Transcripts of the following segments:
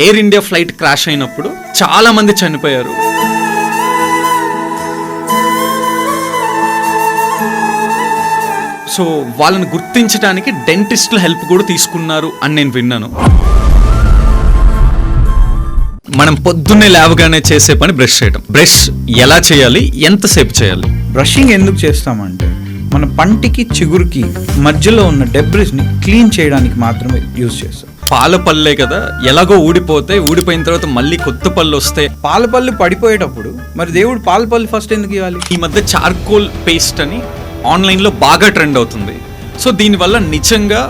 Air India flight crash అయినప్పుడు చాలా మంది చనిపోయారు. సో వాళ్ళని గుర్తించడానికి డెంటిస్టుల హెల్ప్ కూడా తీసుకున్నారు అని నేను విన్నాను. మనం పొద్దున్నే లేవగానే చేసే పని బ్రష్ చేయడం. బ్రష్ ఎలా చేయాలి, ఎంతసేపు చేయాలి? బ్రషింగ్ ఎందుకు చేస్తామంటే మన పంటికి చిగురుకి మధ్యలో ఉన్న డెబ్రిస్ని క్లీన్ చేయడానికి మాత్రమే యూజ్ చేస్తాం. పాల పళ్ళే కదా, ఎలాగో ఊడిపోయిన తర్వాత మళ్ళీ కొత్త పళ్ళు వస్తాయి. పాల పళ్ళు పడిపోయేటప్పుడు మరి దేవుడు పాల పళ్ళు ఫస్ట్ ఎందుకు ఇవ్వాలి? ఈ మధ్య చార్కోల్ పేస్ట్ అని ఆన్లైన్లో బాగా ట్రెండ్ అవుతుంది. సో దీనివల్ల నిజంగా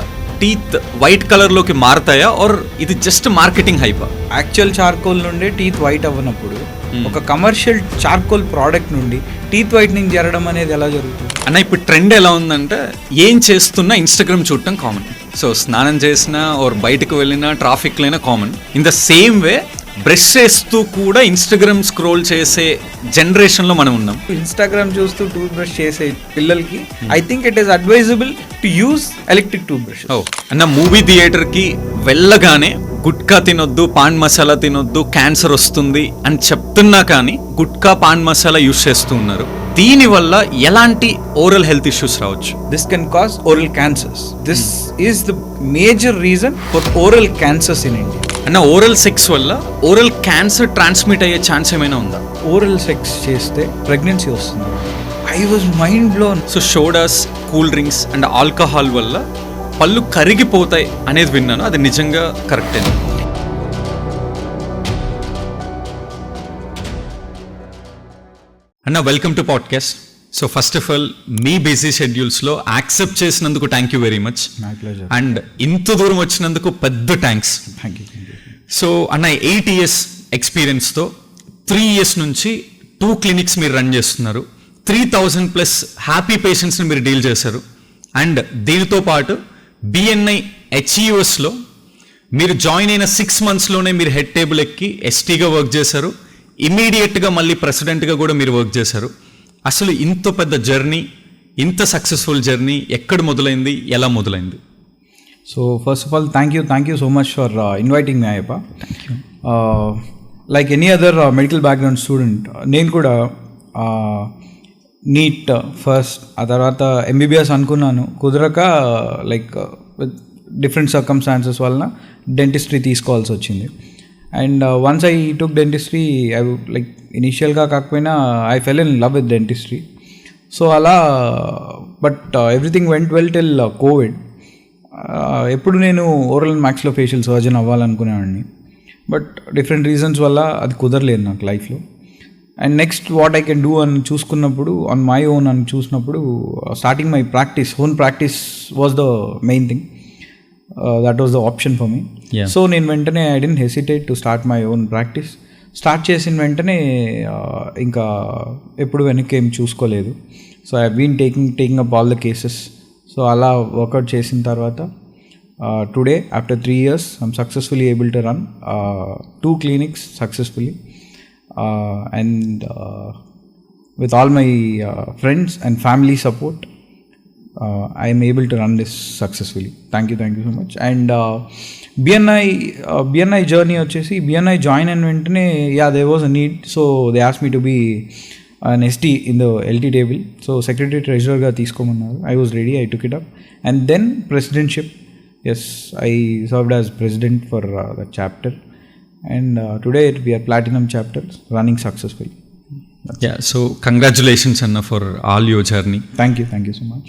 టీత్ వైట్ కలర్లోకి మారతాయా, ఆర్ ఇది జస్ట్ మార్కెటింగ్ హైపా? యాక్చువల్ చార్కోల్ నుండి టీత్ వైట్ అవ్వనప్పుడు ఒక కమర్షియల్ చార్కోల్ ప్రోడక్ట్ నుండి టీత్ వైట్నింగ్ జరగడం అనేది ఎలా జరుగుతుంది అన్న? ఇప్పుడు ట్రెండ్ ఎలా ఉందంటే ఏం చేస్తున్నా ఇన్స్టాగ్రామ్ చూడటం కామన్. సో స్నానం చేసినా ఆర్ బయటకు వెళ్ళినా ట్రాఫిక్లో అయినా common. In the same way brush చేస్తూ కూడా ఇన్స్టాగ్రామ్ స్క్రోల్ చేసే జనరేషన్లో మనం ఉన్నాం. ఇన్స్టాగ్రామ్ చూస్తూ టూత్ బ్రష్ చేసే పిల్లలకి I think it is advisable to use electric tooth brush. అన్న, మూవీ థియేటర్కి వెళ్ళగానే గుట్కా తినొద్దు, పాన్ మసాలా తినొద్దు, క్యాన్సర్ వస్తుంది అని చెప్తున్నా కానీ గుట్కా పాన్ మసాలా యూజ్ చేస్తూ ఉన్నారు. దీనివల్ల ఎలాంటి ఓరల్ హెల్త్ ఇష్యూస్ రావచ్చు? This can cause oral cancers. This is the major reason for oral cancers in India. అన్న, ఓరల్ సెక్స్ వల్ల ఓరల్ క్యాన్సర్ ట్రాన్స్మిట్ అయ్యే ఛాన్స్ ఏమైనా ఉందా? ఓరల్ సెక్స్ చేస్తే ప్రెగ్నెన్సీ వస్తుంది. I was mind blown. So sodas, cool drinks and alcohol వల్ల పళ్ళు కరిగిపోతాయి అనేది విన్నాను. అది నిజంగా కరెక్టేనా? అన్న, welcome to podcast. So first of all మీ బిజీ షెడ్యూల్స్లో యాక్సెప్ట్ చేసినందుకు thank you very much. And ఇంత దూరం వచ్చినందుకు పెద్ద థ్యాంక్స్. సో అన్న, 8 years ఎక్స్పీరియన్స్తో 3 years నుంచి 2 clinics మీరు రన్ చేస్తున్నారు. 3000+ హ్యాపీ పేషెంట్స్ని మీరు డీల్ చేశారు. అండ్ దీనితో పాటు BNI HUSలో మీరు జాయిన్ అయిన 6 monthsలోనే మీరు హెడ్ టేబుల్ ఎక్కి STగా వర్క్ చేశారు. ఇమీడియట్గా మళ్ళీ ప్రెసిడెంట్గా కూడా మీరు వర్క్ చేశారు. అసలు ఇంత పెద్ద జర్నీ, ఇంత సక్సెస్ఫుల్ జర్నీ ఎక్కడ మొదలైంది, ఎలా మొదలైంది? So first of all thank you so much for inviting me Ayyappa. Like any other medical background student నేను కూడా నీట్ ఫస్ట్, ఆ తర్వాత MBBS అనుకున్నాను. కుదరక లైక్ డిఫరెంట్ సర్కమ్స్టాన్సెస్ వలన డెంటిస్ట్రీ తీసుకోవాల్సి వచ్చింది. And once I took dentistry, I like ఇనీషియల్గా కాకపోయినా I fell in love with dentistry. So అలా but everything went well till COVID. ఎప్పుడు నేను ఓరల్ అండ్ మ్యాక్సిలోఫేషియల్ సర్జన్ అవ్వాలనుకునేవాడిని, బట్ డిఫరెంట్ రీజన్స్ వల్ల అది కుదరలేదు నాకు లైఫ్లో. And next what I can do అని చూసుకున్నప్పుడు, ఆన్ మై ఓన్ అని చూసినప్పుడు, starting my practice, own practice was the main thing. That was the option for me. So నేను వెంటనే I didn't hesitate to start my own practice. Start చేసిన వెంటనే ఇంకా ఎప్పుడు వెనక్కి ఏం చూసుకోలేదు. So I been taking up all the cases. So అలా వర్కౌట్ చేసిన తర్వాత today after 3 years I'm successfully able to run 2 clinics successfully. And with all my friends and family support, I am able to run this successfully. Thank you so much. And BNI journey వచ్చేసి BNI join and వెంటనే there was a need, so they asked me to be an ST in the LT table. So secretary treasurerగా తీసుకోమన్నారు. I was ready, I took it up. And then presidentship, yes, I served as president for the chapter. And today we are platinum chapters running successfully. So congratulations Anna for all your journey. Thank you so much.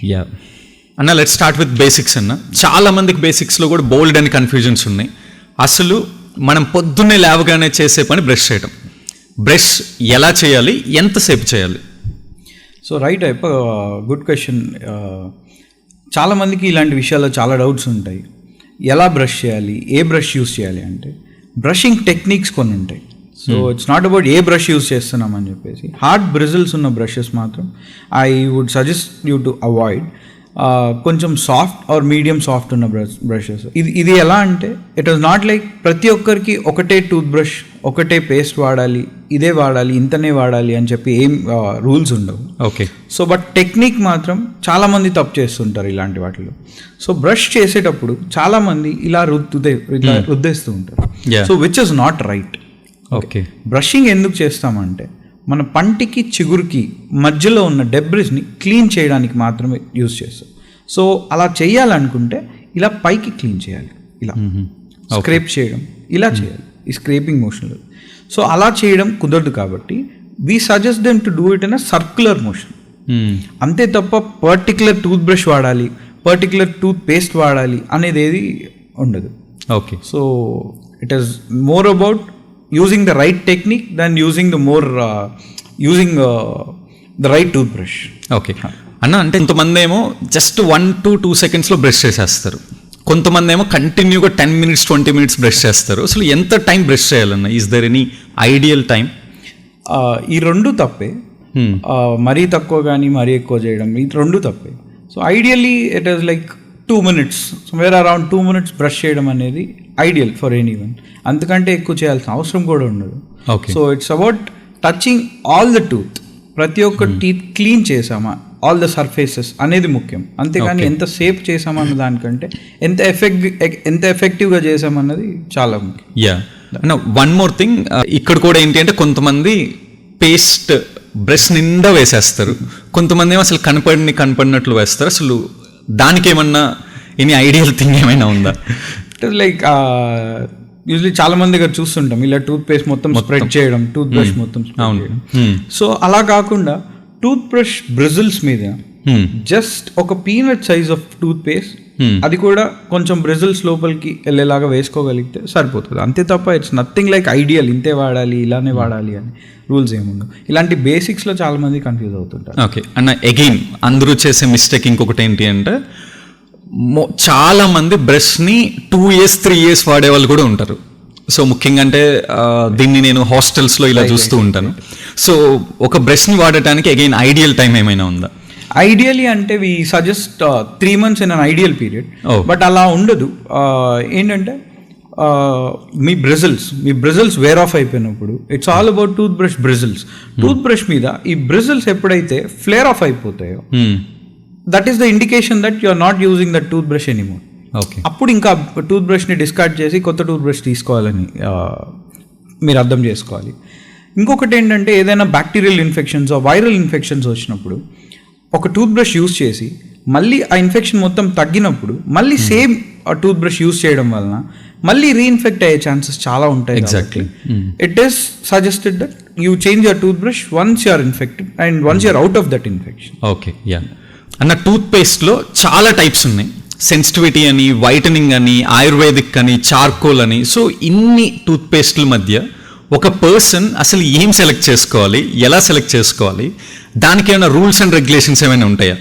Anna, let's start with basics Anna. చాలా మందికి బేసిక్స్లో కూడా బోల్డ్ and confusions ఉన్నాయి. అసలు మనం పొద్దున్నే లేవగానే చేసే పని బ్రష్ చేయడం. బ్రష్ ఎలా చేయాలి, ఎంతసేపు చేయాలి? సో రైట్ అయిపో, గుడ్ క్వశ్చన్. చాలామందికి ఇలాంటి విషయాల్లో చాలా డౌట్స్ ఉంటాయి. ఎలా బ్రష్ చేయాలి, ఏ బ్రష్ యూస్ చేయాలి అంటే బ్రషింగ్ టెక్నిక్స్ కొన్ని ఉంటాయి. సో ఇట్స్ నాట్ అబౌట్ ఏ బ్రష్ యూస్ చేస్తున్నామని చెప్పేసి. హార్డ్ బ్రిజిల్స్ ఉన్న బ్రషెస్ మాత్రం I would suggest you to avoid. కొంచెం సాఫ్ట్ ఆర్ మీడియం సాఫ్ట్ ఉన్న బ్రషెస్. ఇది ఎలా అంటే ఇట్ వాజ్ నాట్ లైక్ ప్రతి ఒక్కరికి ఒకటే టూత్ బ్రష్ ఒకటే పేస్ట్ వాడాలి, ఇదే వాడాలి, ఇంతనే వాడాలి అని చెప్పి ఏం రూల్స్ ఉండవు. ఓకే. సో బట్ టెక్నిక్ మాత్రం చాలామంది తప్పు చేస్తుంటారు ఇలాంటి వాటిలో. సో బ్రష్ చేసేటప్పుడు చాలామంది ఇలా రుద్దేస్తూ ఉంటారు. So which is not right. Okay. Brushing ఎందుకు చేస్తామంటే మన పంటికి చిగురుకి మధ్యలో ఉన్న డెబ్రిస్ని క్లీన్ చేయడానికి మాత్రమే యూజ్ చేస్తాం. సో అలా చేయాలనుకుంటే ఇలా పైకి క్లీన్ చేయాలి, ఇలా స్క్రేప్ చేయడం, ఇలా చేయాలి ఈ స్క్రేపింగ్ మోషన్లో. సో అలా చేయడం కుదరదు కాబట్టి we suggest them to do it in a circular motion. అంతే తప్ప పర్టికులర్ టూత్ బ్రష్ వాడాలి, పర్టికులర్ టూత్ పేస్ట్ వాడాలి అనేది ఏది ఉండదు. Okay. So it is more about using the right technique than using the right toothbrush. Okay అన్న, అంటే కొంతమంది ఏమో జస్ట్ 1 to 2 secondsలో బ్రష్ చేసేస్తారు, కొంతమంది ఏమో కంటిన్యూగా 10 minutes 20 minutes బ్రష్ చేస్తారు. అసలు ఎంత టైం బ్రష్ చేయాలన్న? Is there any ideal time? ఈ రెండు తప్పే. మరీ తక్కువ కానీ మరీ ఎక్కువ చేయడం, ఈ రెండు తప్పే. So ideally it is like 2 minutes, somewhere around 2 minutes brush చేయడం అనేది ఐడియల్ ఫర్ ఎనీవన్. అంతకంటే ఎక్కువ చేయాల్సిన అవసరం కూడా ఉండదు. So it's about touching all the tooth, ప్రతి ఒక్క టీత్ క్లీన్ చేసామా, ఆల్ ద సర్ఫేసెస్ అనేది ముఖ్యం. అంతేగాని ఎంత సేఫ్ చేసామన్న దానికంటే ఎంత ఎఫెక్టివ్గా చేసామన్నది చాలా ముఖ్యం. యా, వన్ మోర్ థింగ్, ఇక్కడ కూడా ఏంటి అంటే కొంతమంది పేస్ట్ బ్రష్ నిండా వేసేస్తారు, కొంతమంది ఏమో అసలు కనపడినట్లు వేస్తారు. అసలు దానికి ఏమన్నా ఎనీ ఐడియల్ థింగ్ ఏమైనా ఉందా? లైక్ యూజువలీ చాలా మంది దగ్గర చూస్తుంటాం ఇలా టూత్ పేస్ట్ మొత్తం స్ప్రెడ్ చేయడం, టూత్ బ్రష్ మొత్తం స్ప్రెడ్ చేయడం. సో అలా కాకుండా టూత్ బ్రష్ బ్రిజిల్స్ మీద జస్ట్ ఒక peanut size of toothpaste, అది కూడా కొంచెం బ్రిజిల్స్ లోపలికి వెళ్ళేలాగా వేసుకోగలిగితే సరిపోతుంది. అంతే తప్ప ఇట్స్ నథింగ్ లైక్ ఐడియల్, ఇంతే వాడాలి ఇలానే వాడాలి అని రూల్స్ ఏముండవు. ఇలాంటి బేసిక్స్లో చాలా మంది కన్ఫ్యూజ్ అవుతుంటారు. ఓకే అన్న, అగైన్ అందరూ చేసే మిస్టేక్ ఇంకొకటి ఏంటి అంటే చాలా మంది బ్రష్ని 2 years 3 years వాడే వాళ్ళు కూడా ఉంటారు. సో ముఖ్యంగా అంటే దీన్ని నేను హాస్టల్స్లో ఇలా చూస్తూ ఉంటాను. సో ఒక బ్రష్ని వాడటానికి అగైన్ ఐడియల్ టైం ఏమైనా ఉందా? ఐడియల్లీ అంటే we suggest 3 months in an ideal period. But అలా ఉండదు. ఏంటంటే మీ బ్రిజిల్స్ వేర్ ఆఫ్ అయిపోయినప్పుడు it's all about toothbrush bristles. Toothbrush మీద ఈ బ్రిజిల్స్ ఎప్పుడైతే ఫ్లేర్ ఆఫ్ అయిపోతాయో that is the indication that you are not using that toothbrush anymore. Okay. అప్పుడు ఇంకా టూత్ బ్రష్ని డిస్కార్డ్ చేసి కొత్త టూత్ బ్రష్ తీసుకోవాలని మీరు అర్థం చేసుకోవాలి. ఇంకొకటి ఏంటంటే ఏదైనా బ్యాక్టీరియల్ ఇన్ఫెక్షన్స్ వైరల్ ఇన్ఫెక్షన్స్ వచ్చినప్పుడు ఒక టూత్ బ్రష్ యూస్ చేసి మళ్ళీ ఆ ఇన్ఫెక్షన్ మొత్తం తగ్గినప్పుడు మళ్ళీ సేమ్ టూత్ బ్రష్ యూస్ చేయడం వలన మళ్ళీ రీఇన్ఫెక్ట్ అయ్యే ఛాన్సెస్ చాలా ఉంటాయి. Exactly. It is suggested that you change your toothbrush once you are infected and once you are out of that infection. Okay. Yeah అన్న, టూత్ పేస్ట్లో చాలా టైప్స్ ఉన్నాయి. సెన్సిటివిటీ అని, వైటనింగ్ అని, ఆయుర్వేదిక్ అని, చార్కోల్ అని. సో ఇన్ని టూత్ పేస్ట్ల మధ్య ఒక పర్సన్ అసలు ఏం సెలెక్ట్ చేసుకోవాలి, ఎలా సెలెక్ట్ చేసుకోవాలి, దానికి ఏమైనా రూల్స్ అండ్ రెగ్యులేషన్స్ ఏమైనా ఉంటాయా?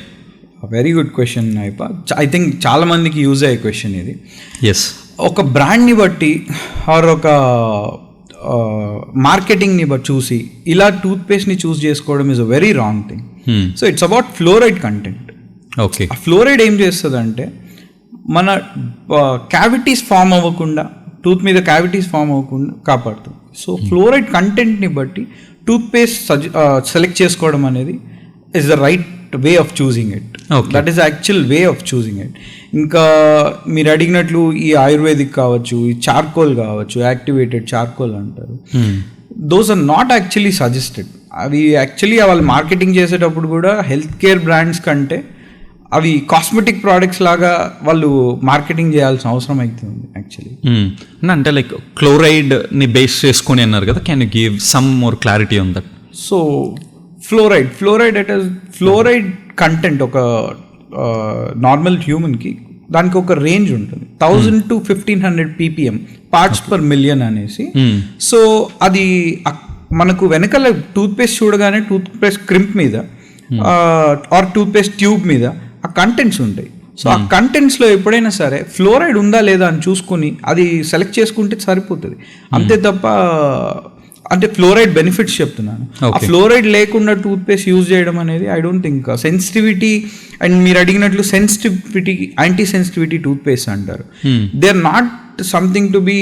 Very good question Ayyappa. I think చాలా మందికి యూజ్ అయ్యే క్వశ్చన్ ఇది. ఎస్. ఒక బ్రాండ్ని బట్టి ఆర్ ఒక మార్కెటింగ్ని బట్టి చూసి ఇలా టూత్ పేస్ట్ని చూస్ చేసుకోవడం is a very wrong thing. So it's about fluoride content. Okay. ఆ ఫ్లోరైడ్ ఏం చేస్తుంది అంటే మన క్యావిటీస్ ఫామ్ అవ్వకుండా, టూత్ మీద క్యావిటీస్ ఫామ్ అవ్వకుండా కాపాడుతుంది. సో ఫ్లోరైడ్ కంటెంట్ని బట్టి టూత్ పేస్ట్ సెలెక్ట్ చేసుకోవడం అనేది is the right way of choosing it. That is actual way of choosing it. ఇంకా మీరు అడిగినట్లు ఈ ఆయుర్వేదిక్ కావచ్చు, ఈ చార్కోల్ కావచ్చు, యాక్టివేటెడ్ చార్కోల్ అంటారు, those are not actually suggested. అవి యాక్చువల్లీ వాళ్ళు మార్కెటింగ్ చేసేటప్పుడు కూడా హెల్త్ కేర్ బ్రాండ్స్ కంటే అవి కాస్మెటిక్ ప్రోడక్ట్స్ లాగా వాళ్ళు మార్కెటింగ్ చేయాల్సిన అవసరం అవుతుంది యాక్చువల్లీ. అంటే లైక్ క్లోరైడ్ని బేస్ చేసుకొని అన్నారు కదా, can you give some more clarity on that? So fluoride it is fluoride content ఒక నార్మల్ హ్యూమన్కి దానికి ఒక రేంజ్ ఉంటుంది, 1000 to 1500 ppm parts per million అనేసి. సో అది మనకు వెనకాల టూత్ పేస్ట్ చూడగానే టూత్ పేస్ట్ క్రింప్ మీద ఆర్ టూత్ పేస్ట్ ట్యూబ్ మీద ఆ కంటెంట్స్ ఉంటాయి. సో ఆ కంటెంట్స్లో ఎప్పుడైనా సరే ఫ్లోరైడ్ ఉందా లేదా అని చూసుకుని అది సెలెక్ట్ చేసుకుంటే సరిపోతుంది. అంతే తప్ప అంటే ఫ్లోరైడ్ బెనిఫిట్స్ చెప్తున్నాను. ఆ ఫ్లోరైడ్ లేకుండా టూత్ పేస్ట్ యూజ్ చేయడం అనేది ఐ డోంట్ థింక్ సెన్సిటివిటీ. అండ్ మీరు అడిగినట్లు sensitivity, anti sensitivity toothpaste అంటారు. They are not something to be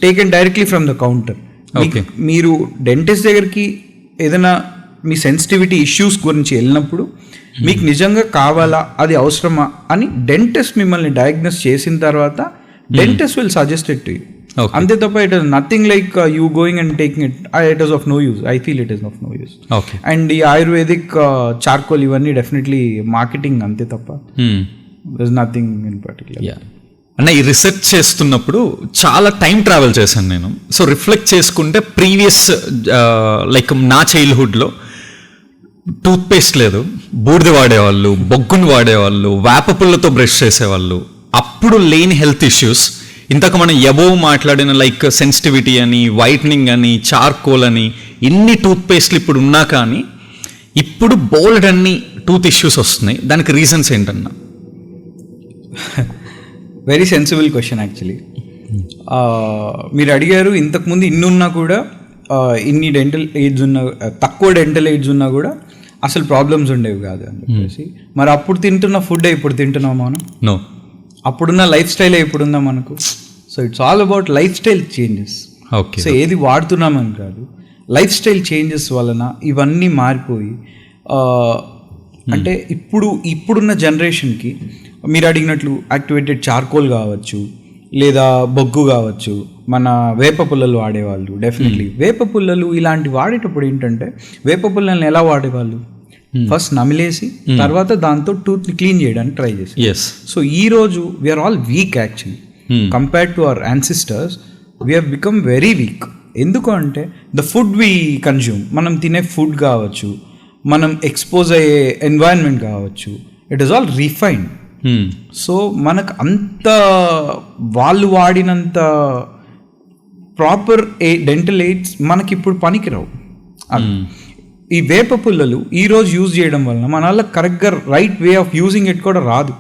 taken directly from the counter. Okay. మీరు డెంటిస్ట్ దగ్గరికి ఏదైనా మీ సెన్సిటివిటీ ఇష్యూస్ గురించి వెళ్ళినప్పుడు మీకు నిజంగా కావాలా, అది అవసరమా అని డెంటిస్ట్ మిమ్మల్ని డయాగ్నోస్ చేసిన తర్వాత dentist will suggest it to you. Okay. అంతే తప్ప it is nothing like you going and taking it is of no use. I feel it is of no use. Okay. And ఈ ayurvedic charcoal ఇవన్నీ definitely marketing అంతే తప్ప there is nothing in particular. అన్న ఈ research చేస్తున్నప్పుడు చాలా time travel చేశాను నేను. సో రిఫ్లెక్ట్ చేసుకుంటే ప్రీవియస్ లైక్ నా చైల్డ్హుడ్లో టూత్పేస్ట్ లేదు, బూడిద వాడేవాళ్ళు, బొగ్గును వాడేవాళ్ళు, వేప పుల్లతో బ్రష్ చేసేవాళ్ళు. అప్పుడు లేని హెల్త్ ఇష్యూస్, ఇంతకు మనం ఎబోవ్ మాట్లాడిన లైక్ సెన్సిటివిటీ అని, వైట్నింగ్ అని, చార్కోల్ అని, ఇన్ని టూత్పేస్ట్లు ఇప్పుడు ఉన్నా కానీ ఇప్పుడు బోల్డ్ అన్ని టూత్ ఇష్యూస్ వస్తున్నాయి. దానికి రీజన్స్ ఏంటన్నా? Very sensible question actually. మీరు అడిగారు ఇంతకుముందు ఇన్ని ఉన్నా కూడా, ఇన్ని డెంటల్ ఎయిడ్స్ ఉన్నా, తక్కువ డెంటల్ ఎయిడ్స్ ఉన్నా కూడా అసలు ప్రాబ్లమ్స్ ఉండేవి కాదు అని చెప్పేసి. మరి అప్పుడు తింటున్న ఫుడ్ ఇప్పుడు తింటున్నాం మనం? నో. అప్పుడున్న లైఫ్ స్టైల్ ఇప్పుడుందా మనకు? So it's all about life style changes. Okay. So ఏది వాడుతున్నామని కాదు, లైఫ్ స్టైల్ చేంజెస్ వలన ఇవన్నీ మారిపోయి అంటే ఇప్పుడున్న జనరేషన్కి మీరు అడిగినట్లు యాక్టివేటెడ్ చార్కోల్ కావచ్చు, లేదా బొగ్గు కావచ్చు, మన వేప పుల్లలు వాడేవాళ్ళు. డెఫినెట్లీ వేప పుల్లలు ఇలాంటి వాడేటప్పుడు ఏంటంటే, వేప పుల్లల్ని ఎలా వాడేవాళ్ళు? ఫస్ట్ నమిలేసి తర్వాత దాంతో టూత్ని క్లీన్ చేయడానికి ట్రై చేసి. సో ఈ రోజు we are all weak actually compared to our ancestors. We have become very weak. ఎందుకు అంటే ద ఫుడ్ వీ కన్జ్యూమ్, మనం తినే ఫుడ్ కావచ్చు, మనం ఎక్స్పోజ్ అయ్యే ఎన్వైరన్మెంట్ కావచ్చు, it is all refined. So మనకు అంత వాళ్ళు వాడినంత ప్రాపర్ డెంటల్ ఎయిడ్స్ మనకి ఇప్పుడు పనికిరావు. ఈ వేప పుల్లలు ఈరోజు యూజ్ చేయడం వలన మన వల్ల కరెక్ట్గా right way of using it కూడా రాదు.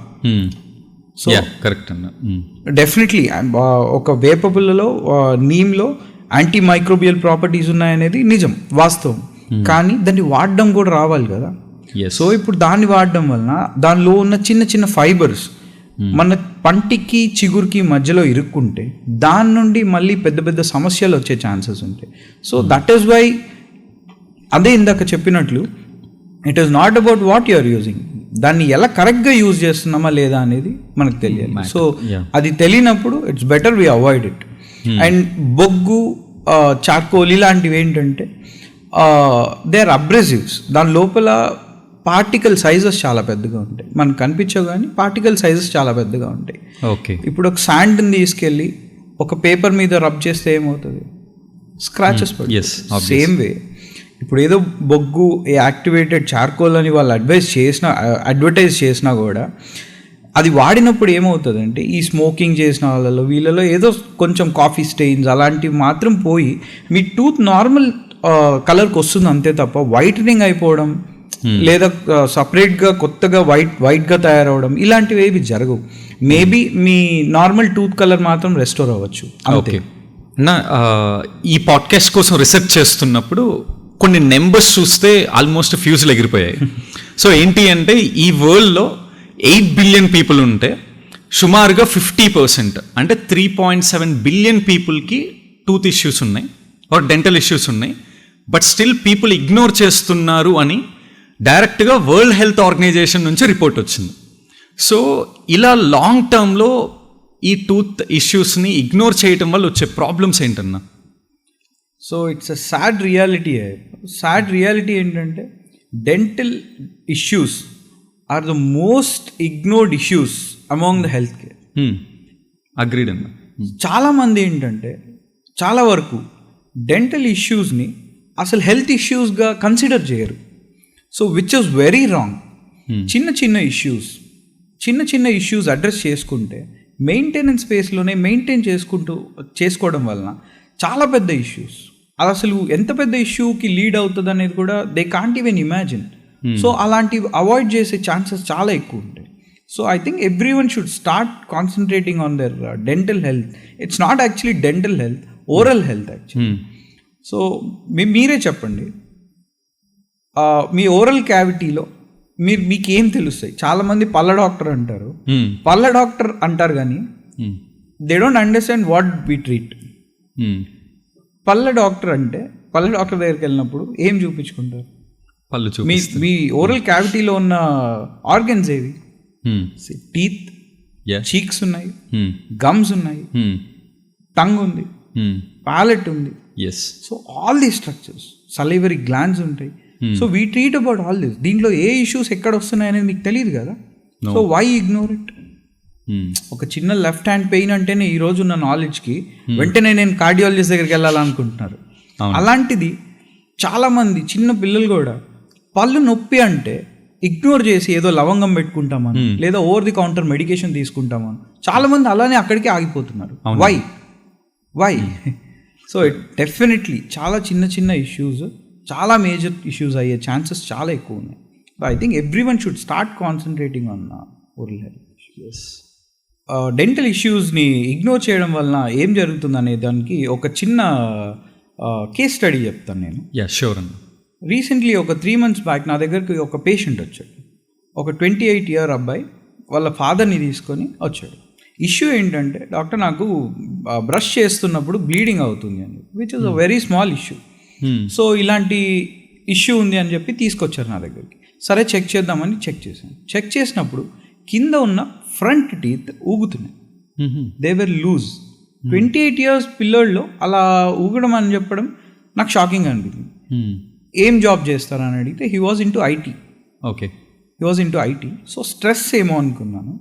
సో కరెక్ట్ అన్న. డెఫినెట్లీ ఒక వేప పుల్లలో నీమ్లో యాంటీ మైక్రోబియల్ ప్రాపర్టీస్ ఉన్నాయనేది నిజం, వాస్తవం. కానీ దాన్ని వాడడం కూడా రావాలి కదా. సో ఇప్పుడు దాన్ని వాడడం వలన దానిలో ఉన్న చిన్న చిన్న ఫైబర్స్ మన పంటికి చిగురికి మధ్యలో ఇరుక్కుంటే దాని నుండి మళ్ళీ పెద్ద పెద్ద సమస్యలు వచ్చే ఛాన్సెస్ ఉంటాయి. సో దట్ ఈస్ వై, అదే ఇందాక చెప్పినట్లు, it is not about what you are using, దాన్ని ఎలా కరెక్ట్గా యూజ్ చేస్తున్నామా లేదా అనేది మనకు తెలియాలి. సో అది తెలియనప్పుడు it's better we avoid it. And బొగ్గు, చార్కోల్ ఇలాంటివి ఏంటంటే దే ఆర్ అబ్రెసివ్స్. దాని లోపల పార్టికల్ సైజెస్ చాలా పెద్దగా ఉంటాయి, మనకు కనిపించవు కానీ పార్టికల్ సైజెస్ చాలా పెద్దగా ఉంటాయి. ఓకే. ఇప్పుడు ఒక శాండ్ని తీసుకెళ్ళి ఒక పేపర్ మీద రబ్ చేస్తే ఏమవుతుంది? స్క్రాచెస్ పడుతుంది. సేమ్ వే ఇప్పుడు ఏదో బొగ్గు, యాక్టివేటెడ్ చార్కోల్ అని వాళ్ళు అడ్వర్టైజ్ చేసినా కూడా అది వాడినప్పుడు ఏమవుతుందంటే ఈ స్మోకింగ్ చేసిన వాళ్ళలో వీళ్ళలో ఏదో కొంచెం కాఫీ స్టెయిన్స్ అలాంటివి మాత్రం పోయి మీ టూత్ నార్మల్ కలర్కి వస్తుంది అంతే తప్ప వైటనింగ్ అయిపోవడం లేదా సపరేట్గా కొత్తగా వైట్గా తయారవడం ఇలాంటివి ఏవి జరగవు. మేబీ మీ నార్మల్ టూత్ కలర్ మాత్రం రెస్టోర్ అవ్వచ్చు. ఓకే. నా ఈ పాడ్కాస్ట్ కోసం రీసెర్చ్ చేస్తున్నప్పుడు కొన్ని నెంబర్స్ చూస్తే ఆల్మోస్ట్ ఫ్యూజ్లు ఎగిరిపోయాయి. సో ఏంటి అంటే ఈ వరల్డ్లో 8 బిలియన్ పీపుల్ ఉంటే సుమారుగా 50% అంటే 3.7 బిలియన్ పీపుల్కి టూత్ ఇష్యూస్ ఉన్నాయి ఆర్ డెంటల్ ఇష్యూస్ ఉన్నాయి. బట్ స్టిల్ పీపుల్ ఇగ్నోర్ చేస్తున్నారు అని డైరెక్ట్గా వరల్డ్ హెల్త్ ఆర్గనైజేషన్ నుంచి రిపోర్ట్ వచ్చింది. సో ఇలా లాంగ్ టర్మ్లో ఈ టూత్ ఇష్యూస్ని ఇగ్నోర్ చేయటం వల్ల వచ్చే ప్రాబ్లమ్స్ ఏంటన్నా? So it's a sad reality. Sad reality ఏంటంటే dental issues are the most ignored issues among the healthcare. Agreed అన్న. చాలామంది ఏంటంటే చాలా వరకు డెంటల్ ఇష్యూస్ని అసలు హెల్త్ ఇష్యూస్గా కన్సిడర్ చేయరు. So which is very wrong. చిన్న చిన్న ఇష్యూస్ అడ్రస్ చేసుకుంటే మెయింటెనెన్స్ స్పేస్లోనే చేసుకోవడం వలన చాలా పెద్ద ఇష్యూస్, అది అసలు ఎంత పెద్ద ఇష్యూకి లీడ్ అవుతుంది అనేది కూడా they can't even imagine. So అలాంటివి అవాయిడ్ చేసే ఛాన్సెస్ చాలా ఎక్కువ ఉంటాయి. So I think everyone should start concentrating on their dental health. It's not actually dental health, oral health actually. So మీరే చెప్పండి, మీ ఓరల్ క్యావిటీలో మీకేం తెలుస్తాయి? చాలామంది పళ్ళ డాక్టర్ అంటారు కానీ they don't understand what we treat. పళ్ళ డాక్టర్ అంటే పళ్ళ డాక్టర్ దగ్గరికి వెళ్ళినప్పుడు ఏం చూపించుకుంటారు? పళ్ళు మీ ఓరల్ క్యావిటీలో ఉన్న ఆర్గన్స్ ఏవి? టీత్, చీక్స్ ఉన్నాయి, గమ్స్ ఉన్నాయి, టంగ్ ఉంది, ప్యాలెట్ ఉంది. So all the structures, salivary glands ఉంటాయి. So we treat about all this. దీంట్లో ఏ ఇష్యూస్ ఎక్కడ వస్తున్నాయి అనేది మీకు తెలియదు కదా. So why ignore it? ఒక చిన్న లెఫ్ట్ హ్యాండ్ పెయిన్ అంటేనే ఈ రోజు ఉన్న నాలెడ్జ్కి వెంటనే నేను కార్డియాలజిస్ట్ దగ్గరికి వెళ్ళాలనుకుంటున్నారు. అలాంటిది చాలామంది చిన్న పిల్లలు కూడా పళ్ళు నొప్పి అంటే ఇగ్నోర్ చేసి ఏదో లవంగం పెట్టుకుంటామని లేదా ఓవర్ ది కౌంటర్ మెడికేషన్ తీసుకుంటామని చాలామంది అలానే అక్కడికి ఆగిపోతున్నారు. వై? సో డెఫినెట్లీ చాలా చిన్న చిన్న ఇష్యూస్ చాలా మేజర్ ఇష్యూస్ అయ్యే ఛాన్సెస్ చాలా ఎక్కువ ఉన్నాయి. So I think everyone should start concentrating on oral health. Dental ఇష్యూస్ని ఇగ్నోర్ చేయడం వలన ఏం జరుగుతుంది అనే దానికి ఒక చిన్న కేస్ స్టడీ చెప్తాను నేను. షూర్ అన్న. రీసెంట్లీ ఒక 3 months బ్యాక్ నా దగ్గరికి ఒక పేషెంట్ వచ్చాడు. ఒక 28 year అబ్బాయి వాళ్ళ ఫాదర్ని తీసుకొని వచ్చాడు. ఇష్యూ ఏంటంటే, డాక్టర్ నాకు బ్రష్ చేస్తున్నప్పుడు బ్లీడింగ్ అవుతుంది అని, which is a very small issue. So ఇలాంటి ఇష్యూ ఉంది అని చెప్పి తీసుకొచ్చారు నా దగ్గరికి. సరే చెక్ చేద్దామని చెక్ చేశాను. చెక్ చేసినప్పుడు కింద ఉన్న ఫ్రంట్ టీత్ ఊగుతున్నాయి. They were loose. 28 years పిల్లోళ్ళు అలా ఊగడం అని చెప్పడం నాకు షాకింగ్ అనిపించింది. ఏం జాబ్ చేస్తారని అడిగితే he was into IT. He was into IT. So stress ఏమో అనుకున్నాను.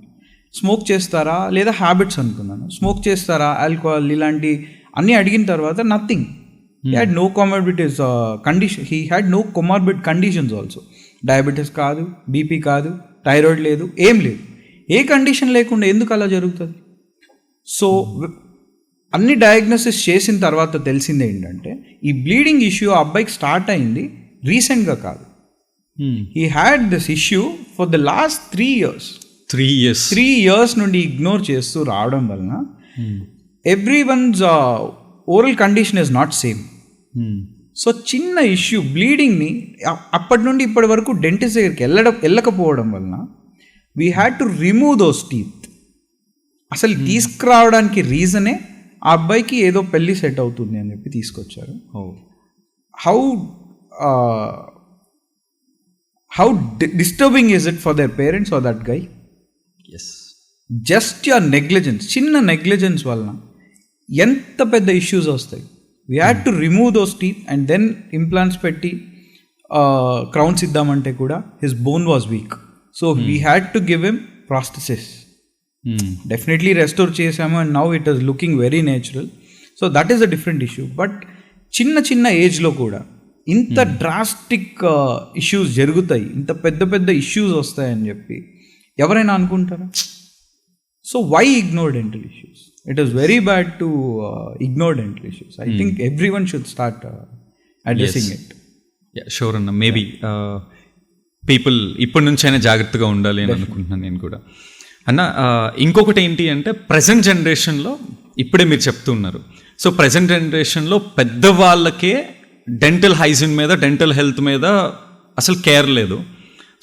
స్మోక్ చేస్తారా లేదా హ్యాబిట్స్ అనుకున్నాను. స్మోక్ చేస్తారా, ఆల్కహాల్ ఇలాంటి అన్నీ అడిగిన తర్వాత nothing. He had no comorbidities condition. He had no comorbid conditions also. Diabetes కాదు, బీపీ కాదు, థైరాయిడ్ లేదు, ఏం లేదు. ఏ కండిషన్ లేకుండా ఎందుకు అలా జరుగుతుంది? సో అన్ని డయాగ్నోసిస్ చేసిన తర్వాత తెలిసింది ఏంటంటే, ఈ బ్లీడింగ్ ఇష్యూ ఆ అబ్బాయికి స్టార్ట్ అయింది రీసెంట్గా కాదు. He had this issue for the last 3 years. 3 years నుండి ఇగ్నోర్ చేస్తూ రావడం వలన every once oral condition is not same. So చిన్న ఇష్యూ బ్లీడింగ్ని అప్పటి నుండి ఇప్పటి వరకు డెంటిస్ట్ దగ్గరికి వెళ్ళకపోవడం వలన we had to remove those teeth. అసలు తీసుకురావడానికి రీజనే ఆ అబ్బాయికి ఏదో పెళ్ళి సెట్ అవుతుంది అని చెప్పి తీసుకొచ్చారు. How disturbing is it for their parents or that guy? Just your negligence, చిన్న నెగ్లిజెన్స్ వలన ఎంత పెద్ద ఇష్యూస్ వస్తాయి. We had to remove those teeth and then implants పెట్టి క్రౌన్స్ ఇద్దామంటే కూడా his bone was weak. So we had to give him prosthesis. Definitely restore చేసాము and now it is looking very natural. So that is a different issue. But చిన్న ఏజ్లో కూడా ఇంత drastic issues జరుగుతాయి, ఇంత పెద్ద ఇష్యూస్ వస్తాయని చెప్పి ఎవరైనా అనుకుంటారా? So why ignore dental issues? It is very bad to ignore dental issues. I think everyone should start addressing it. Sure అన్న. మేబీ పీపుల్ ఇప్పటి నుంచైనా జాగ్రత్తగా ఉండాలి అని అనుకుంటున్నాను నేను కూడా. అన్న ఇంకొకటి ఏంటి అంటే, ప్రజెంట్ జనరేషన్లో ఇప్పుడే మీరు చెప్తున్నారు, సో ప్రజెంట్ జనరేషన్లో పెద్దవాళ్ళకే డెంటల్ హైజీన్ మీద, డెంటల్ హెల్త్ మీద అసలు కేర్ లేదు.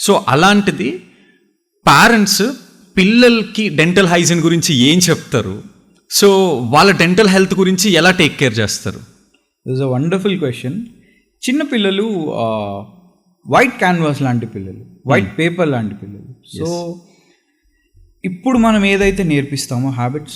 సో అలాంటిది పేరెంట్స్ పిల్లలకి డెంటల్ హైజీన్ గురించి ఏం చెప్తారు? సో వాళ్ళ డెంటల్ హెల్త్ గురించి ఎలా టేక్ కేర్ చేస్తారు? This a wonderful question. చిన్న పిల్లలు వైట్ క్యాన్వాస్ లాంటి పిల్లలు, వైట్ పేపర్ లాంటి పిల్లలు. సో ఇప్పుడు మనం ఏదైతే నేర్పిస్తామో హ్యాబిట్స్,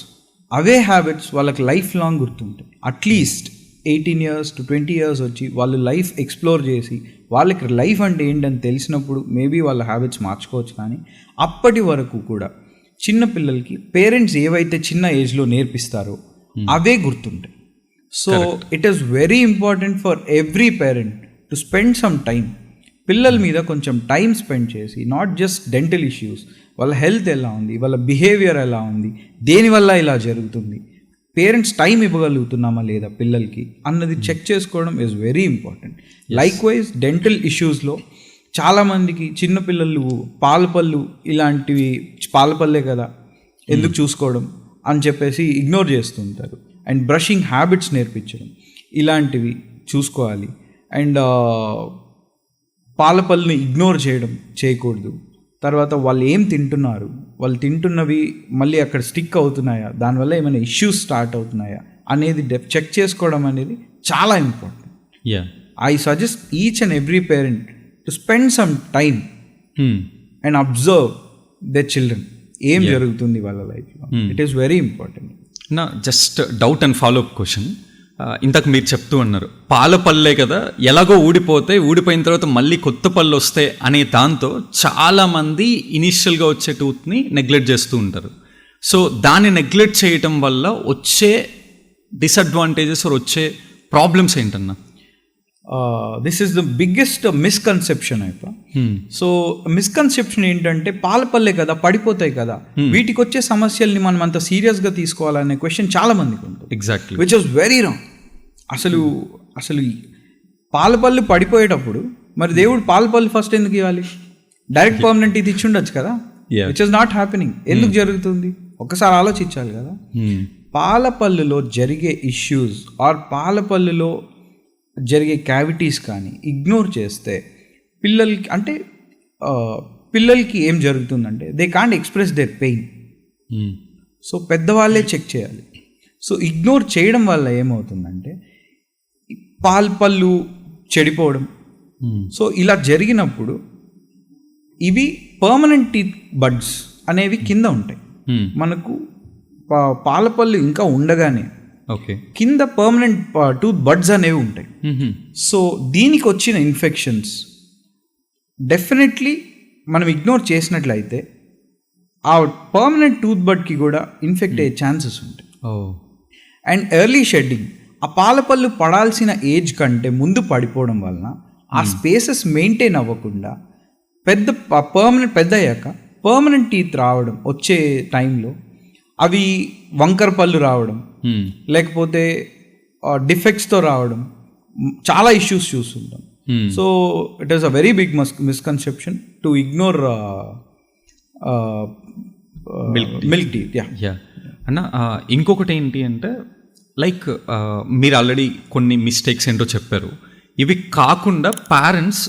అవే హ్యాబిట్స్ వాళ్ళకి లైఫ్ లాంగ్ గుర్తుంటాయి. అట్లీస్ట్ 18 years to 20 years వచ్చి వాళ్ళు లైఫ్ ఎక్స్ప్లోర్ చేసి వాళ్ళకి లైఫ్ అంటే ఏంటని తెలిసినప్పుడు మేబీ వాళ్ళ హ్యాబిట్స్ మార్చుకోవచ్చు. కానీ అప్పటి వరకు కూడా చిన్న పిల్లలకి పేరెంట్స్ ఏవైతే చిన్న ఏజ్లో నేర్పిస్తారో అవే గుర్తుంటాయి. So it is very important for every parent to spend some time, పిల్లల మీద కొంచెం టైం స్పెండ్ చేసి, నాట్ జస్ట్ డెంటల్ ఇష్యూస్, వాళ్ళ హెల్త్ ఎలా ఉంది, వాళ్ళ బిహేవియర్ ఎలా ఉంది, దేనివల్ల ఇలా జరుగుతుంది, పేరెంట్స్ టైం ఇవ్వగలుగుతున్నామా లేదా పిల్లలకి అన్నది చెక్ చేసుకోవడం is very important. Likewise dental ఇష్యూస్లో చాలామందికి చిన్నపిల్లలు పాలపళ్ళు ఇలాంటివి, పాలపల్లే కదా ఎందుకు చూసుకోవడం అని చెప్పేసి ఇగ్నోర్ చేస్తుంటారు. అండ్ బ్రషింగ్ హ్యాబిట్స్ నేర్పించడం ఇలాంటివి చూసుకోవాలి. అండ్ పాలపళ్ళని ఇగ్నోర్ చేయకూడదు. తర్వాత వాళ్ళు ఏం తింటున్నారు, వాళ్ళు తింటున్నవి మళ్ళీ అక్కడ స్టిక్ అవుతున్నాయా, దానివల్ల ఏమైనా ఇష్యూస్ స్టార్ట్ అవుతున్నాయా అనేది చెక్ చేసుకోవడం అనేది చాలా important. I suggest each and every parent to spend some time and observe the children, ఏం జరుగుతుంది వాళ్ళ లైఫ్లో. It is very important. నా just doubt and follow up question, ఇంతకు మీరు చెప్తూ ఉన్నారు పాల పళ్ళే కదా ఎలాగో ఊడిపోయిన తర్వాత మళ్ళీ కొత్త పళ్ళు వస్తాయి అనే దాంతో చాలామంది ఇనీషియల్గా వచ్చే టూత్ని నెగ్లెక్ట్ చేస్తూ ఉంటారు. సో దాన్ని నెగ్లెక్ట్ చేయటం వల్ల వచ్చే డిసడ్వాంటేజెస్ వచ్చే ప్రాబ్లమ్స్ ఏంటన్నా? This is the biggest misconception అయిపో. సో మిస్కన్సెప్షన్ ఏంటంటే పాల పళ్ళే కదా పడిపోతాయి కదా, వీటికి వచ్చే సమస్యల్ని మనం అంత సీరియస్గా తీసుకోవాలనే క్వశ్చన్ చాలా మందికి ఉంటుంది. Exactly, which was very wrong. అసలు పాల పళ్ళు పడిపోయేటప్పుడు మరి దేవుడు పాల పళ్ళు ఫస్ట్ ఎందుకు ఇవ్వాలి? డైరెక్ట్ పర్మనెంట్ ఇది ఇచ్చి ఉండొచ్చు కదా, విచ్ ఇస్ నాట్ హ్యాపెనింగ్. ఎందుకు జరుగుతుంది ఒకసారి ఆలోచించాలి కదా. పాల పళ్ళులో జరిగే ఇష్యూస్ ఆర్ పాల పళ్ళులో జరిగే క్యావిటీస్ కానీ ఇగ్నోర్ చేస్తే పిల్లలకి ఏం జరుగుతుందంటే they can't express their pain. So పెద్దవాళ్ళే చెక్ చేయాలి. సో ఇగ్నోర్ చేయడం వల్ల ఏమవుతుందంటే పళ్ళు చెడిపోవడం. సో ఇలా జరిగినప్పుడు ఇవి పర్మనెంట్ టీత్ బడ్స్ అనేవి కింద ఉంటాయి. మనకు పాల పళ్ళు ఇంకా ఉండగానే కింద పర్మనెంట్ టూత్ బడ్స్ అనేవి ఉంటాయి. సో దీనికి వచ్చిన ఇన్ఫెక్షన్స్ డెఫినెట్లీ మనం ఇగ్నోర్ చేసినట్లయితే ఆ పర్మనెంట్ టూత్ బడ్కి కూడా ఇన్ఫెక్ట్ అయ్యే ఛాన్సెస్ ఉంటాయి. అండ్ ఎర్లీ షెడ్డింగ్, ఆ పాల పళ్ళు పడాల్సిన ఏజ్ కంటే ముందు పడిపోవడం వలన ఆ స్పేసెస్ మెయింటైన్ అవ్వకుండా పెద్ద అయ్యాక పర్మనెంట్ టీత్ రావడం వచ్చే టైంలో అవి వంకర పళ్ళు రావడం, లేకపోతే డిఫెక్ట్స్తో రావడం, చాలా ఇష్యూస్ చూస్తుంటాం. So it is a very big misconception to ignore milk teeth. అన్న ఇంకొకటి ఏంటి అంటే లైక్ మీరు ఆల్రెడీ కొన్ని మిస్టేక్స్ ఏంటో చెప్పారు. ఇవి కాకుండా పేరెంట్స్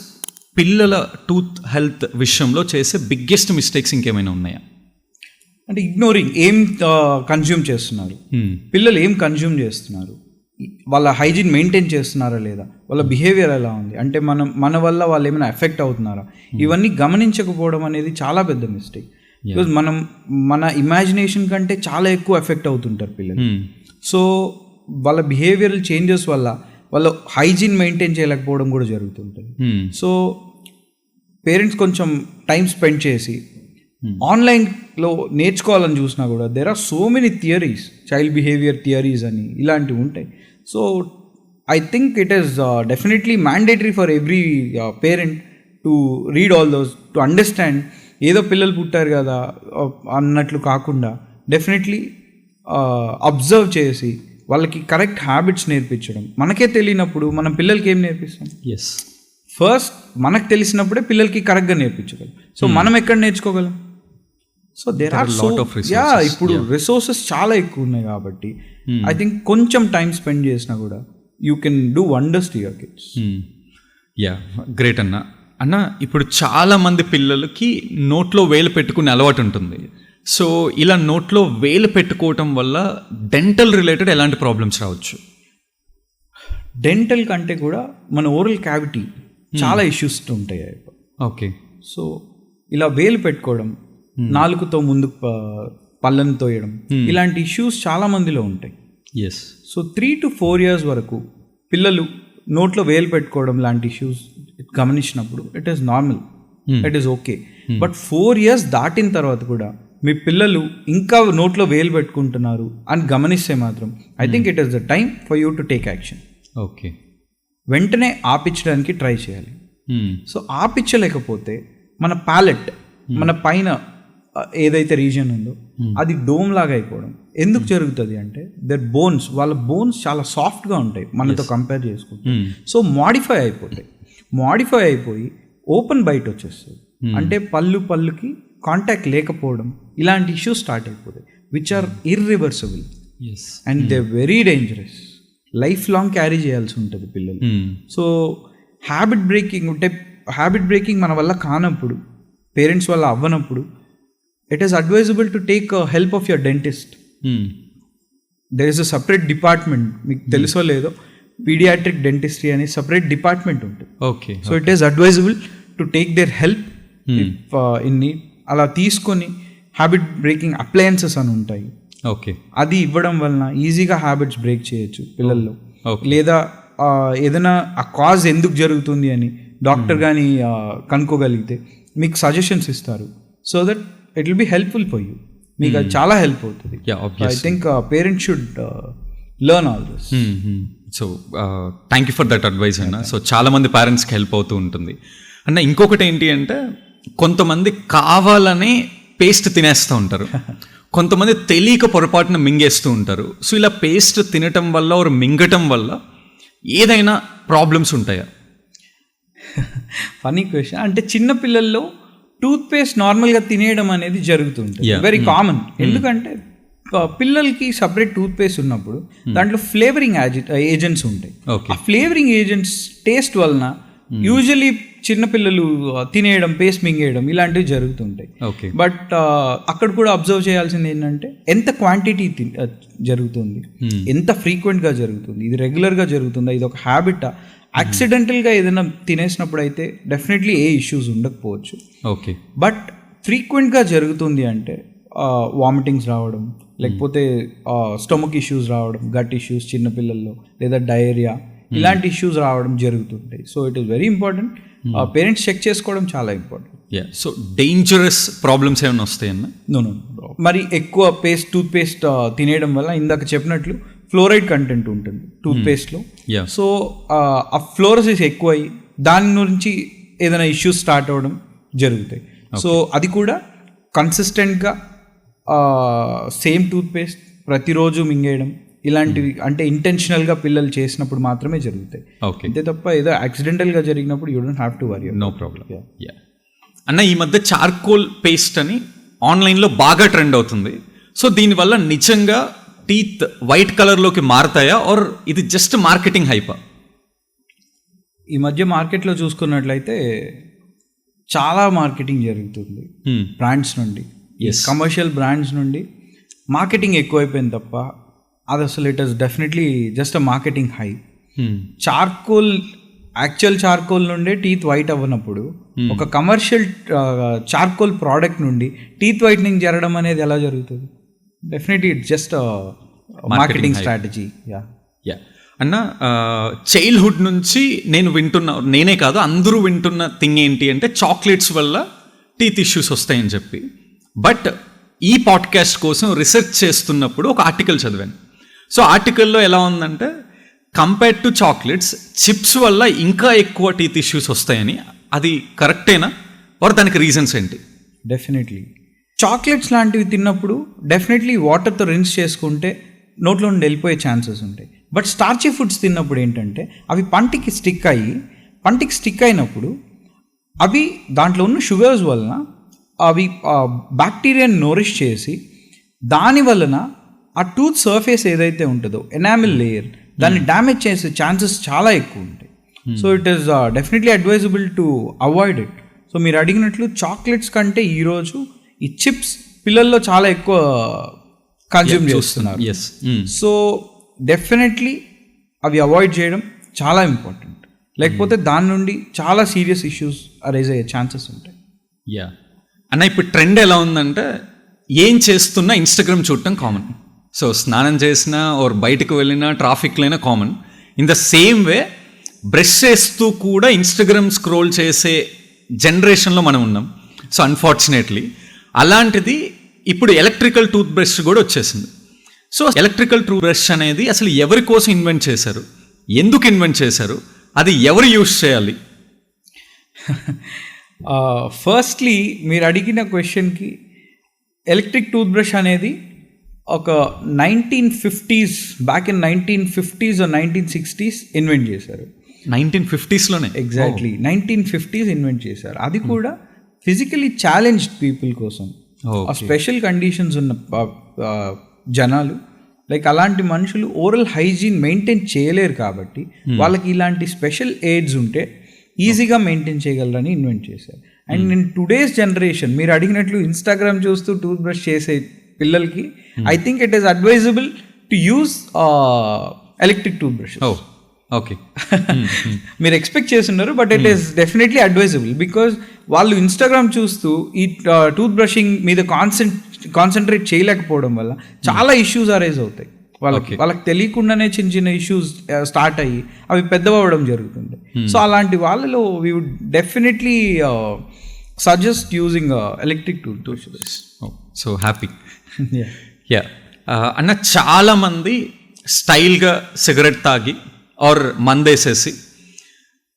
పిల్లల టూత్ హెల్త్ విషయంలో చేసే బిగ్గెస్ట్ మిస్టేక్స్ ఇంకేమైనా ఉన్నాయా? అంటే ఇగ్నోరింగ్, ఏం కన్జ్యూమ్ చేస్తున్నారు పిల్లలు, ఏం కన్జ్యూమ్ చేస్తున్నారు, వాళ్ళ హైజీన్ మెయింటైన్ చేస్తున్నారా లేదా, వాళ్ళ బిహేవియర్ ఎలా ఉంది, అంటే మన వల్ల వాళ్ళు ఏమైనా ఎఫెక్ట్ అవుతున్నారా, ఇవన్నీ గమనించకపోవడం అనేది చాలా పెద్ద మిస్టేక్. బికాజ్ మన ఇమాజినేషన్ కంటే చాలా ఎక్కువ ఎఫెక్ట్ అవుతుంటారు పిల్లలు. సో వాళ్ళ బిహేవియరల్ చేంజెస్ వల్ల వాళ్ళు హైజీన్ మెయింటైన్ చేయలేకపోవడం కూడా జరుగుతుంటుంది. సో పేరెంట్స్ కొంచెం టైం స్పెండ్ చేసి ఆన్లైన్లో నేర్చుకోవాలని చూసినా కూడా there are so many theories, child behaviour theories అని ఇలాంటివి ఉంటాయి. So I think it is definitely mandatory for every parent to read all those, to understand. ఏదో పిల్లలు పుట్టారు కదా అన్నట్లు కాకుండా డెఫినెట్లీ అబ్జర్వ్ చేసి వాళ్ళకి కరెక్ట్ హ్యాబిట్స్ నేర్పించడం. మనకే తెలియనప్పుడు మనం పిల్లలకి ఏం నేర్పిస్తాం? ఫస్ట్ మనకు తెలిసినప్పుడే పిల్లలకి కరెక్ట్గా నేర్పించగలం. సో మనం ఎక్కడ నేర్చుకోగలం? So there are lot of resources. ఇప్పుడు రిసోర్సెస్ చాలా ఎక్కువ ఉన్నాయి కాబట్టి ఐ థింక్ కొంచెం టైం స్పెండ్ చేసినా కూడా you can do wonders to your kids. Great అన్న ఇప్పుడు చాలా మంది పిల్లలకి నోట్లో వేలు పెట్టుకునే అలవాటు ఉంటుంది. సో ఇలా నోట్లో వేలు పెట్టుకోవటం వల్ల డెంటల్ రిలేటెడ్ ఎలాంటి ప్రాబ్లమ్స్ రావచ్చు? డెంటల్ కంటే కూడా మన ఓరల్ క్యావిటీ చాలా ఇష్యూస్ ఉంటాయి. ఓకే. సో ఇలా వేలు పెట్టుకోవడం, నాలుగుతో ముందు పళ్ళను తోయడం, ఇలాంటి ఇష్యూస్ చాలా మందిలో ఉంటాయి. సో 3 to 4 years వరకు పిల్లలు నోట్లో వేలు పెట్టుకోవడం లాంటి ఇష్యూస్ గమనించినప్పుడు it is normal, it is okay. But 4 years దాటిన తర్వాత కూడా మీ పిల్లలు ఇంకా నోట్లో వేలు పెట్టుకుంటున్నారు అని గమనిస్తే మాత్రం I think it is the time for you to take action. Okay. వెంటనే ఆపించడానికి ట్రై చేయాలి. సో ఆపించలేకపోతే మన ప్యాలెట్, మన పైన ఏదైతే రీజియన్ ఉందో అది డోమ్ లాగా అయిపోవడం. ఎందుకు జరుగుతుంది అంటే దర్ బోన్స్, వాళ్ళ బోన్స్ చాలా సాఫ్ట్గా ఉంటాయి మనతో కంపేర్ చేసుకుంటే. సో మాడిఫై అయిపోయి ఓపెన్ బైట్ వచ్చేస్తుంది. అంటే పళ్ళుకి కాంటాక్ట్ లేకపోవడం, ఇలాంటి ఇష్యూస్ స్టార్ట్ అయిపోతాయి which are irreversible and they very dangerous. Life long carry చేయాల్సి ఉంటుంది పిల్లలు. సో హ్యాబిట్ బ్రేకింగ్ మన వల్ల కానప్పుడు, పేరెంట్స్ వల్ల అవ్వనప్పుడు it is advisable to take help of your dentist. There is a separate department, మీకు తెలుసో లేదో, పీడియాట్రిక్ డెంటిస్ట్రీ అనే సపరేట్ డిపార్ట్మెంట్ ఉంటుంది. Okay. So it is advisable to take their help in need. అలా తీసుకొని హ్యాబిట్ బ్రేకింగ్ అప్లయన్సెస్ అని ఉంటాయి. Okay. అది ఇవ్వడం వలన ఈజీగా హ్యాబిట్స్ బ్రేక్ చేయొచ్చు పిల్లల్లో. లేదా ఏదైనా ఆ కాజ్ ఎందుకు జరుగుతుంది అని డాక్టర్ కానీ కనుక్కోగలిగితే మీకు సజెషన్స్ ఇస్తారు. So that it will be helpful for you. మీకు అది చాలా హెల్ప్ అవుతుంది. I think parents should learn all this. So thank you for that advice అన్న. సో చాలా మంది పేరెంట్స్కి హెల్ప్ అవుతూ ఉంటుంది అన్న. ఇంకొకటి ఏంటి అంటే, కొంతమంది కావాలనే పేస్ట్ తినేస్తూ ఉంటారు, కొంతమంది తెలియక పొరపాటున మింగేస్తూ ఉంటారు. సో ఇలా పేస్ట్ తినటం వల్ల or మింగటం వల్ల ఏదైనా ప్రాబ్లమ్స్ ఉంటాయా? Funny question. అంటే చిన్నపిల్లల్లో టూత్ పేస్ట్ నార్మల్గా తినేయడం అనేది జరుగుతుంటుంది, వెరీ కామన్. ఎందుకంటే పిల్లలకి సపరేట్ టూత్ పేస్ట్ ఉన్నప్పుడు దాంట్లో ఫ్లేవరింగ్ ఏజెంట్స్ ఉంటాయి. ఆ ఫ్లేవరింగ్ ఏజెంట్స్ టేస్ట్ వలన యూజువలీ చిన్నపిల్లలు తినేయడం, పేస్ట్ మింగేయడం ఇలాంటివి జరుగుతుంటాయి. బట్ అక్కడ కూడా అబ్జర్వ్ చేయాల్సింది ఏంటంటే ఎంత క్వాంటిటీ జరుగుతుంది, ఎంత ఫ్రీక్వెంట్గా జరుగుతుంది, ఇది రెగ్యులర్గా జరుగుతుందా, ఇది ఒక హ్యాబిటా, యాక్సిడెంటల్గా ఏదైనా తినేసినప్పుడు అయితే డెఫినెట్లీ ఏ ఇష్యూస్ ఉండకపోవచ్చు. ఓకే. బట్ ఫ్రీక్వెంట్గా జరుగుతుంది అంటే వామిటింగ్స్ రావడం, లేకపోతే స్టొమక్ ఇష్యూస్ రావడం, గట్ ఇష్యూస్ చిన్నపిల్లల్లో, లేదా డయేరియా ఇలాంటి ఇష్యూస్ రావడం జరుగుతుంటాయి. So it is very important. Parents check చేసుకోవడం చాలా ఇంపార్టెంట్. సో డేంజరస్ ప్రాబ్లమ్స్ ఏమైనా వస్తాయన్న? నో. మరి ఎక్కువ టూత్ పేస్ట్ తినేయడం వల్ల ఇందాక చెప్పినట్లు ఫ్లోరైడ్ కంటెంట్ ఉంటుంది టూత్ పేస్ట్లో. సో ఆ ఫ్లోరోసిస్ ఎక్కువై దాని నుంచి ఏదైనా ఇష్యూస్ స్టార్ట్ అవ్వడం జరుగుతాయి. సో అది కూడా కన్సిస్టెంట్గా సేమ్ టూత్ పేస్ట్ ప్రతిరోజు మింగేయడం ఇలాంటివి అంటే ఇంటెన్షనల్గా పిల్లలు చేసినప్పుడు మాత్రమే జరుగుతాయి. అంతే తప్ప ఏదో యాక్సిడెంటల్గా జరిగినప్పుడు you don't have to worry. No problem. అన్న, ఈ మధ్య చార్కోల్ పేస్ట్ అని ఆన్లైన్లో బాగా ట్రెండ్ అవుతుంది. సో దీనివల్ల నిజంగా టీత్ వైట్ కలర్లోకి మారుతాయా, ఆర్ ఇది జస్ట్ మార్కెటింగ్ హైపా? ఈ మధ్య మార్కెట్లో చూసుకున్నట్లయితే చాలా మార్కెటింగ్ జరుగుతుంది బ్రాండ్స్ నుండి, కమర్షియల్ బ్రాండ్స్ నుండి మార్కెటింగ్ ఎక్కువైపోయింది తప్ప అది అసలు it is definitely just a marketing high. Charcoal, actual charcoal నుండే టీత్ వైట్ అవ్వనప్పుడు ఒక కమర్షియల్ చార్కోల్ ప్రోడక్ట్ నుండి టీత్ వైట్నింగ్ జరగడం అనేది ఎలా జరుగుతుంది? Definitely it's just marketing strategy. అన్న, చైల్డ్హుడ్ నుంచి నేనే కాదు అందరూ వింటున్న థింగ్ ఏంటి అంటే చాక్లెట్స్ వల్ల టీత్ ఇష్యూస్ వస్తాయని చెప్పి. బట్ ఈ పాడ్కాస్ట్ కోసం రీసెర్చ్ చేస్తున్నప్పుడు ఒక ఆర్టికల్ చదివాను. సో ఆర్టికల్లో ఎలా ఉందంటే, కంపేర్డ్ టు చాక్లెట్స్, చిప్స్ వల్ల ఇంకా ఎక్కువ టీత్ ఇష్యూస్ వస్తాయని. అది కరెక్టేనా, ఆర్ దానికి రీజన్స్ ఏంటి? డెఫినెట్లీ చాక్లెట్స్ లాంటివి తిన్నప్పుడు డెఫినెట్లీ వాటర్తో రిన్స్ చేసుకుంటే నోట్లో నుండి వెళ్ళిపోయే ఛాన్సెస్ ఉంటాయి. బట్ స్టార్చీ ఫుడ్స్ తిన్నప్పుడు ఏంటంటే అవి పంటికి స్టిక్ అయినప్పుడు అవి దాంట్లో ఉన్న షుగర్స్ వలన అవి బ్యాక్టీరియాని నోరిష్ చేసి దాని వలన ఆ టూత్ సర్ఫేస్ ఏదైతే ఉంటుందో ఎనామిల్ లేయర్ దాన్ని డ్యామేజ్ చేసే ఛాన్సెస్ చాలా ఎక్కువ ఉంటాయి. So it is definitely advisable to avoid it. So మీరు అడిగినట్లు చాక్లెట్స్ కంటే ఈరోజు ఈ చిప్స్ పిల్లల్లో చాలా ఎక్కువ కన్జ్యూమ్ చేస్తున్నారు. సో డెఫినెట్లీ అవి అవాయిడ్ చేయడం చాలా ఇంపార్టెంట్, లేకపోతే దాని నుండి చాలా సీరియస్ ఇష్యూస్ అరైజ్ అయ్యే ఛాన్సెస్ ఉంటాయి. అన్న, ఇప్పుడు ట్రెండ్ ఎలా ఉందంటే, ఏం చేస్తున్నా ఇన్స్టాగ్రామ్ చూడటం కామన్. సో స్నానం చేసినా ఆర్ బయటకు వెళ్ళినా ట్రాఫిక్లో అయినా common. In the same way brush చేస్తూ కూడా ఇన్స్టాగ్రామ్ స్క్రోల్ చేసే జనరేషన్లో మనం ఉన్నాం. సో అన్ఫార్చునేట్లీ అలాంటిది ఇప్పుడు ఎలక్ట్రికల్ టూత్ బ్రష్ కూడా వచ్చేసింది. సో ఎలక్ట్రికల్ టూత్ బ్రష్ అనేది అసలు ఎవరి కోసం ఇన్వెంట్ చేశారు, ఎందుకు ఇన్వెంట్ చేశారు, అది ఎవరు యూజ్ చేయాలి? ఫస్ట్లీ మీరు అడిగిన క్వశ్చన్కి ఎలక్ట్రిక్ టూత్ బ్రష్ అనేది ఒక 1950s, back in 1950s or 1960s invent చేశారు. 1950sలోనే? ఎగ్జాక్ట్లీ 1950s ఇన్వెంట్ చేశారు. అది కూడా ఫిజికలీ ఛాలెంజ్డ్ పీపుల్ కోసం, స్పెషల్ కండిషన్స్ ఉన్న జనాలు, లైక్ అలాంటి మనుషులు ఓరల్ హైజీన్ మెయింటైన్ చేయలేరు కాబట్టి వాళ్ళకి ఇలాంటి స్పెషల్ ఎయిడ్స్ ఉంటే ఈజీగా మెయింటైన్ చేయగలరని ఇన్వెంట్ చేశారు. అండ్ ఇన్ టుడేస్ జనరేషన్ మీరు అడిగినట్లు ఇన్స్టాగ్రామ్ చూస్తూ టూత్ బ్రష్ చేసే పిల్లలకి I think it is advisable to use electric tooth brush. Okay. మీరు ఎక్స్పెక్ట్ చేస్తున్నారు, but it is definitely advisable because వాళ్ళు ఇన్స్టాగ్రామ్ చూస్తూ ఈ టూత్ బ్రషింగ్ మీద కాన్సన్ట్రేట్ చేయలేకపోవడం వల్ల చాలా ఇష్యూస్ అరైజ్ అవుతాయి వాళ్ళకి తెలియకుండానే చిన్న చిన్న ఇష్యూస్ స్టార్ట్ అయ్యి అవి పెద్దవడం జరుగుతుంది. సో అలాంటి వాళ్ళలో we would definitely suggest using electric tooth brush. So happy. Yeah అన్న, చాలా మంది స్టైల్గా సిగరెట్ తాగి ఆర్ మందేసేసి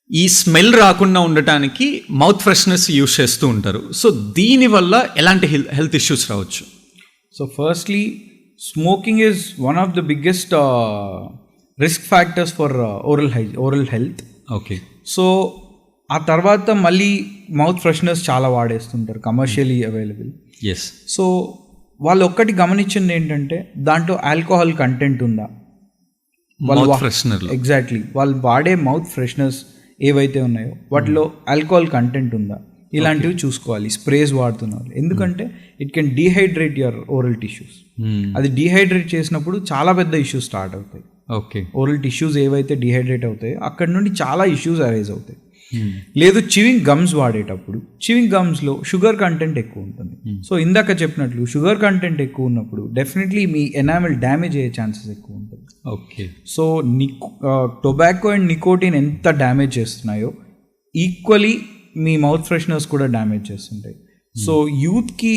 ఈ స్మెల్ రాకుండా ఉండటానికి మౌత్ ఫ్రెష్నెస్ యూజ్ చేస్తూ ఉంటారు. సో దీనివల్ల ఎలాంటి హెల్త్ ఇష్యూస్ రావచ్చు? So firstly smoking is one of the biggest risk factors for oral health. Okay. So ఆ తర్వాత మళ్ళీ మౌత్ ఫ్రెషనర్స్ చాలా వాడేస్తుంటారు, కమర్షియలీ అవైలబుల్. ఎస్. సో వాళ్ళు ఒక్కటి గమనించింది ఏంటంటే దాంట్లో ఆల్కహాల్ కంటెంట్ ఉందా, ఎగ్జాక్ట్లీ వాళ్ళు వాడే మౌత్ ఫ్రెషనర్స్ ఏవైతే ఉన్నాయో వాటిలో ఆల్కహాల్ కంటెంట్ ఉందా, ఇలాంటివి చూసుకోవాలి. స్ప్రేస్ వాడుతున్నారు ఎందుకంటే it can dehydrate your oral tissues. అది డీహైడ్రేట్ చేసినప్పుడు చాలా పెద్ద ఇష్యూస్ స్టార్ట్ అవుతాయి. ఓకే. ఓరల్ టిష్యూస్ ఏవైతే డీహైడ్రేట్ అవుతాయో అక్కడ నుండి చాలా ఇష్యూస్ అరైజ్ అవుతాయి. లేదు చివింగ్ గమ్స్ వాడేటప్పుడు చివింగ్ గమ్స్లో షుగర్ కంటెంట్ ఎక్కువ ఉంటుంది. సో ఇందాక చెప్పినట్లు షుగర్ కంటెంట్ ఎక్కువ ఉన్నప్పుడు డెఫినెట్లీ మీ ఎనామెల్ డ్యామేజ్ అయ్యే ఛాన్సెస్ ఎక్కువ ఉంటుంది. Okay. So tobacco and nicotine ఎంత డ్యామేజ్ చేస్తున్నాయో ఈక్వలీ మీ మౌత్ ఫ్రెషనర్స్ కూడా డ్యామేజ్ చేస్తుంటాయి. సో యూత్కి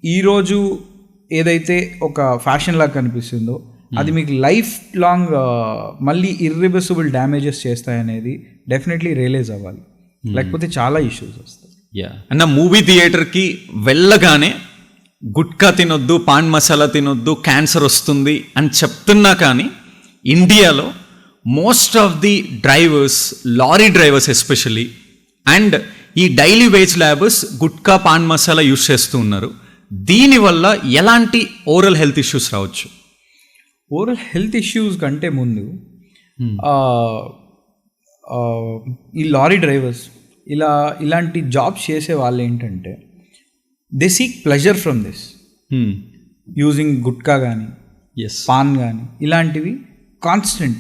ఈరోజు ఏదైతే ఒక ఫ్యాషన్ లాగా కనిపిస్తుందో అది మీకు లైఫ్ లాంగ్ మళ్ళీ ఇర్రివర్సిబుల్ డ్యామేజెస్ చేస్తాయనేది డెఫినెట్లీ రియలైజ్ అవ్వాలి, లేకపోతే చాలా ఇష్యూస్ వస్తాయి. అన్న, మూవీ థియేటర్కి వెళ్ళగానే గుట్కా తినొద్దు, పాన్ మసాలా తినొద్దు, క్యాన్సర్ వస్తుంది అని చెప్తున్నా కానీ ఇండియాలో most of the drivers, lorry drivers especially, and ఈ daily wage labourers gutka paan masala use చేస్తూ ఉన్నారు. దీనివల్ల ఎలాంటి ఓరల్ హెల్త్ ఇష్యూస్ రావచ్చు? ఓరల్ హెల్త్ ఇష్యూస్ కంటే ముందు ఈ లారీ డ్రైవర్స్ ఇలాంటి జాబ్స్ చేసే వాళ్ళు ఏంటంటే they seek pleasure from this using gutka కానీ పాన్ కానీ ఇలాంటివి కాన్స్టెంట్.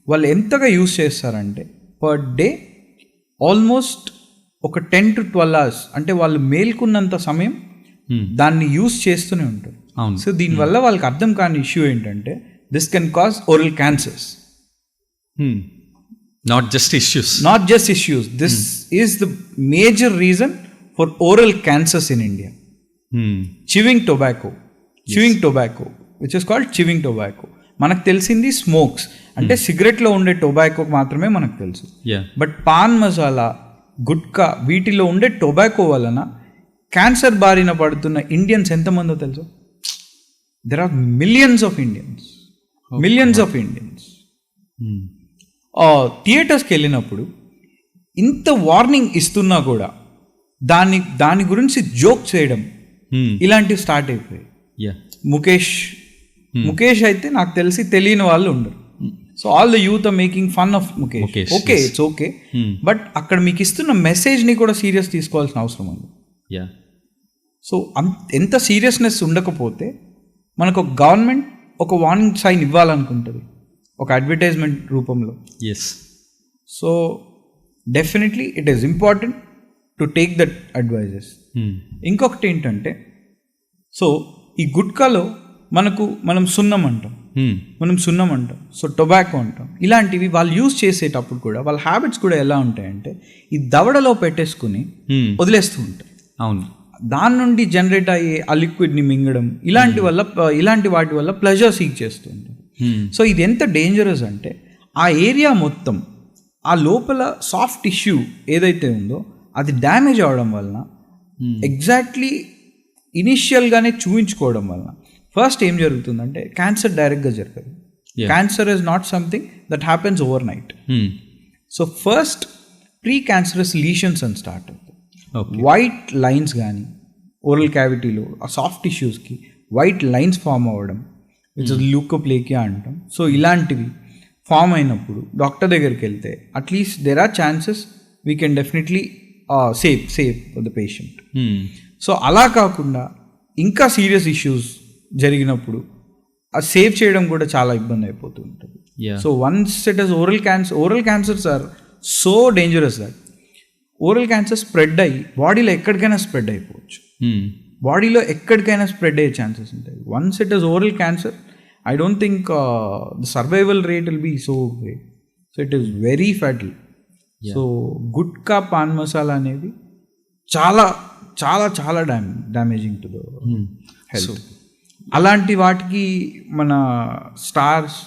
వాళ్ళు ఎంతగా యూజ్ చేస్తారంటే పర్ డే ఆల్మోస్ట్ ఒక 10 to 12 hours, అంటే వాళ్ళు మేల్కున్నంత సమయం దాన్ని యూజ్ చేస్తూనే ఉంటారు. సో దీనివల్ల వాళ్ళకి అర్థం కాని ఇష్యూ ఏంటంటే this can cause oral cancers. Not just issues, this is the major reason for oral cancers in India. Chewing tobacco which is called chewing tobacco. మనకు తెలిసింది స్మోక్స్ అంటే సిగరెట్లో ఉండే టొబాకో మాత్రమే మనకు తెలుసు. బట్ పాన్ మసాలా, గుట్కా వీటిలో ఉండే టొబాకో వలన క్యాన్సర్ బారిన పడుతున్న ఇండియన్స్ ఎంతమందో తెలుసు? There are millions of Indians. థియేటర్స్కి వెళ్ళినప్పుడు ఇంత వార్నింగ్ ఇస్తున్నా కూడా దాని గురించి జోక్ చేయడం ఇలాంటివి స్టార్ట్ అయిపోయాయి. ముఖేష్ అయితే నాకు తెలిసి తెలియని వాళ్ళు ఉండరు. So all the youth are making fun of Mukesh. Okay, it's okay, but అక్కడ మీకు ఇస్తున్న మెసేజ్ని కూడా సీరియస్ తీసుకోవాల్సిన అవసరం ఉంది. సో ఎంత సీరియస్నెస్ ఉండకపోతే మనకు ఒక గవర్నమెంట్ ఒక వార్నింగ్ సైన్ ఇవ్వాలనుకుంటుంది ఒక అడ్వర్టైజ్మెంట్ రూపంలో. So definitely it is important to take that advises. ఇంకొకటి ఏంటంటే, సో ఈ గుట్కాలో మనం సున్నం అంటాం, సో టొబాకో అంటాం. ఇలాంటివి వాళ్ళు యూజ్ చేసేటప్పుడు కూడా వాళ్ళ హ్యాబిట్స్ కూడా ఎలా ఉంటాయంటే ఈ దవడలో పెట్టేసుకుని వదిలేస్తూ ఉంటాయి. అవును. దాని నుండి జనరేట్ అయ్యే ఆ లిక్విడ్ని మింగడం ఇలాంటి వాటి వల్ల ప్లెజర్ సీక్ చేస్తూ ఉంటారు. సో ఇది ఎంత డేంజరస్ అంటే ఆ ఏరియా మొత్తం, ఆ లోపల సాఫ్ట్ టిష్యూ ఏదైతే ఉందో అది డ్యామేజ్ అవడం వలన, ఎగ్జాక్ట్లీ ఇనిషియల్గానే చూయించుకోవడం వలన ఫస్ట్ ఏం జరుగుతుందంటే క్యాన్సర్ డైరెక్ట్గా జరగదు. Cancer is not something that happens overnight. So first precancerous lesions అని స్టార్ట్ అవుతాయి. వైట్ లైన్స్ కానీ ఓరల్ క్యావిటీలో ఆ సాఫ్ట్ టిష్యూస్కి వైట్ లైన్స్ ఫామ్ అవ్వడం, విచ్ ఇస్ ల్యూకోప్లేకియా అంటాం. సో ఇలాంటివి ఫామ్ అయినప్పుడు డాక్టర్ దగ్గరికి వెళ్తే at least there are chances we can definitely safe for the patient. So అలా కాకుండా ఇంకా సీరియస్ ఇష్యూస్ జరిగినప్పుడు అది సేవ్ చేయడం కూడా చాలా ఇబ్బంది అయిపోతూ ఉంటుంది. So once it is oral cancers are so dangerous that oral cancer spread అయ్యి బాడీలో ఎక్కడికైనా స్ప్రెడ్ అయిపోవచ్చు. బాడీలో ఎక్కడికైనా స్ప్రెడ్ అయ్యే ఛాన్సెస్ ఉంటాయి. Once it is oral cancer, I don't think the survival rate will be so great. So it is very fatal. So gutka paan masala అనేది చాలా చాలా చాలా డ్యామేజింగ్ టు ద హెల్త్. అలాంటి వాటికి మన స్టార్స్,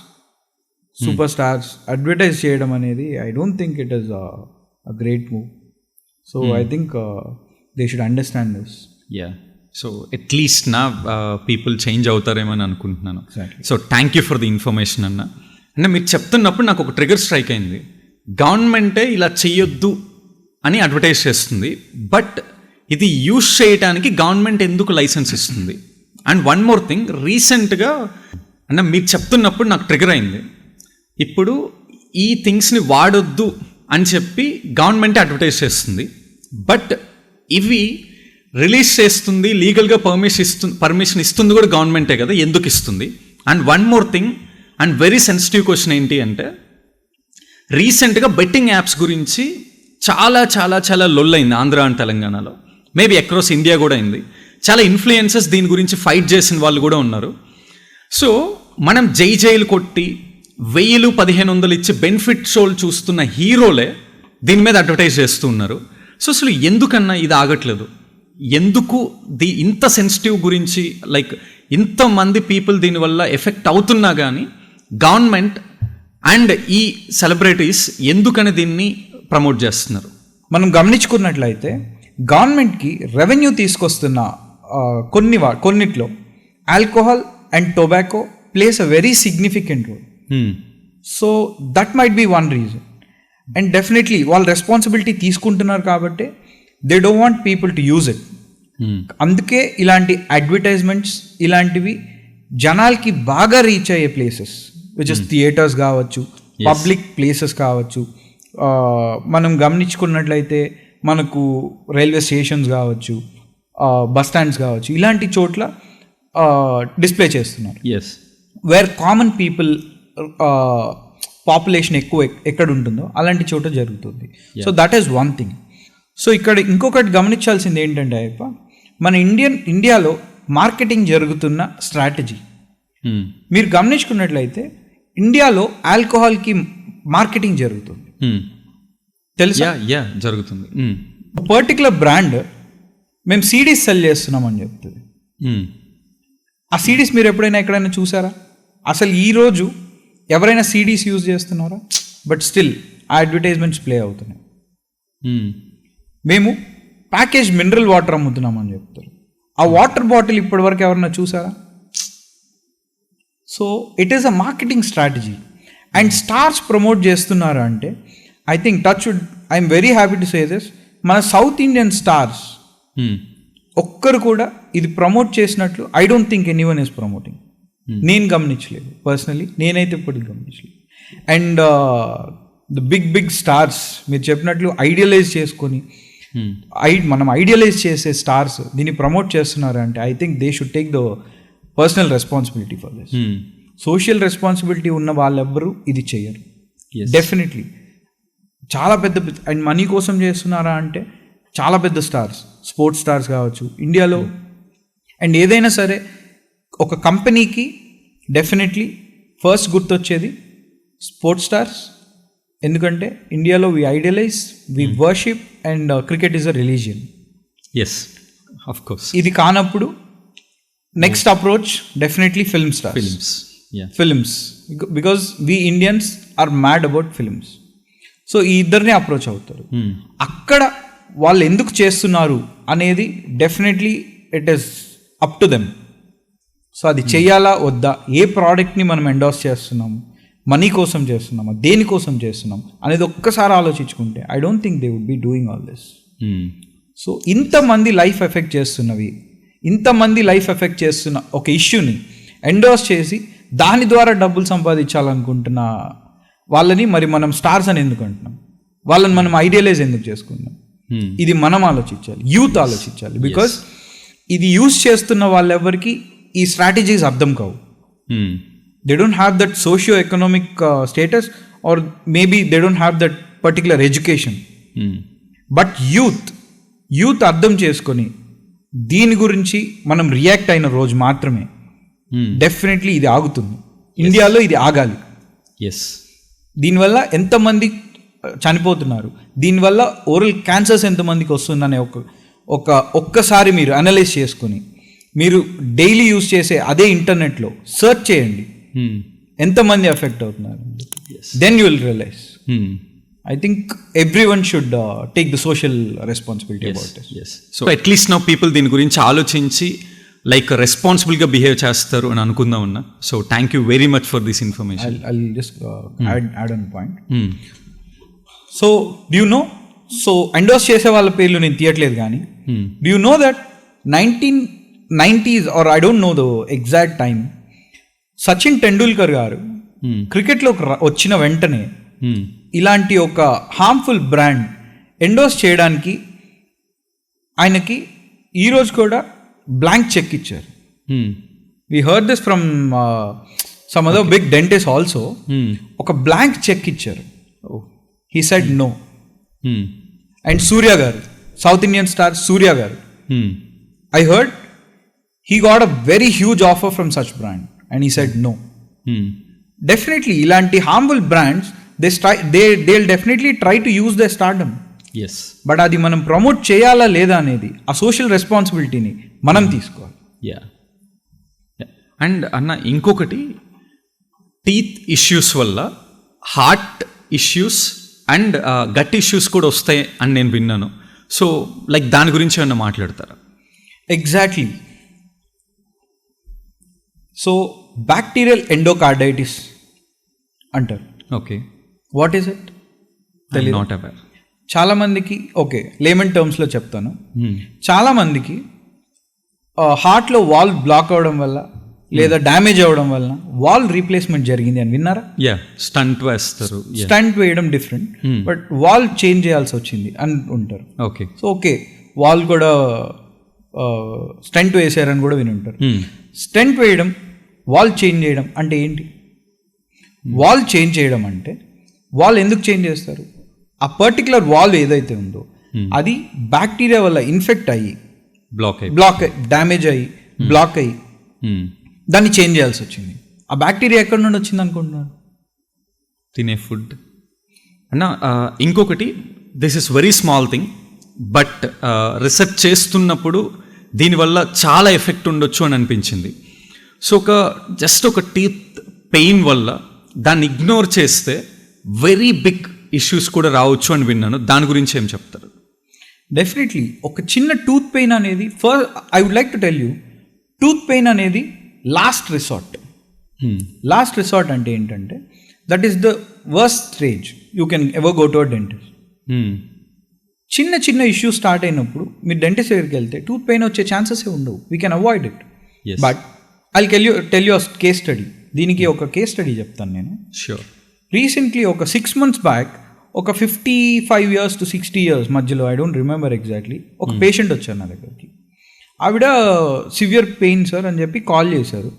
సూపర్ స్టార్స్ అడ్వర్టైజ్ చేయడం అనేది I don't think it is a great move. So I think they should understand this. So at least నా పీపుల్ చేంజ్ అవుతారేమని అనుకుంటున్నాను. So thank you for the information అన్న. అంటే మీరు చెప్తున్నప్పుడు నాకు ఒక ట్రిగర్ స్ట్రైక్ అయింది. గవర్నమెంటే ఇలా చెయ్యొద్దు అని అడ్వర్టైజ్ చేస్తుంది, బట్ ఇది యూజ్ చేయడానికి గవర్నమెంట్ ఎందుకు లైసెన్స్ ఇస్తుంది? అండ్ వన్ మోర్ థింగ్, రీసెంట్గా అన్న మీరు చెప్తున్నప్పుడు నాకు ట్రిగర్ అయింది. ఇప్పుడు ఈ థింగ్స్ని వాడొద్దు అని చెప్పి గవర్నమెంటే అడ్వర్టైజ్ చేస్తుంది, బట్ ఇవి రిలీజ్ చేస్తుంది, లీగల్గా పర్మిషన్ ఇస్తుంది కూడా గవర్నమెంటే కదా, ఎందుకు ఇస్తుంది? And one more thing, and very sensitive question ఏంటి అంటే, రీసెంట్గా బెట్టింగ్ యాప్స్ గురించి చాలా చాలా చాలా లొల్లైంది ఆంధ్ర అండ్ తెలంగాణలో, మేబీ అక్రాస్ ఇండియా కూడా అయింది. చాలా ఇన్ఫ్లుయెన్సెస్ దీని గురించి ఫైట్ చేసిన వాళ్ళు కూడా ఉన్నారు. సో మనం జైలు కొట్టి 1000-1500 ఇచ్చి బెనిఫిట్ షోలు చూస్తున్న హీరోలే దీని మీద అడ్వర్టైజ్ చేస్తూ ఉన్నారు. సో అసలు ఎందుకన్నా ఇది ఆగట్లేదు? ఎందుకు ఇంత సెన్సిటివ్ గురించి, లైక్ ఇంతమంది పీపుల్ దీనివల్ల ఎఫెక్ట్ అవుతున్నా కానీ గవర్నమెంట్ అండ్ ఈ సెలబ్రిటీస్ ఎందుకని దీన్ని ప్రమోట్ చేస్తున్నారు? మనం గమనించుకున్నట్లయితే గవర్నమెంట్కి రెవెన్యూ తీసుకొస్తున్న కొన్నిట్లో alcohol and tobacco plays a very significant role. So that might be one reason. And definitely వాళ్ళు రెస్పాన్సిబిలిటీ తీసుకుంటున్నారు కాబట్టి they don't want people to use it. అందుకే ఇలాంటి అడ్వర్టైజ్మెంట్స్ ఇలాంటివి జనాలకి బాగా రీచ్ అయ్యే ప్లేసెస్, విచ్ ఇస్ థియేటర్స్ కావచ్చు, పబ్లిక్ ప్లేసెస్ కావచ్చు, మనం గమనించుకున్నట్లయితే మనకు రైల్వే స్టేషన్స్ కావచ్చు, బస్ స్టాండ్స్ కావచ్చు, ఇలాంటి చోట్ల డిస్ప్లే చేస్తున్నారు. వేర్ కామన్ పీపుల్ పాపులేషన్ ఎక్కువ ఎక్కడ ఉంటుందో అలాంటి చోట జరుగుతుంది. So that is one thing. So ఇక్కడ ఇంకొకటి గమనించాల్సింది ఏంటంటే అయ్యప్ప, మన ఇండియాలో మార్కెటింగ్ జరుగుతున్న స్ట్రాటజీ మీరు గమనించుకున్నట్లయితే ఇండియాలో ఆల్కహాల్కి మార్కెటింగ్ జరుగుతుంది. తెలుసా? జరుగుతుంది. పర్టికులర్ బ్రాండ్ మేము సిడీస్ సెల్ చేస్తున్నామని చెప్తుంది. ఆ సిడీస్ మీరు ఎప్పుడైనా ఎక్కడైనా చూసారా? అసలు ఈరోజు ఎవరైనా సిడీస్ యూజ్ చేస్తున్నారా? బట్ స్టిల్ ఆ అడ్వర్టైజ్మెంట్స్ ప్లే అవుతున్నాయి. మేము ప్యాకేజ్ మినరల్ వాటర్ అమ్ముతున్నామని చెప్తారు. ఆ వాటర్ బాటిల్ ఇప్పటి వరకు ఎవరైనా చూసారా? So it is a marketing strategy. And stars promote చేస్తున్నారు అంటే I think I'm very happy to say this, మన సౌత్ ఇండియన్ స్టార్స్ ఒక్కరు కూడా ఇది ప్రమోట్ చేసినట్లు I don't think anyone is promoting. నేను గమనించలేదు పర్సనలీ, నేనైతే ఇప్పటికి గమనించలేదు. అండ్ ద బిగ్ స్టార్స్ మీరు చెప్పినట్లు ఐడియలైజ్ చేసుకొని మనం ఐడియలైజ్ చేసే స్టార్స్ దీన్ని ప్రమోట్ చేస్తున్నారు అంటే I think they should take the personal responsibility for this. Social responsibility ఉన్న వాళ్ళెవ్వరూ ఇది చెయ్యరు. డెఫినెట్లీ చాలా పెద్ద అండ్ మనీ కోసం చేస్తున్నారా అంటే చాలా పెద్ద స్టార్స్, స్పోర్ట్స్ స్టార్స్ కావచ్చు ఇండియాలో. అండ్ ఏదైనా సరే ఒక కంపెనీకి డెఫినెట్లీ ఫస్ట్ గుర్తొచ్చేది స్పోర్ట్స్ స్టార్స్. ఎందుకంటే ఇండియాలో we idealise, we worship and cricket is a religion. Yes, of course. ఇది కానప్పుడు next approach definitely film stars, films, because we Indians are mad about films. So ఈ ఇద్దరిని అప్రోచ్ అవుతారు. అక్కడ వాళ్ళు ఎందుకు చేస్తున్నారు అనేది definitely it is up to them. So అది చెయ్యాలా వద్దా, ఏ ప్రోడక్ట్ని మనం ఎండోర్స్ చేస్తున్నాము, మనీ కోసం చేస్తున్నామా, దేనికోసం చేస్తున్నాం అనేది ఒక్కసారి ఆలోచించుకుంటే I don't think they would be doing all this. So ఇంతమంది లైఫ్ ఎఫెక్ట్ చేస్తున్న ఒక ఇష్యూని ఎండోర్స్ చేసి దాని ద్వారా డబ్బులు సంపాదించాలనుకుంటున్న వాళ్ళని మరి మనం స్టార్స్ అని ఎందుకు అంటున్నాం? వాళ్ళని మనం ఐడియలైజ్ ఎందుకు చేసుకుంటాం? ఇది మనం ఆలోచించాలి, యూత్ ఆలోచించాలి. బికాస్ ఇది యూస్ చేస్తున్న వాళ్ళెవరికి ఈ స్ట్రాటజీస్ అర్థం కావు. They don't have that socio economic status or maybe they don't have that particular education. But youth అర్థం చేసుకొని దీని గురించి మనం రియాక్ట్ అయిన రోజు మాత్రమే డెఫినెట్లీ ఇది ఆగుతుంది. ఇండియాలో ఇది ఆగాలి. దీనివల్ల ఎంతమంది చనిపోతున్నారు, దీనివల్ల ఓరల్ క్యాన్సర్స్ ఎంతమందికి వస్తుందనే ఒక్కసారి మీరు అనలైజ్ చేసుకొని మీరు డైలీ యూజ్ చేసే అదే ఇంటర్నెట్లో సెర్చ్ చేయండి ఎంతమంది ఎఫెక్ట్ అవుతున్నారు. Then you will realise. I think everyone should take the social responsibility about this. Yes. So at least now people దీని గురించి ఆలోచించి లైక్ రెస్పాన్సిబుల్గా బిహేవ్ చేస్తారు అని అనుకుందాం ఉన్నా. So thank you very much for this information. I'll just add on point. So do you know, so endorse చేసే వాళ్ళ పేర్లు నేను తీయట్లేదు కానీ do you know that 1990s or I don't know the exact time, Sachin Tendulkar గారు క్రికెట్లో వచ్చిన వెంటనే ఇలాంటి ఒక హార్మ్ఫుల్ బ్రాండ్ ఎండోర్స్ చేయడానికి ఆయనకి ఈరోజు కూడా బ్లాంక్ చెక్ ఇచ్చారు. We heard this from some other big dentist also. ఒక బ్లాంక్ చెక్ ఇచ్చారు. He said no. And Suriya garu, south Indian star Suriya garu, I heard he got a very huge offer from such brand and he said no. Definitely ఇలాంటి harmful brands they'll definitely try to use their stardom. Yes. But అది మనం promote చేయాలా లేదా అనేది ఆ social రెస్పాన్సిబిలిటీని మనం తీసుకోవాలి. And అన్న ఇంకొకటి, టీత్ ఇష్యూస్ వల్ల heart issues and gut issues కూడా వస్తాయి అని నేను విన్నాను. సో లైక్ దాని గురించి ఏమన్నా మాట్లాడతారా? ఎగ్జాక్ట్లీ. సో బ్యాక్టీరియల్ ఎండోకార్డైటిస్ అంటారు. Okay, what is it? Not aware. చాలామందికి ఓకే లేమన్ టర్మ్స్లో చెప్తాను. చాలామందికి హార్ట్లో వాల్ బ్లాక్ అవ్వడం వల్ల లేదా డ్యామేజ్ అవ్వడం వల్ల వాల్ రీప్లేస్మెంట్ జరిగింది అని విన్నారా? స్టంట్ వేస్తారు. స్టంట్ వేయడం డిఫరెంట్, బట్ వాల్ చేంజ్ చేయాల్సి వచ్చింది అని ఉంటారు. ఓకే, సో ఓకే వాల్ కూడా స్టంట్ వేసారని కూడా విని ఉంటారు. స్టంట్ వేయడం, వాల్ చేంజ్ చేయడం అంటే ఏంటి? వాల్ చేంజ్ చేయడం అంటే వాల్ ఎందుకు చేంజ్ చేస్తారు? ఆ పర్టికులర్ వాల్ ఏదైతే ఉందో అది బ్యాక్టీరియా వల్ల ఇన్ఫెక్ట్ అయ్యి బ్లాక్ డ్యామేజ్ అయ్యి బ్లాక్ అయ్యి దాన్ని చేంజ్ చేయాల్సి వచ్చింది. ఆ బ్యాక్టీరియా ఎక్కడి నుండి వచ్చింది అనుకుంటున్నారు? తినే ఫుడ్ అన్న. ఇంకొకటి, this is very small thing, but research చేస్తున్నప్పుడు దీనివల్ల చాలా ఎఫెక్ట్ ఉండొచ్చు అని అనిపించింది. సో జస్ట్ ఒక టీత్ పెయిన్ వల్ల దాన్ని ఇగ్నోర్ చేస్తే వెరీ బిగ్ ఇష్యూస్ కూడా రావచ్చు అని విన్నాను. దాని గురించి ఏం చెప్తారు? డెఫినెట్లీ. ఒక చిన్న టూత్ పెయిన్ అనేది I would like to tell you, tooth pain అనేది లాస్ట్ రిసార్ట్. లాస్ట్ రిసార్ట్ అంటే ఏంటంటే that is the worst stage you can ever go to a dentist. చిన్న చిన్న ఇష్యూస్ స్టార్ట్ అయినప్పుడు మీరు డెంటిస్ట్ దగ్గరికి వెళ్తే టూత్ పెయిన్ వచ్చే ఛాన్సెస్ ఉండవు. We can avoid it. But I'll tell you case study. దీనికి ఒక కేస్ స్టడీ చెప్తాను నేను. షూర్. రీసెంట్లీ ఒక 6 months బ్యాక్ ఒక 55 years to 60 years మధ్యలో, ఐ డోంట్ రిమెంబర్ ఎగ్జాక్ట్లీ, ఒక పేషెంట్ వచ్చారు నా దగ్గరికి. ఆవిడ సివియర్ పెయిన్ సార్ అని చెప్పి కాల్ చేశారు.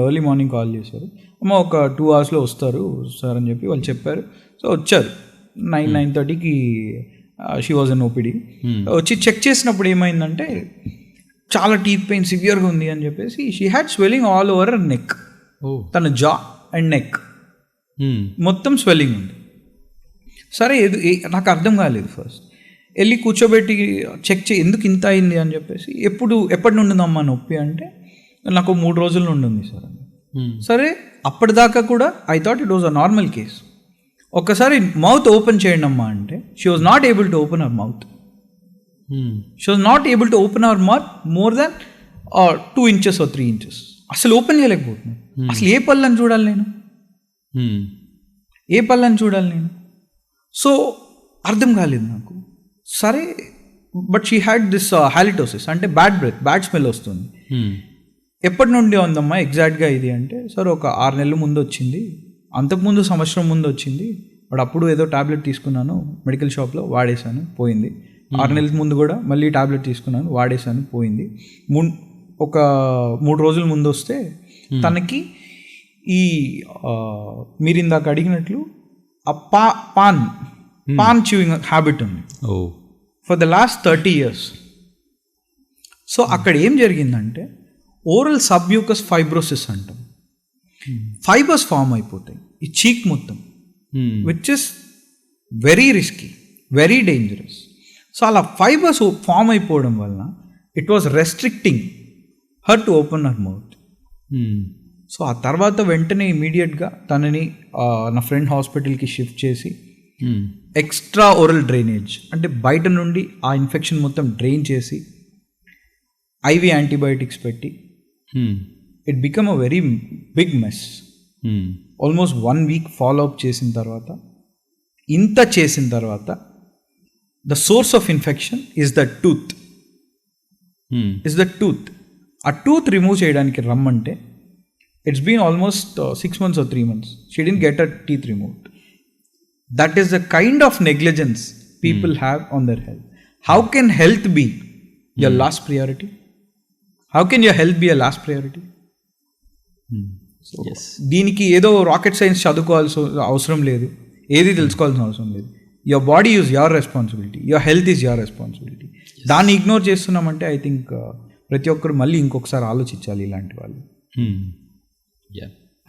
ఎర్లీ మార్నింగ్ కాల్ చేశారు. అమ్మ ఒక 2 hours వస్తారు సార్ అని చెప్పి వాళ్ళు చెప్పారు. సో వచ్చారు 9:30కి. She was on OPD. వచ్చి చెక్ చేసినప్పుడు ఏమైందంటే చాలా టీత్ పెయిన్ సివియర్గా ఉంది అని చెప్పేసి she had swelling all over neck. తన జా అండ్ నెక్ మొత్తం స్వెల్లింగ్ ఉంది. సరే నాకు అర్థం కాలేదు. ఫస్ట్ వెళ్ళి కూర్చోబెట్టి చెక్ ఎందుకు ఇంత అయింది అని చెప్పేసి, ఎప్పటి నుండి ఉందమ్మా నొప్పి అంటే నాకు 3 రోజుల నుండి ఉంది సార్ అని. సరే అప్పటిదాకా కూడా I thought it was a normal case. ఒక్కసారి మౌత్ ఓపెన్ చేయండి అమ్మా అంటే she was not able to open our mouth. She was not able to open our mouth more than 2 inches or 3 inches. అసలు open చేయలేకపోతున్నాను. అసలు ఏ పళ్ళని చూడాలి నేను? ఏ పళ్ళని చూడాలి నేను? సో అర్థం కాలేదు నాకు. సరే but she had this halitosis అంటే బ్యాడ్ స్మెల్ వస్తుంది. ఎప్పటి నుండి ఉందమ్మా ఎగ్జాక్ట్గా ఇది అంటే, సార్ ఒక 6 నెలల ముందు వచ్చింది, అంతకుముందు సంవత్సరం ముందు వచ్చింది, బట్ అప్పుడు ఏదో టాబ్లెట్ తీసుకున్నాను మెడికల్ షాప్లో, వాడేశాను, పోయింది. 6 నెలల ముందు కూడా మళ్ళీ టాబ్లెట్ తీసుకున్నాను, వాడేసాను, పోయింది. ఒక 3 రోజుల ముందు వస్తే తనకి ఈ మీరు ఇందాక అడిగినట్లు ఆ పాన్ చ్యూయింగ్ హ్యాబిట్ ఉంది for the last 30 years. So అక్కడ ఏం జరిగిందంటే ఓరల్ సబ్మ్యూకస్ ఫైబ్రోసిస్ అంటాం, ఫైబర్స్ ఫామ్ అయిపోతాయి ఈ చీక్ మొత్తం, which is very risky, very dangerous. So అలా ఫైబర్స్ ఫామ్ అయిపోవడం వలన it was restricting her to open her mouth. So ఆ తర్వాత వెంటనే ఇమీడియట్గా తనని నా ఫ్రెండ్ హాస్పిటల్కి షిఫ్ట్ చేసి ఎక్స్ట్రా ఓరల్ డ్రైనేజ్ అంటే బయట నుండి ఆ ఇన్ఫెక్షన్ మొత్తం డ్రైన్ చేసి ఐవి యాంటీబయాటిక్స్ పెట్టి it become a very big mess. Almost 1 week follow up చేసిన తర్వాత, ఇంత చేసిన తర్వాత the source of infection is the tooth. ఆ టూత్ రిమూవ్ చేయడానికి రమ్మంటే it's been almost 6 months or 3 months. She didn't get her teeth removed. That is the kind of negligence people have on their health. How can health be your last priority? How can your health be a last priority? So, దీనికి ఏదో rocket science చదువుకోవాల్సిన అవసరం లేదు, ఏది తెలుసుకోవాల్సిన అవసరం లేదు. Your body is your responsibility, your health is your responsibility. దాన్ని ignore చేస్తున్నామంటే ఐ థింక్ ప్రతి ఒక్కరు మళ్ళీ ఇంకొకసారి ఆలోచించాలి ఇలాంటి వాళ్ళు.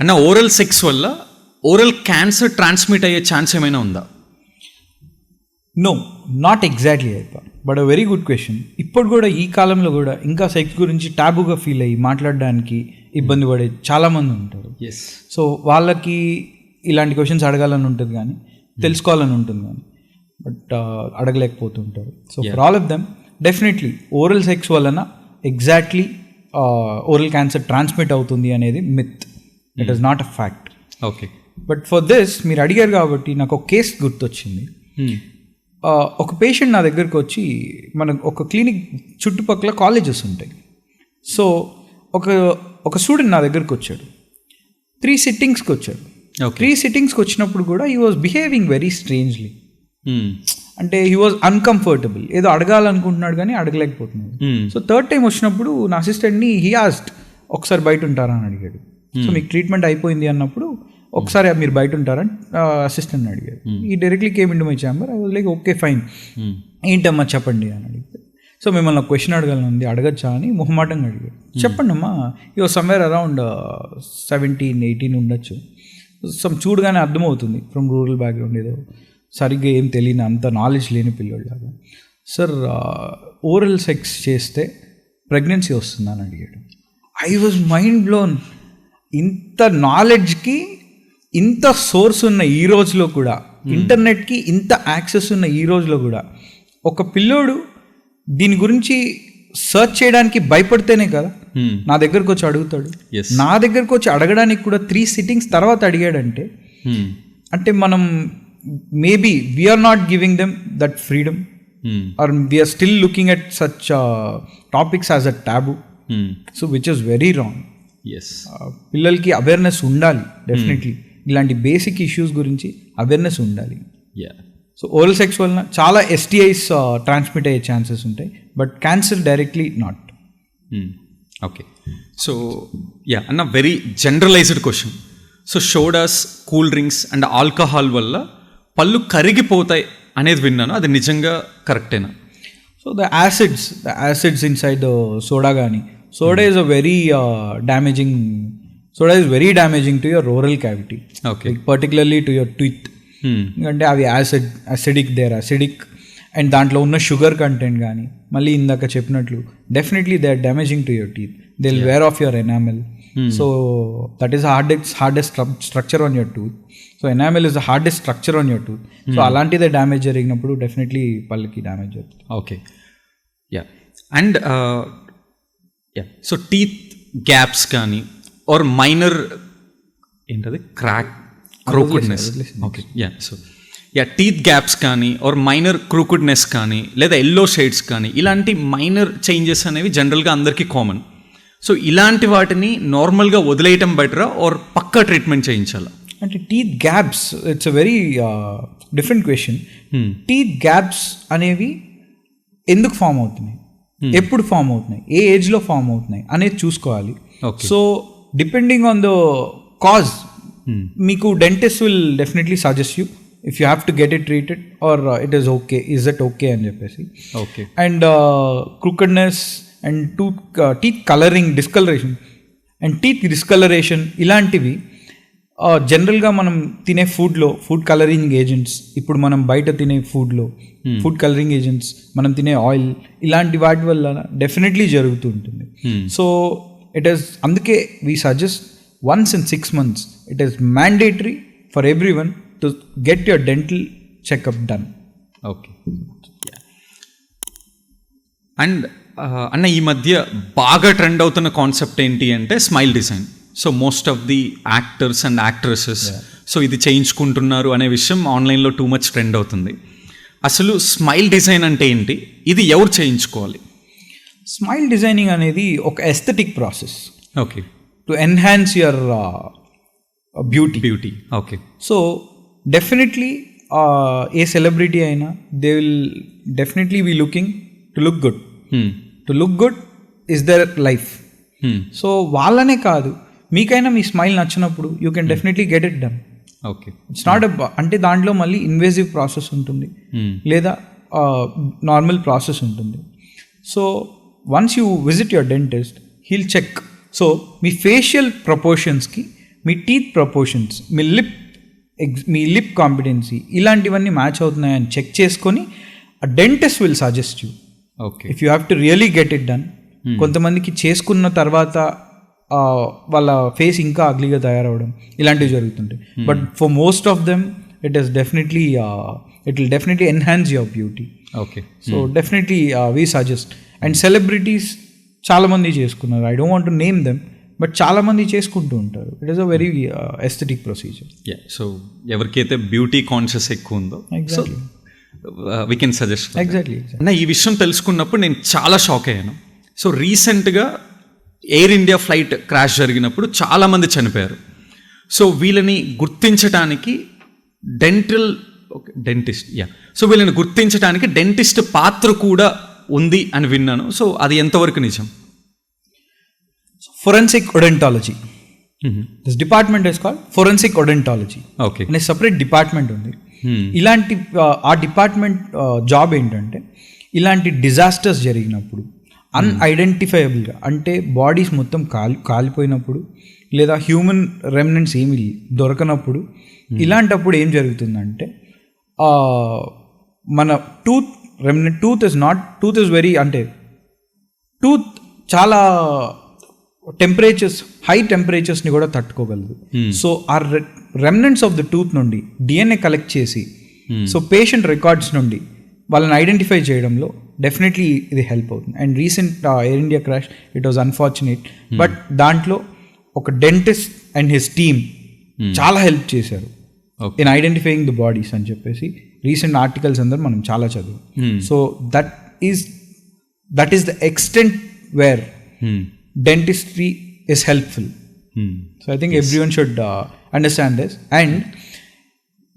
అన్న ఓరల్ సెక్స్ వల్ల ఓరల్ క్యాన్సర్ ట్రాన్స్మిట్ అయ్యే ఛాన్స్ ఏమైనా ఉందా? నో, నాట్ ఎగ్జాక్ట్లీ అయిపో, but a very good question. ఇప్పుడు కూడా ఈ కాలంలో కూడా ఇంకా సెక్స్ గురించి టాబుగా ఫీల్ అయ్యి మాట్లాడడానికి ఇబ్బంది పడే చాలామంది ఉంటారు. సో వాళ్ళకి ఇలాంటి క్వశ్చన్స్ అడగాలని ఉంటుంది కానీ తెలుసుకోవాలని ఉంటుంది కానీ బట్ అడగలేకపోతుంటారు. So for all of them definitely oral sex వలన ఎగ్జాక్ట్లీ ఓరల్ క్యాన్సర్ ట్రాన్స్మిట్ అవుతుంది అనేది myth, it is not a fact. Okay, but for this మీరు అడిగారు కాబట్టి నాకు ఒక కేస్ గుర్తొచ్చింది. ఒక పేషెంట్ నా దగ్గరికి వచ్చి, మన ఒక క్లినిక్ చుట్టుపక్కల కాలేజెస్ ఉంటాయి. సో ఒక స్టూడెంట్ నా దగ్గరికి వచ్చాడు, 3 సిట్టింగ్స్కి వచ్చాడు. 3 సిట్టింగ్స్కి వచ్చినప్పుడు కూడా he was behaving very strangely. అంటే హీ వాజ్ అన్కంఫర్టబుల్, ఏదో అడగాలనుకుంటున్నాడు కానీ అడగలేకపోతున్నాడు. సో థర్డ్ టైం వచ్చినప్పుడు నా అసిస్టెంట్ని హీ ఆస్క్డ్, ఒకసారి బయట ఉంటారా అని అడిగాడు. సో మీకు ట్రీట్మెంట్ అయిపోయింది అన్నప్పుడు ఒకసారి మీరు బయట ఉంటారని అసిస్టెంట్ని అడిగాడు. ఈ directly came in to my chamber. I was like okay fine, ఏంటమ్మా చెప్పండి అని అడిగితే, సో మిమ్మల్ని క్వశ్చన్ అడగాలని అడగచ్చా అని మొహమాటంగా అడిగాడు. చెప్పండి అమ్మా, ఇవో సమ్వేర్ అరౌండ్ 17-18 ఉండొచ్చు. చూడగానే అర్థమవుతుంది ఫ్రమ్ రూరల్ బ్యాక్గ్రౌండ్, ఏదో సరిగ్గా ఏం తెలియని అంత నాలెడ్జ్ లేని పిల్లోళ్ళలాగా. సార్ ఓరల్ సెక్స్ చేస్తే ప్రెగ్నెన్సీ వస్తుందా అని అడిగాడు. I was mind blown. ఇంత నాలెడ్జ్కి ఇంత సోర్స్ ఉన్న ఈ రోజులో కూడా, ఇంటర్నెట్కి ఇంత యాక్సెస్ ఉన్న ఈ రోజులో కూడా ఒక పిల్లోడు దీని గురించి సర్చ్ చేయడానికి భయపడితేనే కదా నా దగ్గరకు వచ్చి అడుగుతాడు. నా దగ్గరకు వచ్చి అడగడానికి కూడా 3 సిట్టింగ్స్ తర్వాత అడిగాడంటే అంటే మనం maybe we're not giving them that freedom or we're still looking at such topics as a taboo. So which is very wrong. పిల్లలకి అవేర్నెస్ ఉండాలి డెఫినెట్లీ, ఇలాంటి బేసిక్ ఇష్యూస్ గురించి అవేర్నెస్ ఉండాలి. సో ఓరల్ సెక్స్ వలన చాలా STIs ట్రాన్స్మిట్ అయ్యే chances ఉంటాయి, but cancer directly not. Okay, so అన్న very generalised question. So sodas, cool drinks and alcohol వల్ల పళ్ళు కరిగిపోతాయి అనేది విన్నాను, అది నిజంగా కరెక్టేనా? So the acids inside the soda కానీ, soda is a very damaging very damaging to your oral cavity. Okay, like particularly to your teeth. ఎందుకంటే అవి అసిడిక్ అండ్ దాంట్లో ఉన్న షుగర్ కంటెంట్ కానీ మళ్ళీ ఇందాక చెప్పినట్లు definitely they are damaging to your teeth. They will wear off your enamel. So that is hardest structure on your tooth. So enamel is the hardest structure on your tooth. So అలాంటిదే damage జరిగినప్పుడు definitely పళ్ళకి damage అవుతుంది. Okay, and so teeth gaps కానీ are minor ఏంటది crookedness, okay so teeth gaps కానీ are minor crookedness కానీ లేదా yellow shades కానీ ఇలాంటి మైనర్ చేంజెస్ అనేవి జనరల్గా అందరికీ కామన్. సో ఇలాంటి వాటిని నార్మల్గా వదిలేయటం బెటరా ఆర్ పక్కా ట్రీట్మెంట్ చేయించాలా? అంటే teeth gaps it's a very different question. Teeth gaps అనేవి ఎందుకు ఫామ్ అవుతున్నాయి, ఎప్పుడు ఫామ్ అవుతున్నాయి, ఏ ఏజ్లో ఫామ్ అవుతున్నాయి అనేది చూసుకోవాలి. So depending on the cause మీకు dentist will definitely suggest you if you have to get it treated or it is okay, is it okay అని చెప్పేసి. And crookedness and teeth colouring, discolouration and teeth discolouration ఇలాంటివి జనరల్గా మనం తినే food colouring agents, ఇప్పుడు మనం బయట తినే ఫుడ్లో ఫుడ్ కలరింగ్ ఏజెంట్స్, మనం తినే ఆయిల్, ఇలాంటి వాటి వల్ల డెఫినెట్లీ జరుగుతూ ఉంటుంది. సో ఇట్ ఈస్, అందుకే we suggest once in 6 months it is mandatory for everyone to get your dental checkup done. Okay. And అన్న ఈ మధ్య బాగా ట్రెండ్ అవుతున్న కాన్సెప్ట్ ఏంటి అంటే smile design. So most of the actors and actresses so ఇది చేయించుకుంటున్నారు అనే విషయం ఆన్లైన్లో టూ మచ్ ట్రెండ్ అవుతుంది. అసలు స్మైల్ డిజైన్ అంటే ఏంటి, ఇది ఎవరు చేయించుకోవాలి? స్మైల్ డిజైనింగ్ అనేది ఒక aesthetic process. Okay. To enhance your beauty. Okay. So definitely ఏ సెలబ్రిటీ అయినా they will definitely be looking to look good. To look good is their life. So వాళ్ళనే కాదు, మీకైనా మీ స్మైల్ నచ్చినప్పుడు you can definitely get it done. Okay. It's not అంటే దాంట్లో మళ్ళీ ఇన్వేజివ్ ప్రాసెస్ ఉంటుంది లేదా నార్మల్ ప్రాసెస్ ఉంటుంది. So once you visit your dentist he'll check. So మీ ఫేషియల్ ప్రపోర్షన్స్కి, మీ టీత్ ప్రపోర్షన్స్, మీ లిప్ కాంపిటెన్సీ ఇలాంటివన్నీ మ్యాచ్ అవుతున్నాయని చెక్ చేసుకొని ఆ dentist will suggest you. Okay. If you have to really get it done. కొంతమందికి చేసుకున్న తర్వాత వాళ్ళ ఫేస్ ఇంకా అగ్లీగా తయారవడం ఇలాంటివి జరుగుతుంటాయి. But for most of them it will definitely enhance your beauty. Okay. So definitely we suggest. And celebrities చాలామంది చేసుకున్నారు, I don't want to name them, but చాలామంది చేసుకుంటూ ఉంటారు. It is a very aesthetic procedure. So ఎవరికైతే beauty conscious ఎక్కువ ఉందో we can suggest. Exactly. నా ఈ విషయం తెలుసుకున్నప్పుడు నేను చాలా షాక్ అయ్యాను. సో రీసెంట్గా ఎయిర్ ఇండియా ఫ్లైట్ క్రాష్ జరిగినప్పుడు చాలామంది చనిపోయారు. సో వీళ్ళని గుర్తించడానికి సో వీళ్ళని గుర్తించడానికి డెంటిస్ట్ పాత్ర కూడా ఉంది అని విన్నాను. సో అది ఎంతవరకు నిజం? Forensic odontology, this department is called forensic odontology. Okay. అనే సపరేట్ డిపార్ట్మెంట్ ఉంది. ఇలాంటి ఆ డిపార్ట్మెంట్ జాబ్ ఏంటంటే ఇలాంటి డిజాస్టర్స్ జరిగినప్పుడు అన్ఐడెంటిఫైయబుల్గా, అంటే బాడీస్ మొత్తం కాలిపోయినప్పుడు లేదా హ్యూమన్ రెమినెంట్స్ ఏమి దొరకనప్పుడు, ఇలాంటప్పుడు ఏం జరుగుతుందంటే మన టూత్ ఇస్ వెరీ, అంటే టూత్ చాలా హై టెంపరేచర్స్ని కూడా తట్టుకోగలదు. సో ఆ రెమినెంట్స్ ఆఫ్ ద టూత్ నుండి డిఎన్ఏ కలెక్ట్ చేసి సో పేషెంట్ రికార్డ్స్ నుండి వాళ్ళని ఐడెంటిఫై చేయడంలో డెఫినెట్లీ ఇది హెల్ప్ అవుతుంది. And recent air India crash, it was unfortunate, but దాంట్లో ఒక డెంటిస్ట్ అండ్ హిస్ టీమ్ చాలా హెల్ప్ చేశారు ఇన్ ఐడెంటిఫైయింగ్ ద బాడీస్ అని చెప్పేసి రీసెంట్ ఆర్టికల్స్ అందరూ మనం చాలా చదివాం. So that is the extent where dentistry is helpful. So I think everyone should understand this. And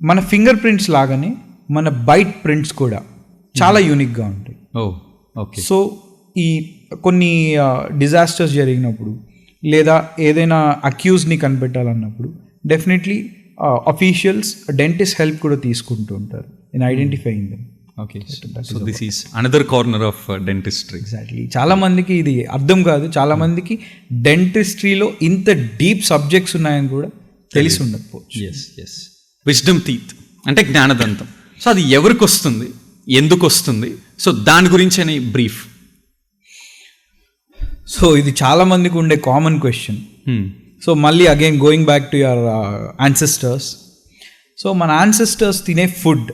మన ఫింగర్ ప్రింట్స్ లాగానే మన బైట్ ప్రింట్స్ కూడా చాలా యూనిక్గా ఉంటాయి. సో ఈ కొన్ని డిజాస్టర్స్ జరిగినప్పుడు లేదా ఏదైనా అక్యూజ్ని కనిపెట్టాలన్నప్పుడు డెఫినెట్లీ అఫీషియల్స్ డెంటిస్ట్ హెల్ప్ కూడా తీసుకుంటూ ఉంటారు in identifying them. Okay. So this is another corner of dentistry. Exactly. చాలా మందికి ఇది అర్థం కాదు, చాలా మందికి డెంటిస్ట్రీలో ఇంత డీప్ సబ్జెక్ట్స్ ఉన్నాయని కూడా తెలిసి ఉండకపోవచ్చు. ఎస్. విజ్డమ్ టీత్ అంటే జ్ఞానదంతం. సో అది ఎవరికి వస్తుంది, ఎందుకు వస్తుంది, సో దాని గురించి అని బ్రీఫ్. సో ఇది చాలా మందికి ఉండే కామన్ క్వశ్చన్. సో మళ్ళీ again going back to your ancestors. So మన యాన్సెస్టర్స్ తినే ఫుడ్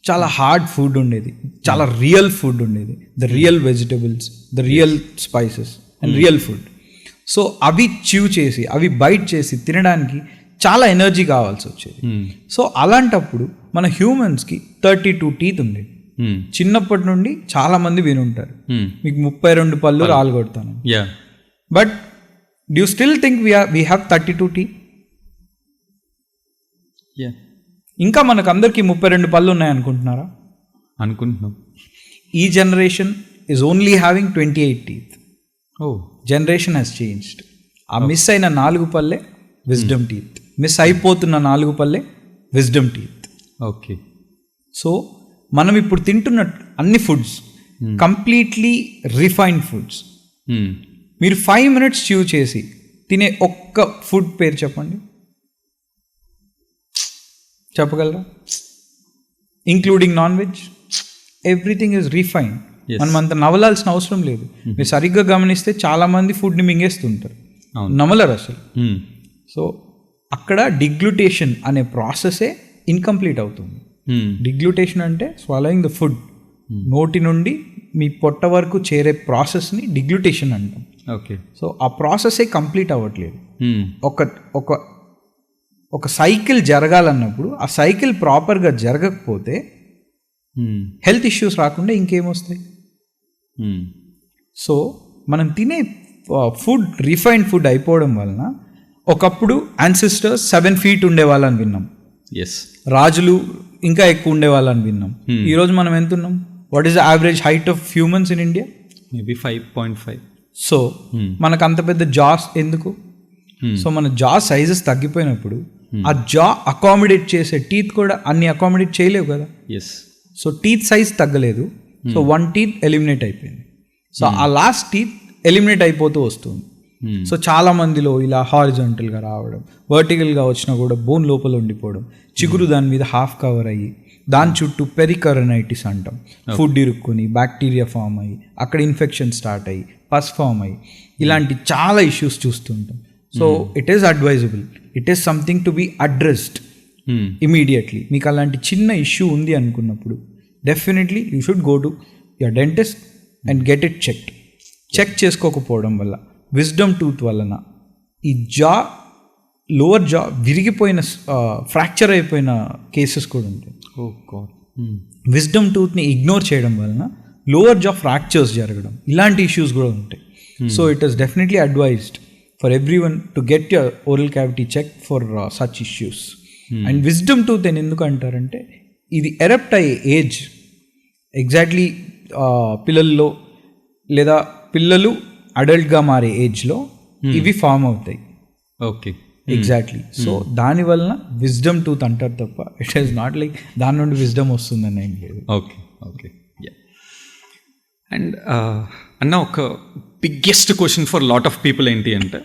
చాలా హార్డ్ ఫుడ్ ఉండేది, చాలా రియల్ ఫుడ్ ఉండేది, the real vegetables, the real spices and real food. So అవి చ్యూ చేసి, అవి బైట్ చేసి తినడానికి చాలా ఎనర్జీ కావాల్సి వచ్చేది. సో అలాంటప్పుడు మన హ్యూమన్స్కి 32 టీత్ ఉండేది. చిన్నప్పటి నుండి చాలా మంది వినుంటారు, మీకు 32 పళ్ళు రాలగొడతాను. But do you still think we have 32 teeth? ఇంకా మనకు అందరికీ 32 పళ్ళు ఉన్నాయనుకుంటున్నారా? అనుకుంటున్నాం. ఈ generation is only having 28 teeth. ఓ జనరేషన్ హ్యాస్ చేంజ్డ్. ఆ మిస్ అయిన 4 పళ్ళే విజ్డమ్ టీత్, మిస్ అయిపోతున్న 4 పళ్ళే విజ్డమ్ టీత్. ఓకే. సో మనం ఇప్పుడు తింటున్న అన్ని ఫుడ్స్ కంప్లీట్లీ రిఫైన్డ్ ఫుడ్స్. మీరు 5 minutes చ్యూ చేసి తినే ఒక్క ఫుడ్ పేరు చెప్పండి, చెప్పగలరా? Including non veg, everything is refined. మనం అంత నవలాల్సిన అవసరం లేదు. మీరు సరిగ్గా గమనిస్తే చాలామంది ఫుడ్ని మింగేస్తుంటారు, నమలరు అసలు. సో అక్కడ డిగ్లూటేషన్ అనే ప్రాసెసే ఇన్కంప్లీట్ అవుతుంది. డిగ్లూటేషన్ అంటే స్వాలోయింగ్ ద ఫుడ్, నోటి నుండి మీ పొట్ట వరకు చేరే ప్రాసెస్ని డిగ్లూటేషన్ అంటాం. ఓకే. సో ఆ ప్రాసెసే కంప్లీట్ అవ్వట్లేదు. ఒక సైకిల్ జరగాలన్నప్పుడు ఆ సైకిల్ ప్రాపర్గా జరగకపోతే హెల్త్ ఇష్యూస్ రాకుండా ఇంకేమొస్తాయి? సో మనం తినే ఫుడ్ రిఫైన్డ్ ఫుడ్ అయిపోవడం వలన ఒకప్పుడు యాన్సిస్టర్స్ 7 feet ఉండేవాళ్ళని విన్నాం, రాజులు ఇంకా ఎక్కువ ఉండేవాళ్ళని విన్నాం. ఈరోజు మనం ఎంత ఉన్నాం? What is the average height of humans in India? Maybe 5.5. So మనకు అంత పెద్ద జాస్ ఎందుకు? సో మన జా సైజెస్ తగ్గిపోయినప్పుడు ఆ జా అకామిడేట్ చేసే టీత్ కూడా అన్ని అకామిడేట్ చేయలేవు కదా. సో టీత్ సైజ్ తగ్గలేదు, సో 1 teeth ఎలిమినేట్ అయిపోయింది. సో ఆ లాస్ట్ టీత్ ఎలిమినేట్ అయిపోతూ వస్తుంది. సో చాలా మందిలో ఇలా హారిజాంటల్గా రావడం, వర్టికల్గా వచ్చినా కూడా బోన్ లోపల ఉండిపోవడం, చిగురు దాని మీద హాఫ్ కవర్ అయ్యి దాని చుట్టూ పెరికరనైటిస్ అంటాం, ఫుడ్ ఇరుక్కుని బ్యాక్టీరియా ఫామ్ అయ్యి అక్కడ ఇన్ఫెక్షన్ స్టార్ట్ అయ్యి పస్ ఫామ్ అయ్యి ఇలాంటి చాలా ఇష్యూస్ చూస్తుంటాం. So it is advisable, it is something to be addressed immediately. మీకు అలాంటి చిన్న ఇష్యూ ఉంది అనుకున్నప్పుడు definitely you should go to your dentist and get it checked. Check చేసుకోకపోవడం వల్ల విజ్డమ్ టూత్ వలన ఈ జా లోవర్ జా విరిగిపోయిన ఫ్రాక్చర్ అయిపోయిన కేసెస్ కూడా ఉంటాయి. విజ్డమ్ టూత్ని ఇగ్నోర్ చేయడం వలన లోవర్ జా ఫ్రాక్చర్స్ జరగడం, ఇలాంటి ఇష్యూస్ కూడా ఉంటాయి. So it is definitely advised for everyone to get your oral cavity check for such issues. And wisdom tooth అని ఎందుకు అంటారంటే ఇది ఎరప్ట్ అయ్యే ఏజ్ ఎగ్జాక్ట్లీ పిల్లల్లో లేదా పిల్లలు అడల్ట్గా మారే ఏజ్లో ఇవి ఫామ్ అవుతాయి. Okay, exactly. సో దాని వలన విజ్డమ్ టూత్ అంటారు తప్ప ఇట్ ఈస్ నాట్ లైక్ దాని నుండి విజ్డమ్ వస్తుందని ఏం లేదు. Okay okay. అండ్ అన్న ఒక biggest question for lot of people ఏంటి అంటే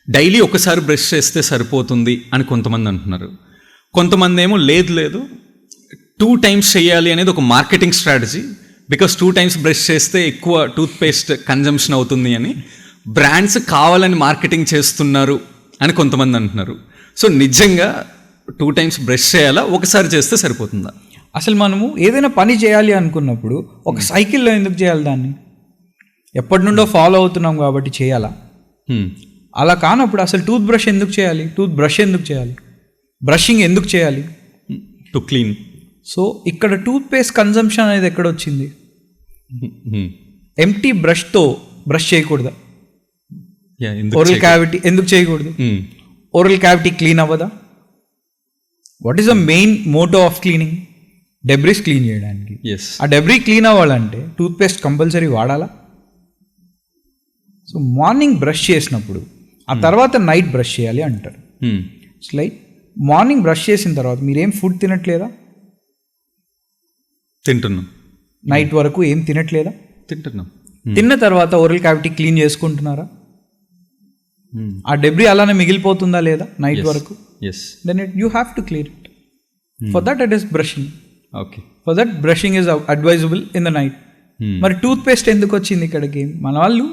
డైలీ ఒకసారి బ్రష్ చేస్తే సరిపోతుంది అని కొంతమంది అంటున్నారు. కొంతమంది ఏమో లేదు 2 times చేయాలి అనేది ఒక marketing strategy, because 2 times brush చేస్తే ఎక్కువ టూత్ పేస్ట్ కన్జంప్షన్ అవుతుంది అని బ్రాండ్స్ కావాలని మార్కెటింగ్ చేస్తున్నారు అని కొంతమంది అంటున్నారు. సో నిజంగా 2 times బ్రష్ చేయాలా, ఒకసారి చేస్తే సరిపోతుందా? అసలు మనము ఏదైనా పని చేయాలి అనుకున్నప్పుడు ఒక సైకిల్లో ఎందుకు చేయాలి దాన్ని? ఎప్పటి నుండో ఫాలో అవుతున్నాం కాబట్టి చేయాలా? అలా కానప్పుడు అసలు టూత్ బ్రష్ ఎందుకు చేయాలి? టూత్ బ్రష్ ఎందుకు చేయాలి? బ్రషింగ్ ఎందుకు చేయాలి? To clean. సో ఇక్కడ టూత్ పేస్ట్ కన్జంప్షన్ అనేది ఎక్కడ వచ్చింది? ఎంప్టీ బ్రష్తో బ్రష్ చేయకూడదా? ఓరల్ క్యావిటీ ఎందుకు చేయకూడదు? ఓరల్ క్యావిటీ క్లీన్ అవ్వదా? What is the main motto of cleaning? Debris clean చేయడానికి. ఆ డెబ్రీ క్లీన్ అవ్వాలంటే టూత్ పేస్ట్ కంపల్సరీ వాడాలా? సో మార్నింగ్ బ్రష్ చేసినప్పుడు ఆ తర్వాత నైట్ బ్రష్ చేయాలి అంటారు. లైక్ మార్నింగ్ బ్రష్ చేసిన తర్వాత మీరేం ఫుడ్ తినట్లేదా? తింటున్నాం. నైట్ వరకు ఏం తినట్లేదా? తింటున్నాం. తిన్న తర్వాత ఓరల్ క్యావిటీ క్లీన్ చేసుకుంటున్నారా? ఆ డెబ్రీ అలానే మిగిలిపోతుందా లేదా నైట్ వరకు? Then you have to clear it. For that it is brushing. Okay, for that brushing is advisable in the night. మరి టూత్ పేస్ట్ ఎందుకు వచ్చింది ఇక్కడికి? మన వాళ్ళు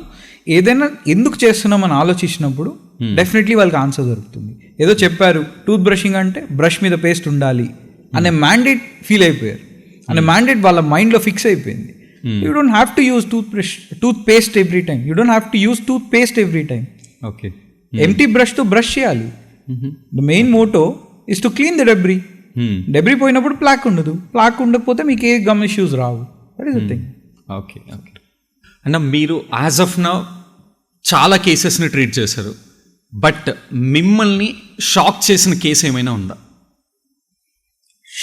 ఏదైనా ఎందుకు చేస్తున్నామని ఆలోచించినప్పుడు డెఫినెట్లీ వాళ్ళకి ఆన్సర్ దొరుకుతుంది. ఏదో చెప్పారు టూత్ బ్రషింగ్ అంటే బ్రష్ మీద పేస్ట్ ఉండాలి అనే మ్యాండేట్ ఫీల్ అయిపోయారు, అనే మ్యాండేట్ వాళ్ళ మైండ్లో ఫిక్స్ అయిపోయింది. You don't have to use toothpaste every time. You don't have to use toothpaste every time. Okay, empty బ్రష్తో బ్రష్ చేయాలి. The main motto is to clean the debris. Debris పోయినప్పుడు plaque ఉండదు, plaque ఉండకపోతే మీకు ఏ gum issues రావు. That is the thing. Okay okay అన్న, మీరు యాజ్ ఆఫ్ నౌ చాలా కేసెస్ని ట్రీట్ చేశారు, బట్ మిమ్మల్ని షాక్ చేసిన కేసు ఏమైనా ఉందా?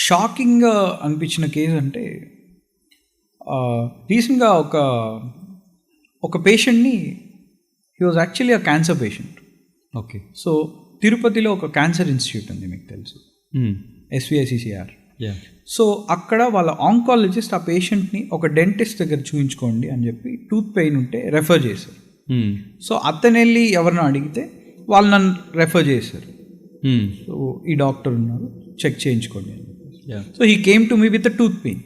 షాకింగ్గా అనిపించిన కేసు అంటే రీసెంట్గా ఒక పేషెంట్ని, he was actually a cancer patient. Okay. So తిరుపతిలో ఒక క్యాన్సర్ ఇన్స్టిట్యూట్ ఉంది, మీకు తెలుసు, SVICCR. సో అక్కడ వాళ్ళ ఆంకాలజిస్ట్ ఆ పేషెంట్ని ఒక డెంటిస్ట్ దగ్గర చూపించుకోండి అని చెప్పి టూత్ పెయిన్ ఉంటే రెఫర్ చేశారు. సో అతను వెళ్ళి ఎవరినో అడిగితే వాళ్ళు నన్ను రెఫర్ చేశారు. సో ఈ డాక్టర్ ఉన్నారు, చెక్ చేయించుకోండి అని చెప్పి. So he came to me with tooth pain.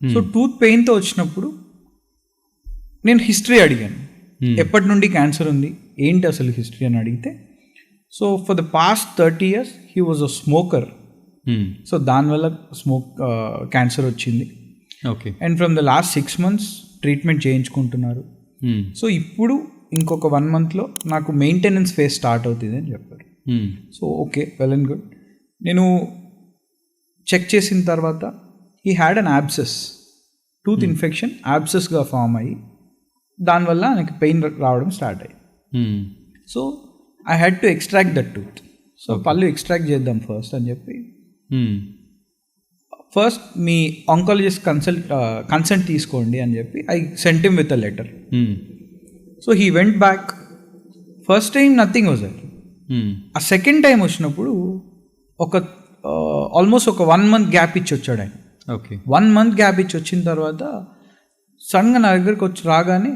So tooth పెయిన్తో వచ్చినప్పుడు నేను హిస్టరీ అడిగాను, ఎప్పటి నుండి క్యాన్సర్ ఉంది ఏంటి అసలు హిస్టరీ అని అడిగితే, so for the past 30 years he was a smoker. So దానివల్ల క్యాన్సర్ వచ్చింది. Okay. And from the last 6 months treatment చేయించుకుంటున్నారు. సో ఇప్పుడు ఇంకొక 1 monthలో నాకు మెయింటెనెన్స్ ఫేజ్ స్టార్ట్ అవుతుంది అని చెప్పారు. So okay, well and good. నేను చెక్ చేసిన తర్వాత he had an abscess, tooth infection యాబ్సెస్గా ఫామ్ అయ్యి దానివల్ల నాకు పెయిన్ రావడం స్టార్ట్ అయ్యి. So I had to extract that tooth. So పళ్ళు ఎక్స్ట్రాక్ట్ చేద్దాం ఫస్ట్ అని చెప్పి, ఫస్ట్ మీ ఆంకాలజిస్ట్ కన్సల్ట్ తీసుకోండి అని చెప్పి I sent him with a letter. So he went back. First time nothing was that. ఆ సెకండ్ టైం వచ్చినప్పుడు ఆల్మోస్ట్ ఒక 1 month గ్యాప్ ఇచ్చి వచ్చాడు ఆయన. ఓకే. 1 month గ్యాప్ ఇచ్చి వచ్చిన తర్వాత సడన్గా నా దగ్గరికి వచ్చి రాగానే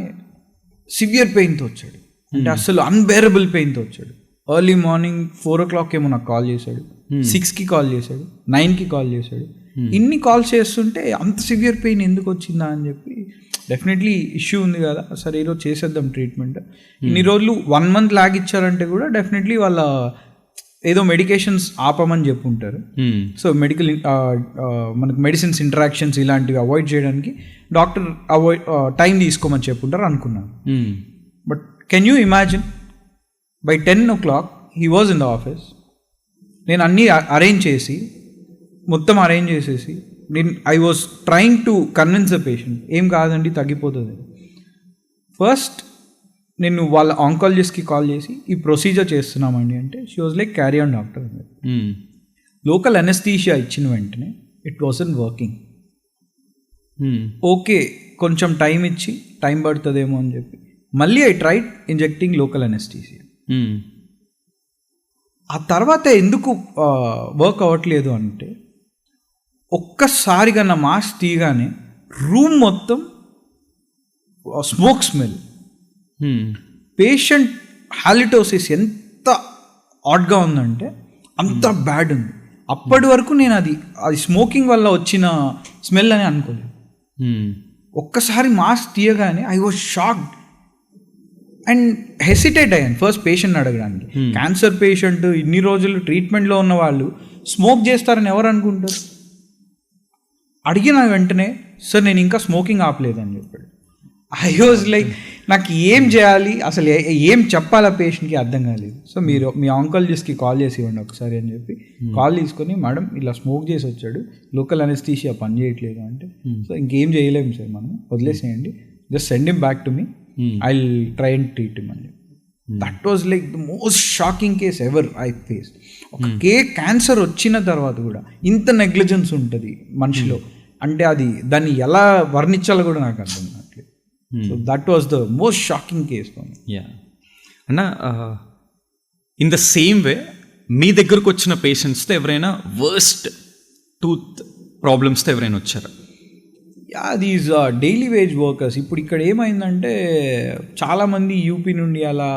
సివియర్ పెయిన్తో వచ్చాడు. అంటే అసలు అన్బేరబుల్ పెయిన్తో వచ్చాడు. ఎర్లీ మార్నింగ్ 4 o'clock ఏమో నాకు కాల్ చేశాడు, 6కి కాల్ చేశాడు, 9కి కాల్ చేశాడు. ఇన్ని కాల్స్ చేస్తుంటే అంత సివియర్ పెయిన్ ఎందుకు వచ్చిందా అని చెప్పి, డెఫినెట్లీ ఇష్యూ ఉంది కదా, సరే ఈరోజు చేసేద్దాం ట్రీట్మెంట్. ఇన్ని రోజులు 1 month లాగ్ ఇచ్చారంటే కూడా డెఫినెట్లీ వాళ్ళ ఏదో మెడికేషన్స్ ఆపమని చెప్పుంటారు. సో మనకు మెడిసిన్స్ ఇంటరాక్షన్స్ ఇలాంటివి అవాయిడ్ చేయడానికి డాక్టర్ టైం తీసుకోమని చెప్పుంటారు అనుకున్నాను. But can you imagine, by 10 o'clock he was in the office. నేను అన్నీ అరేంజ్ చేసి I was trying to convince the patient, ఏం కాదండి తగ్గిపోతుంది. ఫస్ట్ నేను వాళ్ళ ఆంకాలజిస్ట్కి కాల్ చేసి ఈ ప్రొసీజర్ చేస్తున్నామండి అంటే, she was like carry on doctor. Local anaesthesia ఇచ్చిన వెంటనే ఇట్ వాజంట్ వర్కింగ్. ఓకే, కొంచెం టైం పడుతుందేమో అని చెప్పి మళ్ళీ I tried injecting local anaesthesia. ఆ తర్వాత ఎందుకు వర్క్ అవ్వట్లేదు అంటే, ఒక్కసారిగా నా మాస్క్ తీయగానే రూమ్ మొత్తం స్మోక్ స్మెల్. పేషెంట్ హాలిటోసిస్ ఎంత ఆడ్గా ఉందంటే అంత బ్యాడ్ ఉంది. అప్పటి వరకు నేను అది స్మోకింగ్ వల్ల వచ్చిన స్మెల్ అని అనుకోలేదు. ఒక్కసారి మాస్క్ తీయగానే I was shocked and hesitate అయ్యాను ఫస్ట్ పేషెంట్ అడగడానికి. క్యాన్సర్ పేషెంట్, ఇన్ని రోజులు ట్రీట్మెంట్లో ఉన్న వాళ్ళు స్మోక్ చేస్తారని ఎవరు అనుకుంటారు? అడిగిన వెంటనే సార్ నేను ఇంకా స్మోకింగ్ ఆపలేదని చెప్పాడు. ఐ వాజ్ లైక్, నాకు ఏం చేయాలి అసలు, ఏం చెప్పాలా పేషెంట్కి అర్థం కాలేదు. సో మీరు మీ ఆంకాలజిస్ట్కి కాల్ చేసి ఇవ్వండి ఒకసారి అని చెప్పి కాల్ తీసుకొని, మేడం ఇలా స్మోక్ చేసి వచ్చాడు, లోకల్ అనెస్థీషియా పని చేయట్లేదు అంటే, సో ఇంకేం చేయలేము సార్, మనం వదిలేసేయండి, just send him back to me, I will try and treat him అని చెప్పి. That was like the most shocking case ever I face. ఒక క్యాన్సర్ వచ్చిన తర్వాత కూడా ఇంత నెగ్లిజెన్స్ ఉంటుంది మనిషిలో అంటే, దాన్ని ఎలా వర్ణించాలో కూడా నాకు అర్థం కావట్లేదు. So that was the most shocking case for me. Yeah అన్న, ఇన్ ద సేమ్ వే మీ దగ్గరకు వచ్చిన పేషెంట్స్తో ఎవరైనా వర్స్ట్ టూత్ ప్రాబ్లమ్స్తో ఎవరైనా వచ్చారా? These daily wage workers. ఇప్పుడు ఇక్కడ ఏమైందంటే చాలామంది యూపీ నుండి అలా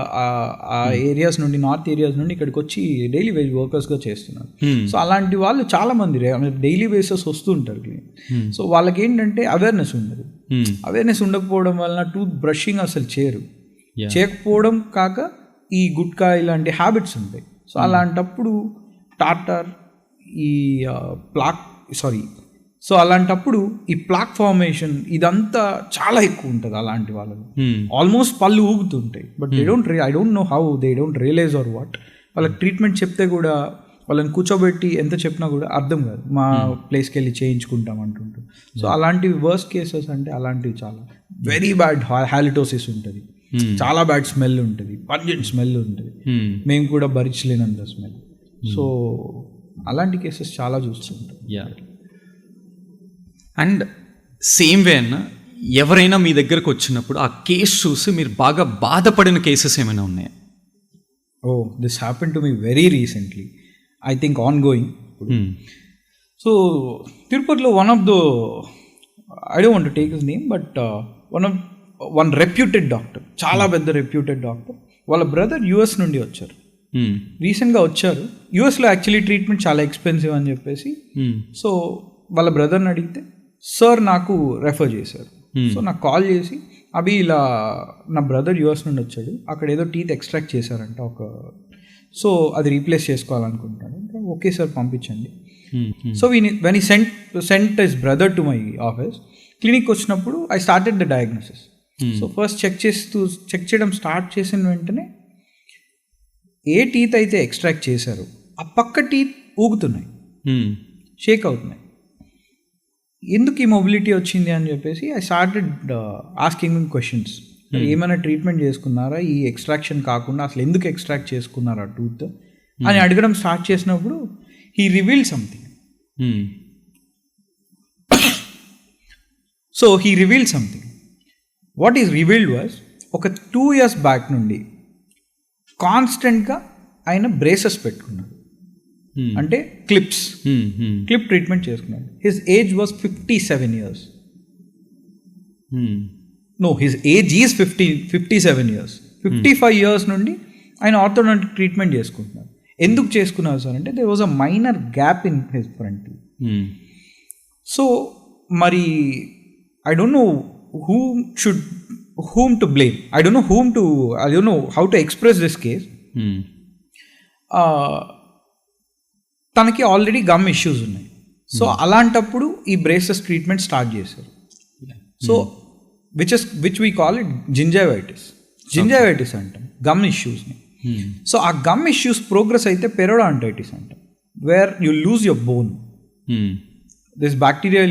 ఆ ఏరియాస్ నుండి, నార్త్ ఏరియాస్ నుండి ఇక్కడికి వచ్చి డైలీ వేజ్ వర్కర్స్గా చేస్తున్నారు. సో అలాంటి వాళ్ళు చాలామంది డైలీ బేసెస్ వస్తుంటారు. సో వాళ్ళకి ఏంటంటే అవేర్నెస్ ఉండదు. అవేర్నెస్ ఉండకపోవడం వలన టూత్ బ్రషింగ్ అసలు చేయకపోవడం కాక ఈ గుట్కా ఇలాంటి హ్యాబిట్స్ ఉంటాయి. సో అలాంటప్పుడు టార్టార్, ఈ సో అలాంటప్పుడు ఈ ప్లాక్ ఫార్మేషన్ ఇదంతా చాలా ఎక్కువ ఉంటుంది అలాంటి వాళ్ళకి. ఆల్మోస్ట్ పళ్ళు ఊగుతుంటాయి, but I don't know how they don't realise or what. వాళ్ళకి ట్రీట్మెంట్ చెప్తే కూడా, వాళ్ళని కూర్చోబెట్టి ఎంత చెప్పినా కూడా అర్థం కాదు, మా ప్లేస్కి వెళ్ళి చేయించుకుంటాం అంటుంటారు. సో అలాంటివి వర్స్ట్ కేసెస్ అంటే అలాంటివి చాలా వెరీ బ్యాడ్ హాలిటోసిస్ ఉంటుంది, చాలా బ్యాడ్ స్మెల్ ఉంటుంది, పంజెంట్ స్మెల్ ఉంటుంది, మేము కూడా భరించలేనంత స్మెల్. సో అలాంటి కేసెస్ చాలా చూస్తుంటాం. అండ్ సేమ్ వే అన్న, ఎవరైనా మీ దగ్గరకు వచ్చినప్పుడు ఆ కేసు చూసి మీరు బాగా బాధపడిన కేసెస్ ఏమైనా ఉన్నాయా? This happen to me very recently, I think on going. So తిరుపతిలో one of the, I don't want to take his name, but one reputed doctor, చాలా పెద్ద రెప్యూటెడ్ డాక్టర్, వాళ్ళ బ్రదర్ యుఎస్ నుండి వచ్చారు. రీసెంట్గా వచ్చారు. యుఎస్లో యాక్చువల్లీ ట్రీట్మెంట్ చాలా ఎక్స్పెన్సివ్ అని చెప్పేసి, సో వాళ్ళ బ్రదర్ని అడిగితే సార్ నాకు రెఫర్ చేశారు. సో నాకు కాల్ చేసి, అవి ఇలా నా బ్రదర్ యుఎస్ నుండి వచ్చాడు, అక్కడ ఏదో టీత్ ఎక్స్ట్రాక్ట్ చేశారంట సో అది రీప్లేస్ చేసుకోవాలనుకుంటున్నాడు. ఓకే సార్ పంపించండి. So when he sent his brother to my office, clinic వచ్చినప్పుడు I started the diagnosis. So first check చేయడం స్టార్ట్ చేసిన వెంటనే ఏ టీత్ అయితే ఎక్స్ట్రాక్ట్ చేశారో ఆ పక్క టీత్ ఊగుతున్నాయి, షేక్ అవుతున్నాయి. ఎందుకు ఈ మొబిలిటీ వచ్చింది అని చెప్పేసి I started asking him questions. ఏమైనా ట్రీట్మెంట్ చేసుకున్నారా, ఈ ఎక్స్ట్రాక్షన్ కాకుండా అసలు ఎందుకు ఎక్స్ట్రాక్ట్ చేసుకున్నారా టూత్ అని అడగడం స్టార్ట్ చేసినప్పుడు he revealed something. So he revealed something. What is revealed was, ఒక 2 years బ్యాక్ నుండి కాన్స్టెంట్గా ఆయన బ్రేసెస్ పెట్టుకున్నాడు, అంటే క్లిప్ ట్రీట్మెంట్ చేసుకున్నాడు. His age was 57 years. No, his age is 57 years. 55 years నుండి ఆయన ఆర్థోడాంటిక్ ట్రీట్మెంట్ చేసుకుంటున్నారు. ఎందుకు చేసుకున్నారు సార్ అంటే, there was a minor gap in his front. So మరి I don't know whom to blame. I don't know how to express this case. తనకి already gum issues ఉన్నాయి. So అలాంటప్పుడు ఈ బ్రేసెస్ ట్రీట్మెంట్ స్టార్ట్ చేశారు. So which we call it gingivitis అంటాం, gum ఇష్యూస్ని. So ఆ gum issues progress అయితే periodontitis అంటాం, where you lose your bone. This bacteria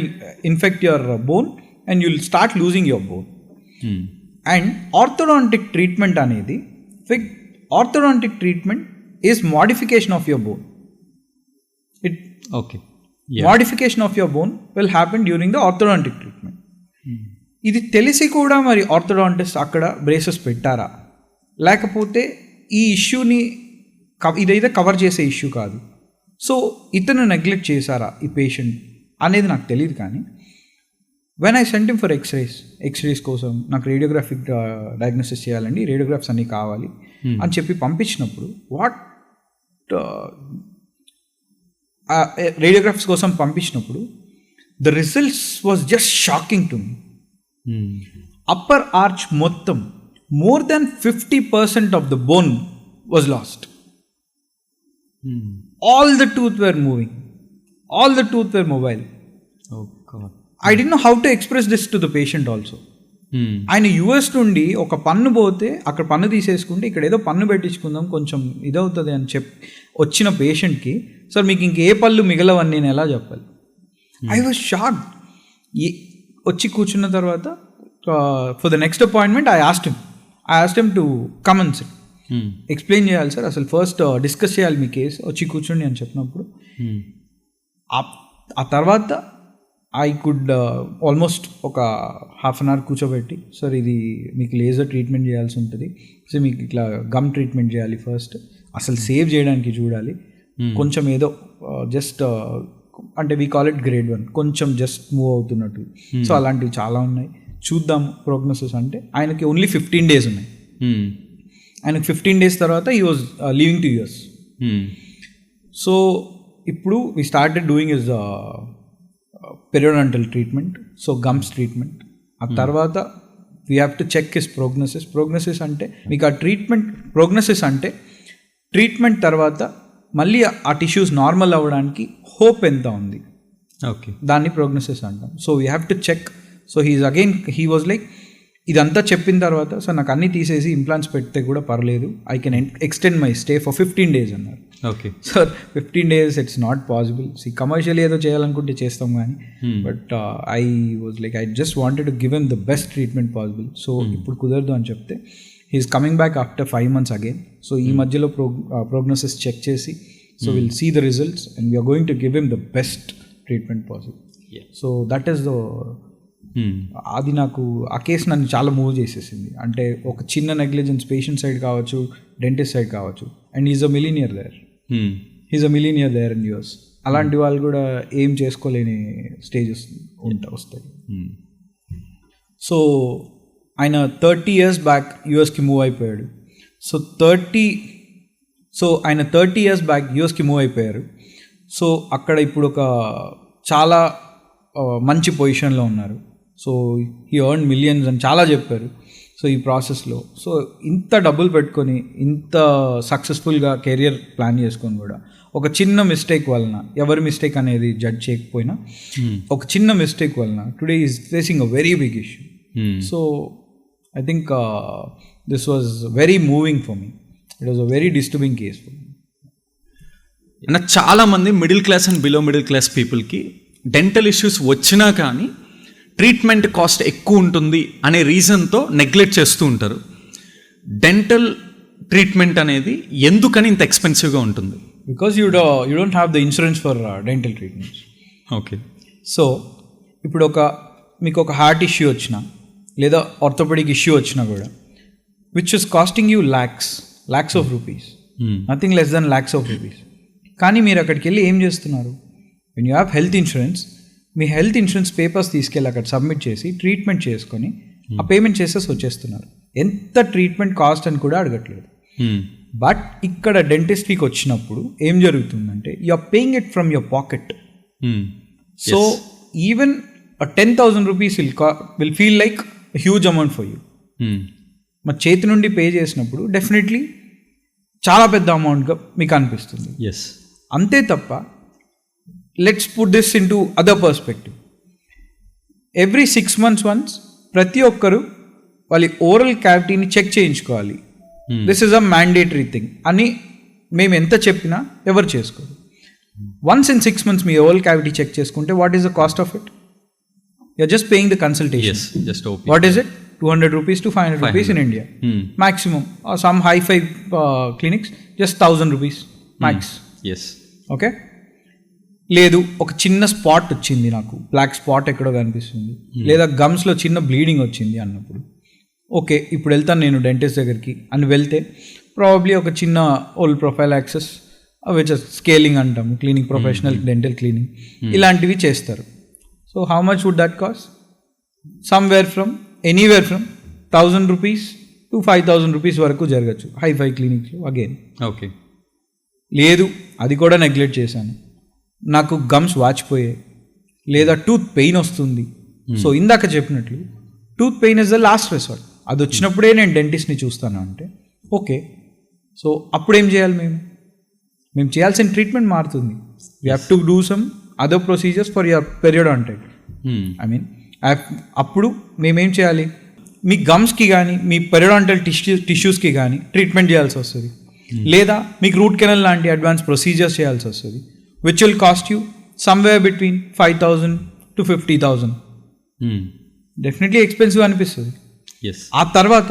infect your bone and you'll start losing your bone. And orthodontic treatment అనేది, orthodontic treatment is modification of your bone. Modification of your bone will happen during the orthodontic treatment. ఇది తెలిసి కూడా మరి orthodontist అక్కడ braces పెట్టారా, లేకపోతే ఈ ఇష్యూని ఇదైతే కవర్ చేసే ఇష్యూ కాదు, సో ఇతను నెగ్లెక్ట్ చేశారా ఈ పేషెంట్ అనేది నాకు తెలియదు. కానీ when I sent him for X rays కోసం, నాకు రేడియోగ్రాఫిక్ డయాగ్నోసిస్ చేయాలండి, రేడియోగ్రాఫ్స్ అన్నీ కావాలి అని చెప్పి పంపించినప్పుడు, రేడియోగ్రాఫ్స్ కోసం పంపించినప్పుడు the results was just shocking to me. Upper arch మొత్తం more than 50% of the bone was lost. All the teeth were moving. All the teeth were mobile. Oh God. I didn't know how to express this to the patient also. ఆయన US నుండి ఒక పన్ను పోతే అక్కడ పన్ను తీసేసుకుంటే ఇక్కడ ఏదో పన్ను పెట్టించుకుందాం కొంచెం ఇదవుతుంది అని వచ్చిన పేషెంట్కి, సార్ మీకు ఇంకే పళ్ళు మిగలవని నేను ఎలా చెప్పాలి? I was shocked. వచ్చి కూర్చున్న తర్వాత for the next appointment I asked him to come and SIT. Explain చేయాలి సార్, అసలు ఫస్ట్ డిస్కస్ చేయాలి మీ కేసు, వచ్చి కూర్చోండి అని చెప్పినప్పుడు ఆ తర్వాత ఐ కుడ్ ఆల్మోస్ట్ ఒక హాఫ్ అన్ అవర్ కూర్చోబెట్టి, సార్ ఇది మీకు లేజర్ ట్రీట్మెంట్ చేయాల్సి ఉంటుంది, సో మీకు ఇట్లా గమ్ ట్రీట్మెంట్ చేయాలి ఫస్ట్, అసలు సేవ్ చేయడానికి చూడాలి, కొంచెం ఏదో జస్ట్ అంటే వీ కాల్ ఇట్ గ్రేడ్ 1, కొంచెం జస్ట్ మూవ్ అవుతున్నట్టు. సో అలాంటివి చాలా ఉన్నాయి, చూద్దాం ప్రోగ్నోసిస్. అంటే ఆయనకి ఓన్లీ 15 days ఉన్నాయి. ఆయనకి 15 days తర్వాత he was leaving to US. So ఇప్పుడు we started doing is periodontal treatment, so gums treatment. ఆ తర్వాత we have to check his prognosis. Prognosis అంటే మీకు ఆ ట్రీట్మెంట్, ప్రోగ్నోసిస్ అంటే ట్రీట్మెంట్ తర్వాత మళ్ళీ ఆ టిష్యూస్ నార్మల్ అవ్వడానికి హోప్ ఎంత ఉంది, ఓకే, దాన్ని ప్రోగ్నోసిస్ అంటాం. So we have to check. So he was like, ఇదంతా చెప్పిన తర్వాత సార్ నాకు అన్నీ తీసేసి ఇంప్లాంట్స్ పెడితే కూడా పర్లేదు, I can extend my stay for 15 days అన్నారు. Okay sir, 15 days it's not possible. Commercially ఏదో చేయాలనుకుంటే చేస్తాం కానీ, but I was like I just wanted to give him the best treatment possible. So ఇప్పుడు కుదరదు అని చెప్తే he's coming back after 5 months again. So ఈ మధ్యలో ప్రోగ్నోసిస్ చెక్ చేసి, so will see the results and we're going to give him the best treatment possible. So that is the అది నాకు ఆ కేసు నన్ను చాలా మూవ్ చేసేసింది. అంటే ఒక చిన్న నెగ్లిజెన్స్ పేషెంట్ సైడ్ కావచ్చు, డెంటిస్ట్ సైడ్ కావచ్చు, and is a millionaire there. Is a millionaire there in US. అలాంటి వాళ్ళు కూడా ఏం చేసుకోలేని స్టేజెస్ వస్తాయి. సో ఆయన 30 years బ్యాక్ యూఎస్కి మూవ్ అయిపోయాడు. ఆయన 30 years బ్యాక్ యూఎస్కి మూవ్ అయిపోయారు. సో అక్కడ ఇప్పుడు ఒక చాలా మంచి పొజిషన్లో ఉన్నారు. సో హీ ఎర్న్ మిలియన్స్ అని చాలా చెప్పారు. సో ఈ ప్రాసెస్లో సో ఇంత డబ్బులు పెట్టుకొని ఇంత సక్సెస్ఫుల్గా కెరియర్ ప్లాన్ చేసుకొని కూడా ఒక చిన్న మిస్టేక్ వలన, ఎవరి మిస్టేక్ అనేది జడ్జ్ చేయకపోయినా ఒక చిన్న మిస్టేక్ వలన today is facing a very big issue. So I think this was very moving for me. It was a very disturbing case for me. నా చాలా మంది middle class and below middle class పీపుల్కి dental issues వచ్చినా కానీ treatment cost ఎక్కువ ఉంటుంది అనే రీజన్తో neglect చేస్తూ ఉంటారు. డెంటల్ ట్రీట్మెంట్ అనేది ఎందుకని ఇంత ఎక్స్పెన్సివ్గా ఉంటుంది? Because you don't have the insurance for dental treatments. Okay. So ఇప్పుడు మీకు ఒక హార్ట్ ఇష్యూ వచ్చినా లేదా ఆర్థోపెడిక్ ఇష్యూ వచ్చినా కూడా which is costing you lakhs of rupees, nothing less than lakhs of rupees. కానీ మీరు అక్కడికి వెళ్ళి ఏం చేస్తున్నారు? When you have health insurance, me health insurance papers తీసుకెళ్ళి అక్కడ సబ్మిట్ చేసి ట్రీట్మెంట్ చేసుకొని ఆ పేమెంట్ చేసేసి వచ్చేస్తున్నారు. ఎంత ట్రీట్మెంట్ కాస్ట్ అని కూడా అడగట్లేదు. బట్ ఇక్కడ డెంటిస్ట్రీకి వచ్చినప్పుడు ఏం జరుగుతుందంటే you are paying it from your pocket. So even 10,000 rupees will feel like a huge amount for you. మా చేతి నుండి పే చేసినప్పుడు డెఫినెట్లీ చాలా పెద్ద అమౌంట్గా మీకు అనిపిస్తుంది. అంతే తప్ప let's put this into other perspective. Every 6 months once ప్రతి ఒక్కరు వాళ్ళ ఓరల్ క్యావిటీని చెక్ చేయించుకోవాలి. This is a mandatory thing అని మేము ఎంత చెప్పినా ఎవరు చేసుకోరు. వన్స్ ఇన్ 6 months మీ ఓరల్ క్యావిటీ చెక్ చేసుకుంటే what is the cost of it? You're just paying the consultation. Yes, just OP. What is it? 200 rupees to 500 rupees in India. Maximum. Or some high-fi clinics, just 1,000 rupees max. Yes. Okay? లేదు ఒక చిన్న spot వచ్చింది, నాకు black spot ఎక్కడో కనిపిస్తుంది, లేదా గమ్స్లో చిన్న bleeding వచ్చింది అన్నప్పుడు ఓకే ఇప్పుడు వెళ్తాను నేను డెంటిస్ట్ దగ్గరికి అని వెళ్తే ప్రాబబ్లీ ఒక చిన్న oral prophylaxis which scaling అంటాము, క్లీనింగ్, ప్రొఫెషనల్ డెంటల్ క్లీనింగ్ ఇలాంటివి చేస్తారు. So how much would that cost? Anywhere from 1,000 rupees to 5,000 rupees వరకు జరగచ్చు హై-ఫై క్లినిక్లో. అగైన్ ఓకే లేదు అది కూడా నెగ్లెక్ట్ చేశాను, నాకు గమ్స్ వాచిపోయాయి లేదా టూత్ పెయిన్ వస్తుంది. సో ఇందాక చెప్పినట్లు tooth pain is the last resort. అది వచ్చినప్పుడే నేను డెంటిస్ట్ని చూస్తాను అంటే ఓకే. సో అప్పుడేం చేయాలి? మేము చేయాల్సిన ట్రీట్మెంట్ మారుతుంది. We have to do some other procedures for your periodontitis. అప్పుడు మేమేం చేయాలి? మీ గమ్స్కి కానీ మీ పెరియోడాంటల్ టిష్యూస్కి కానీ ట్రీట్మెంట్ చేయాల్సి వస్తుంది, లేదా మీకు రూట్ కెనల్ లాంటి అడ్వాన్స్ ప్రొసీజర్స్ చేయాల్సి వస్తుంది, which will cost you somewhere between 5,000 to 50,000. Definitely expensive అనిపిస్తుంది. ఆ తర్వాత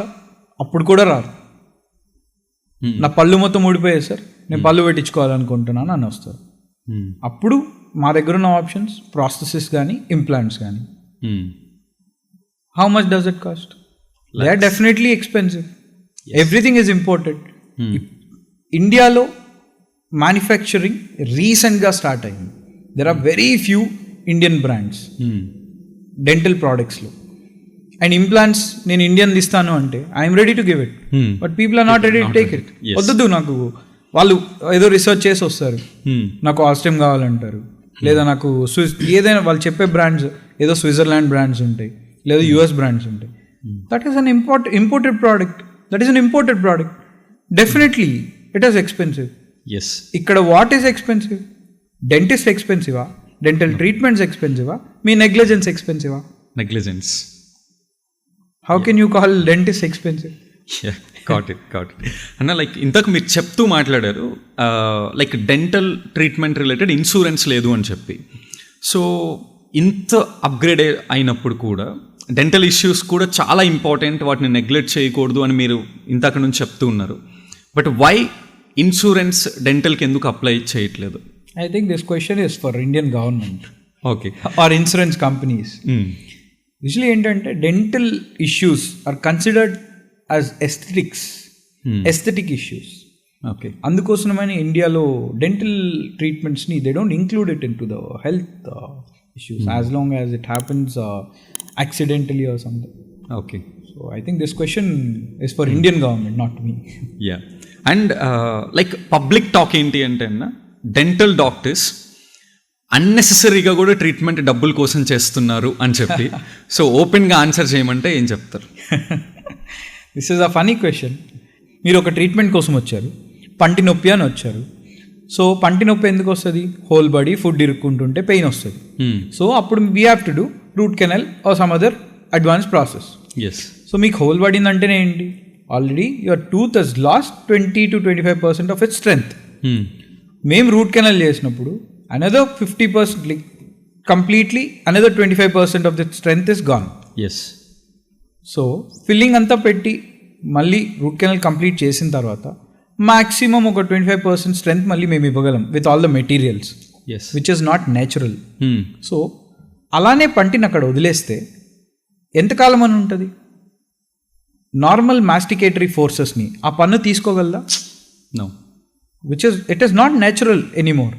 అప్పుడు కూడా రాదు. నా పళ్ళు మొత్తం ఊడిపోయాయి సార్, నేను పళ్ళు పెట్టించుకోవాలనుకుంటున్నాను అని వస్తారు. అప్పుడు మా దగ్గర ఉన్న ఆప్షన్స్ ప్రాస్థెసిస్ కానీ ఇంప్లాంట్స్ కానీ. How much does it cost? They are definitely expensive. Everything is imported. ఇండియాలో మ్యానుఫ్యాక్చరింగ్ రీసెంట్గా స్టార్ట్ అయింది. There are very few Indian brands dental ప్రోడక్ట్స్లో. అండ్ ఇంప్లాంట్స్ నేను ఇండియన్ ఇస్తాను అంటే I'm ready to give it, but people are not ready to take it. వద్దు, నాకు వాళ్ళు ఏదో రిసర్చ్ చేసి వస్తారు, నాకు ఆస్ట్రేమ్ కావాలంటారు, లేదా నాకు ఏదైనా వాళ్ళు చెప్పే బ్రాండ్స్ ఏదో స్విట్జర్లాండ్ బ్రాండ్స్ ఉంటాయి, లేదా యుఎస్ బ్రాండ్స్ ఉంటాయి. That is an imported product. Definitely it is expensive. ఇక్కడ వాట్ ఈస్ ఎక్స్పెన్సివ్? డెంటిస్ట్ ఎక్స్పెన్సివా? డెంటల్ ట్రీట్మెంట్స్ ఎక్స్పెన్సివా? మీ నెగ్లిజెన్స్ ఎక్స్పెన్సివా? Negligence. How can you call dentist expensive? Got it అన్న. లైక్ ఇంతకు మీరు చెప్తూ మాట్లాడారు like dental treatment related insurance లేదు అని చెప్పి. సో ఇంత అప్గ్రేడ్ అయినప్పుడు కూడా డెంటల్ ఇష్యూస్ కూడా చాలా ఇంపార్టెంట్, వాటిని నెగ్లెక్ట్ చేయకూడదు అని మీరు ఇంతకు నుంచి చెప్తూ ఉన్నారు. బట్ వై ఇన్సూరెన్స్ డెంటల్కి ఎందుకు అప్లై చేయట్లేదు? I think this question is for Indian government okay or insurance companies. Usually ఏంటంటే dental issues are considered as aesthetic issues. Okay. అందుకోసమని ఇండియాలో డెంటల్ ట్రీట్మెంట్స్ని they don't include it into the health issues as long as it happens accidentally or something. Okay. So I think this question is for Indian government, not me. Yeah. And like public talk ఏంటి అంటే అన్న, dental doctors అన్నెసెసరీగా కూడా treatment డబ్బుల కోసం చేస్తున్నారు అని చెప్పి, so ఓపెన్గా ఆన్సర్ చేయమంటే ఏం చెప్తారు? This is a funny question. మీరు ఒక ట్రీట్మెంట్ కోసం వచ్చారు, పంటి నొప్పి అని వచ్చారు. సో పంటి నొప్పి ఎందుకు వస్తుంది? హోల్ బాడీ ఫుడ్ ఇరుక్కుంటుంటే పెయిన్ వస్తుంది. సో అప్పుడు we have to do root canal or some other advance process. Yes. So మీకు హోల్ బాడీ అంటేనే ఏంటి? Already your tooth has lost 20 to 25% of its strength. మేము రూట్ కెనాల్ చేసినప్పుడు another 50%, like completely another 25% of the strength is gone. Yes. So filling అంతా పెట్టి మళ్ళీ root canal complete చేసిన తర్వాత మాక్సిమం ఒక 25% స్ట్రెంగ్త్ మళ్ళీ మేము ఇవ్వగలం with all the materials, which is not natural. So అలానే పంటిని అక్కడ వదిలేస్తే ఎంతకాలం అని ఉంటుంది? నార్మల్ మాస్టికేటరీ ఫోర్సెస్ని ఆ పన్ను తీసుకోగలదా? No. it is not natural anymore.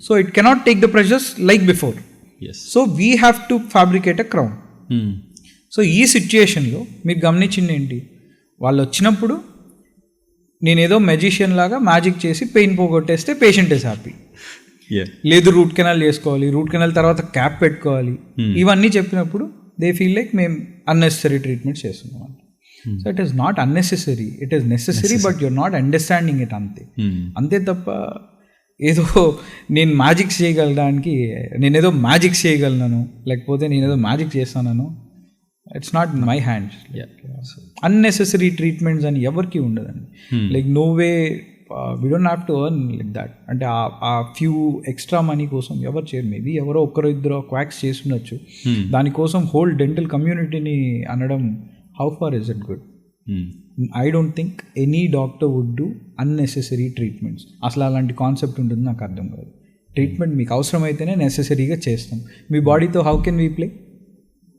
So it cannot take the pressures like before. Yes. So we have to fabricate a crown. So ఈ సిచ్యుయేషన్లో మీరు గమనించింది ఏంటి? వాళ్ళు వచ్చినప్పుడు నేనేదో మెజిషియన్ లాగా మ్యాజిక్ చేసి పెయిన్ పోగొట్టేస్తే పేషెంట్ ఇస్ హ్యాపీ. లేదు రూట్ కెనాల్ చేసుకోవాలి, రూట్ కెనాల్ తర్వాత క్యాప్ పెట్టుకోవాలి, ఇవన్నీ చెప్పినప్పుడు దే ఫీల్ లైక్ మేము అన్నెసరీ ట్రీట్మెంట్ చేస్తున్నాం. So it is not unnecessary, it is necessary, but you're not understanding it. అంతే తప్ప ఏదో నేను మ్యాజిక్స్ చేయగలడానికి నేనేదో మ్యాజిక్స్ చేయగలను, లేకపోతే నేనేదో మ్యాజిక్ చేస్తాను, it's not my hands. Unnecessary treatments అని ఎవరికి ఉండదండి. Like no way we don't have to earn like that. అంటే ఆ ఫ్యూ ఎక్స్ట్రా మనీ కోసం ఎవరు చేయరు. మేబీ ఎవరో ఒక్కరో ఇద్దరు క్వాక్స్ చేస్తుండొచ్చు. దానికోసం హోల్ డెంటల్ కమ్యూనిటీని అనడం, how far is it good? I don't think any doctor would do unnecessary treatments. అసలు అలాంటి కాన్సెప్ట్ ఉంటుంది నాకు అర్థం కాదు. ట్రీట్మెంట్ మీకు అవసరమైతేనే నెసెసరీగా చేస్తాం. మీ బాడీతో how can we play?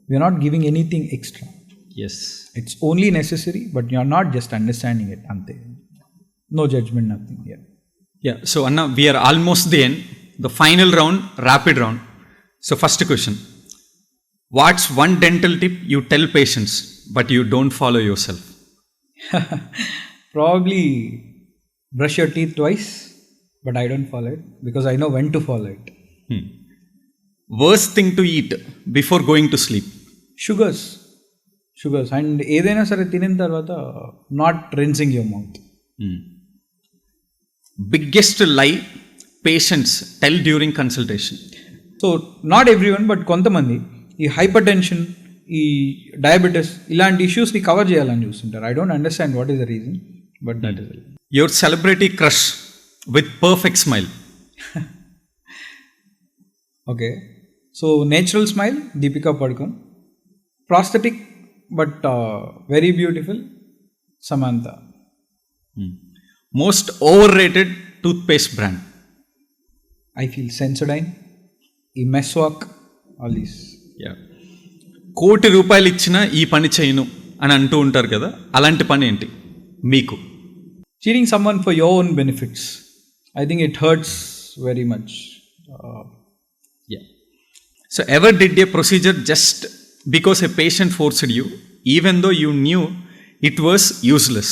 We're not giving anything extra. Yes, it's only necessary, but you are not just understanding it. అంతే. No judgement, nothing. Yeah. So అన్న, we're almost the end, the final round, rapid round. So first question, what's one dental tip you tell patients but you don't follow yourself? Probably brush your teeth twice, but I don't follow it because I know when to follow it. Worst thing to eat before going to sleep? Sugars. And ఏదైనా సరే తినిన తర్వాత not rinsing your mouth. Biggest lie patients tell during consultation? So not everyone, but కొంతమంది ఈ hyper tension, ఈ diabetes ఇలాంటి ఇష్యూస్ని cover చేయాలని చూస్తుంటారు. I don't understand what is the reason, but that is. Your celebrity crush with perfect smile? Okay, so natural smile Deepika పడుకోన్, prosthetic but very beautiful Samantha. Most over rated toothpaste brand? I feel Sensodyne, ఈ Meswak, all these. ₹1,00,00,000 ఇచ్చినా ఈ పని చేయను అని అంటూ ఉంటారు కదా, అలాంటి పని ఏంటి మీకు? Cheating someone for your own benefits. I think it hurts very much. So ever did a procedure just because a patient forced you, even though you knew it was useless?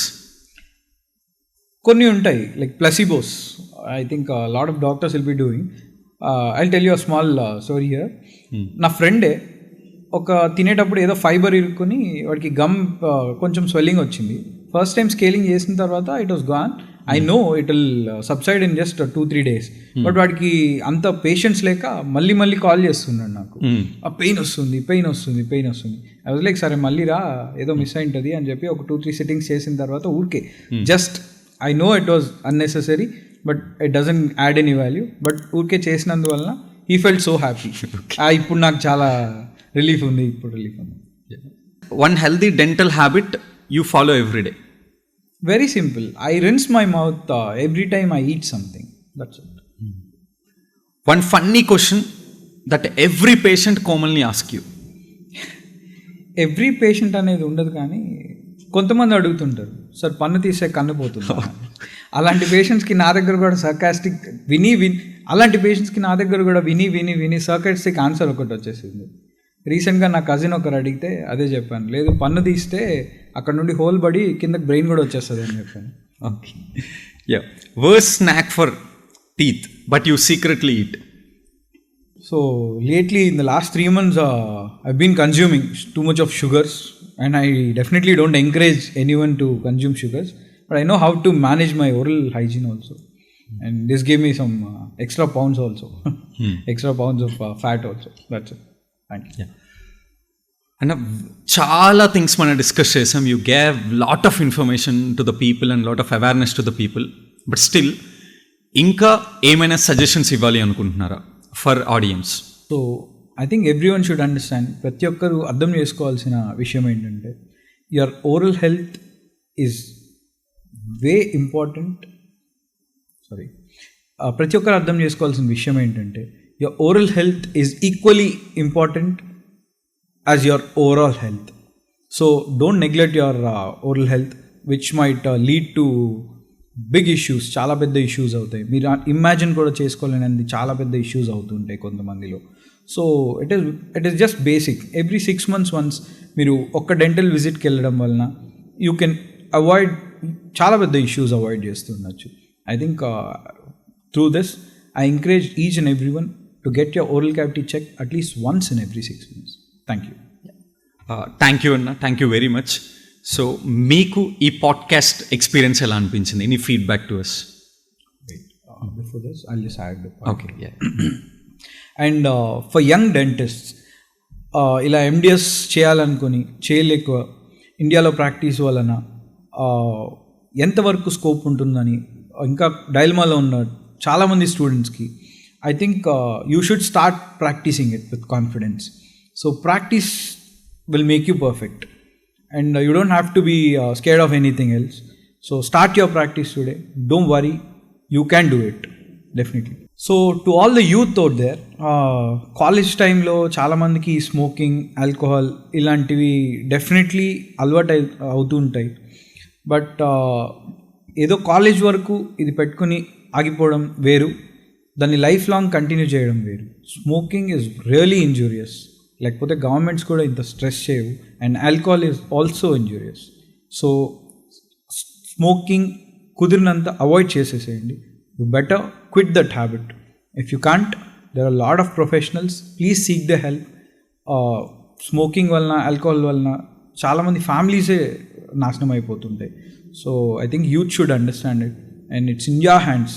కొన్ని ఉంటాయి, like placebos. I think lot of doctors will be doing. I'll tell you a small story here. నా ఫ్రెండే ఒక తినేటప్పుడు ఏదో fibre ఇరుక్కుని వాడికి gum కొంచెం swelling వచ్చింది. ఫస్ట్ టైం స్కేలింగ్ చేసిన తర్వాత it was gone. I know it will subside in just 2-3 days. But వాడికి అంత పేషెన్స్ లేక మళ్ళీ కాల్ చేస్తున్నాడు నాకు. ఆ పెయిన్ వస్తుంది. ఐ వాజ్ లైక్, సరే మళ్ళీ రా, ఏదో మిస్ అయింటుంది అని చెప్పి ఒక 2-3 సిట్టింగ్స్ చేసిన తర్వాత ఊరికే just I know it was unnecessary, but it doesn't add any value, but ఊరికే చేసినందువలన హీ ఫెల్ట్ సో హ్యాపీ. ఇప్పుడు నాకు చాలా రిలీఫ్ ఉంది. One healthy dental habit you follow every day? Very simple. I rinse my mouth every time I eat something. That's it. One funny question that every patient commonly asks you? Every patient అనేది ఉండదు, కానీ కొంతమంది అడుగుతుంటారు, sir పన్ను తీసే కన్ను పోతుంది. అలాంటి పేషెంట్స్కి నా దగ్గర కూడా సర్కాస్టిక్ అలాంటి పేషెంట్స్కి నా దగ్గర కూడా విని సర్కాస్టిక్ ఆన్సర్ ఒకటి వచ్చేసింది. రీసెంట్గా నా కజిన్ ఒకరు అడిగితే అదే చెప్పాను, లేదు పన్ను తీస్తే అక్కడ నుండి హోల్ పడి కిందకి బ్రెయిన్ కూడా వచ్చేస్తుంది అని చెప్పాను. Okay, yeah. Worst snack for teeth but you secretly eat? So lately in the last 3 months, I've been consuming too much of sugars, and I definitely don't encourage anyone to consume sugars, but I know how to manage my oral hygiene also, and this gave me some extra pounds also, extra pounds of fat also. That's it. Thank you. Yeah. And చాలా things మనం discuss చేసాం. You gave lot of information to the people and lot of awareness to the people, but still ఇంకా ఏమైనా suggestions ఇవ్వాలి అనుకుంటున్నారా for audience? So I think everyone should understand, ప్రతి ఒక్కరు అర్థం చేసుకోవాల్సిన విషయం ఏంటంటే, your oral health is way important. ప్రతి ఒక్కరు అర్థం చేసుకోవాల్సిన విషయం ఏంటంటే, your oral health is equally important as your overall health. So don't neglect your oral health, which might lead to big issues. చాలా పెద్ద ఇష్యూస్ అవుతాయి, మీరు ఇమాజిన్ కూడా చేసుకోలేనంది చాలా పెద్ద ఇష్యూస్ అవుతుంటాయి కొంతమందిలో. So it is just basic. Every 6 months once మీరు ఒక్క డెంటల్ విజిట్కి వెళ్ళడం వలన యూ కెన్ అవాయిడ్ చాలా పెద్ద ఇష్యూస్ అవాయిడ్ చేస్తుండొచ్చు. I think through this I encourage each and every one to get your oral cavity check at least once in every 6 months. Thank you. Thank you అన్న, thank you very much. So మీకు ఈ podcast experience ఎలా అనిపించింది? Any feedback to us? Before this, I'll just add the point. Okay, yeah. And for young dentists, ఇలా MDS చేయాలనుకొని చేయలేక ఇండియాలో practice వలన ఎంతవరకు స్కోప్ ఉంటుందని ఇంకా డైలమాలో ఉన్న చాలామంది స్టూడెంట్స్కి I think you should start practising it with confidence. So practice will make you perfect, and you don't have to be scared of anything else. So start your practice today. Don't worry, you can do it, definitely. So to all the youth out there, college time lo చాలా మందికి smoking, alcohol ఇలాంటివి definitely అలవాటు అవుతూ ఉంటాయి. But ఏదో college వరకు ఇది పెట్టుకుని ఆగిపోవడం వేరు, దాన్ని లైఫ్ లాంగ్ కంటిన్యూ చేయడం వేరు. స్మోకింగ్ ఈజ్ రియలీ ఇంజూరియస్, లేకపోతే గవర్నమెంట్స్ కూడా ఇంత స్ట్రెస్ చేయవు. And alcohol is also injurious. So smoking కుదిరినంత అవాయిడ్ చేసేసేయండి. You better quit that habit. If you can't, there are lot of professionals, please seek the help. Smoking వలన, alcohol వలన చాలామంది ఫ్యామిలీసే నాశనం అయిపోతుంటాయి. So I think youth should understand it, and it's in your hands.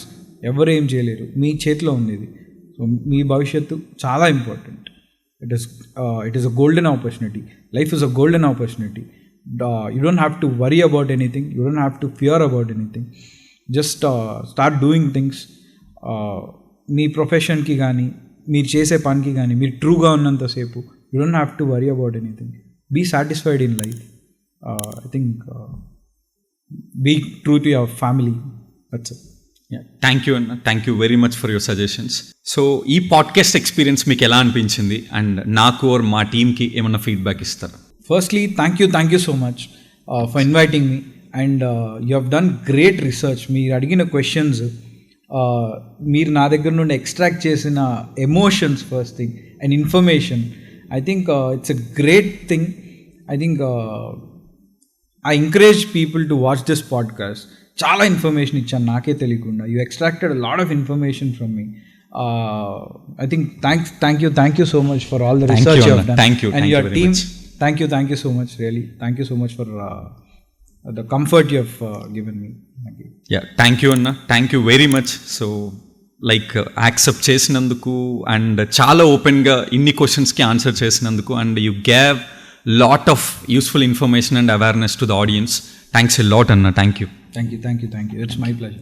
ఎవరు ఏం చేయలేరు, మీ చేతిలో ఉంది ఇది. సో మీ భవిష్యత్తు చాలా important. It is a golden opportunity. Life is a golden opportunity. You don't have to worry about anything. You don't have to fear about anything. Just start doing things. మీ ప్రొఫెషన్కి కానీ, మీరు చేసే పనికి కానీ మీరు ట్రూగా ఉన్నంతసేపు you don't have to worry about anything. Be satisfied in life. I think be true to your family. That's it. Thank you అన్న, thank you very much for your suggestions. So ఈ podcast experience మీకు ఎలా అనిపించింది, and నాకు or మా టీమ్కి ఏమన్నా feedback ఇస్తారా? Firstly thank you so much for inviting me, and you have done great research. మీరు అడిగిన క్వశ్చన్స్, మీరు నా దగ్గర నుండి ఎక్స్ట్రాక్ట్ చేసిన emotions first thing, and information, I think it's a great thing. I think I encourage people to watch this podcast. చాలా information ఇచ్చాను నాకే తెలియకుండా. You extracted lot of information from me. I think thank you so much for all the research you have done. And your team, thank you so much, really. Thank you so much for the comfort you have given me. Thank you. Yeah, thank you Anna, thank you very much. So like accept చేసినందుకు, and చాలా ఓపెన్గా ఇన్ని క్వశ్చన్స్కి answer చేసినందుకు, and you gave lot of useful information and awareness to the audience. Thanks a lot అన్న. Thank you. It's my pleasure.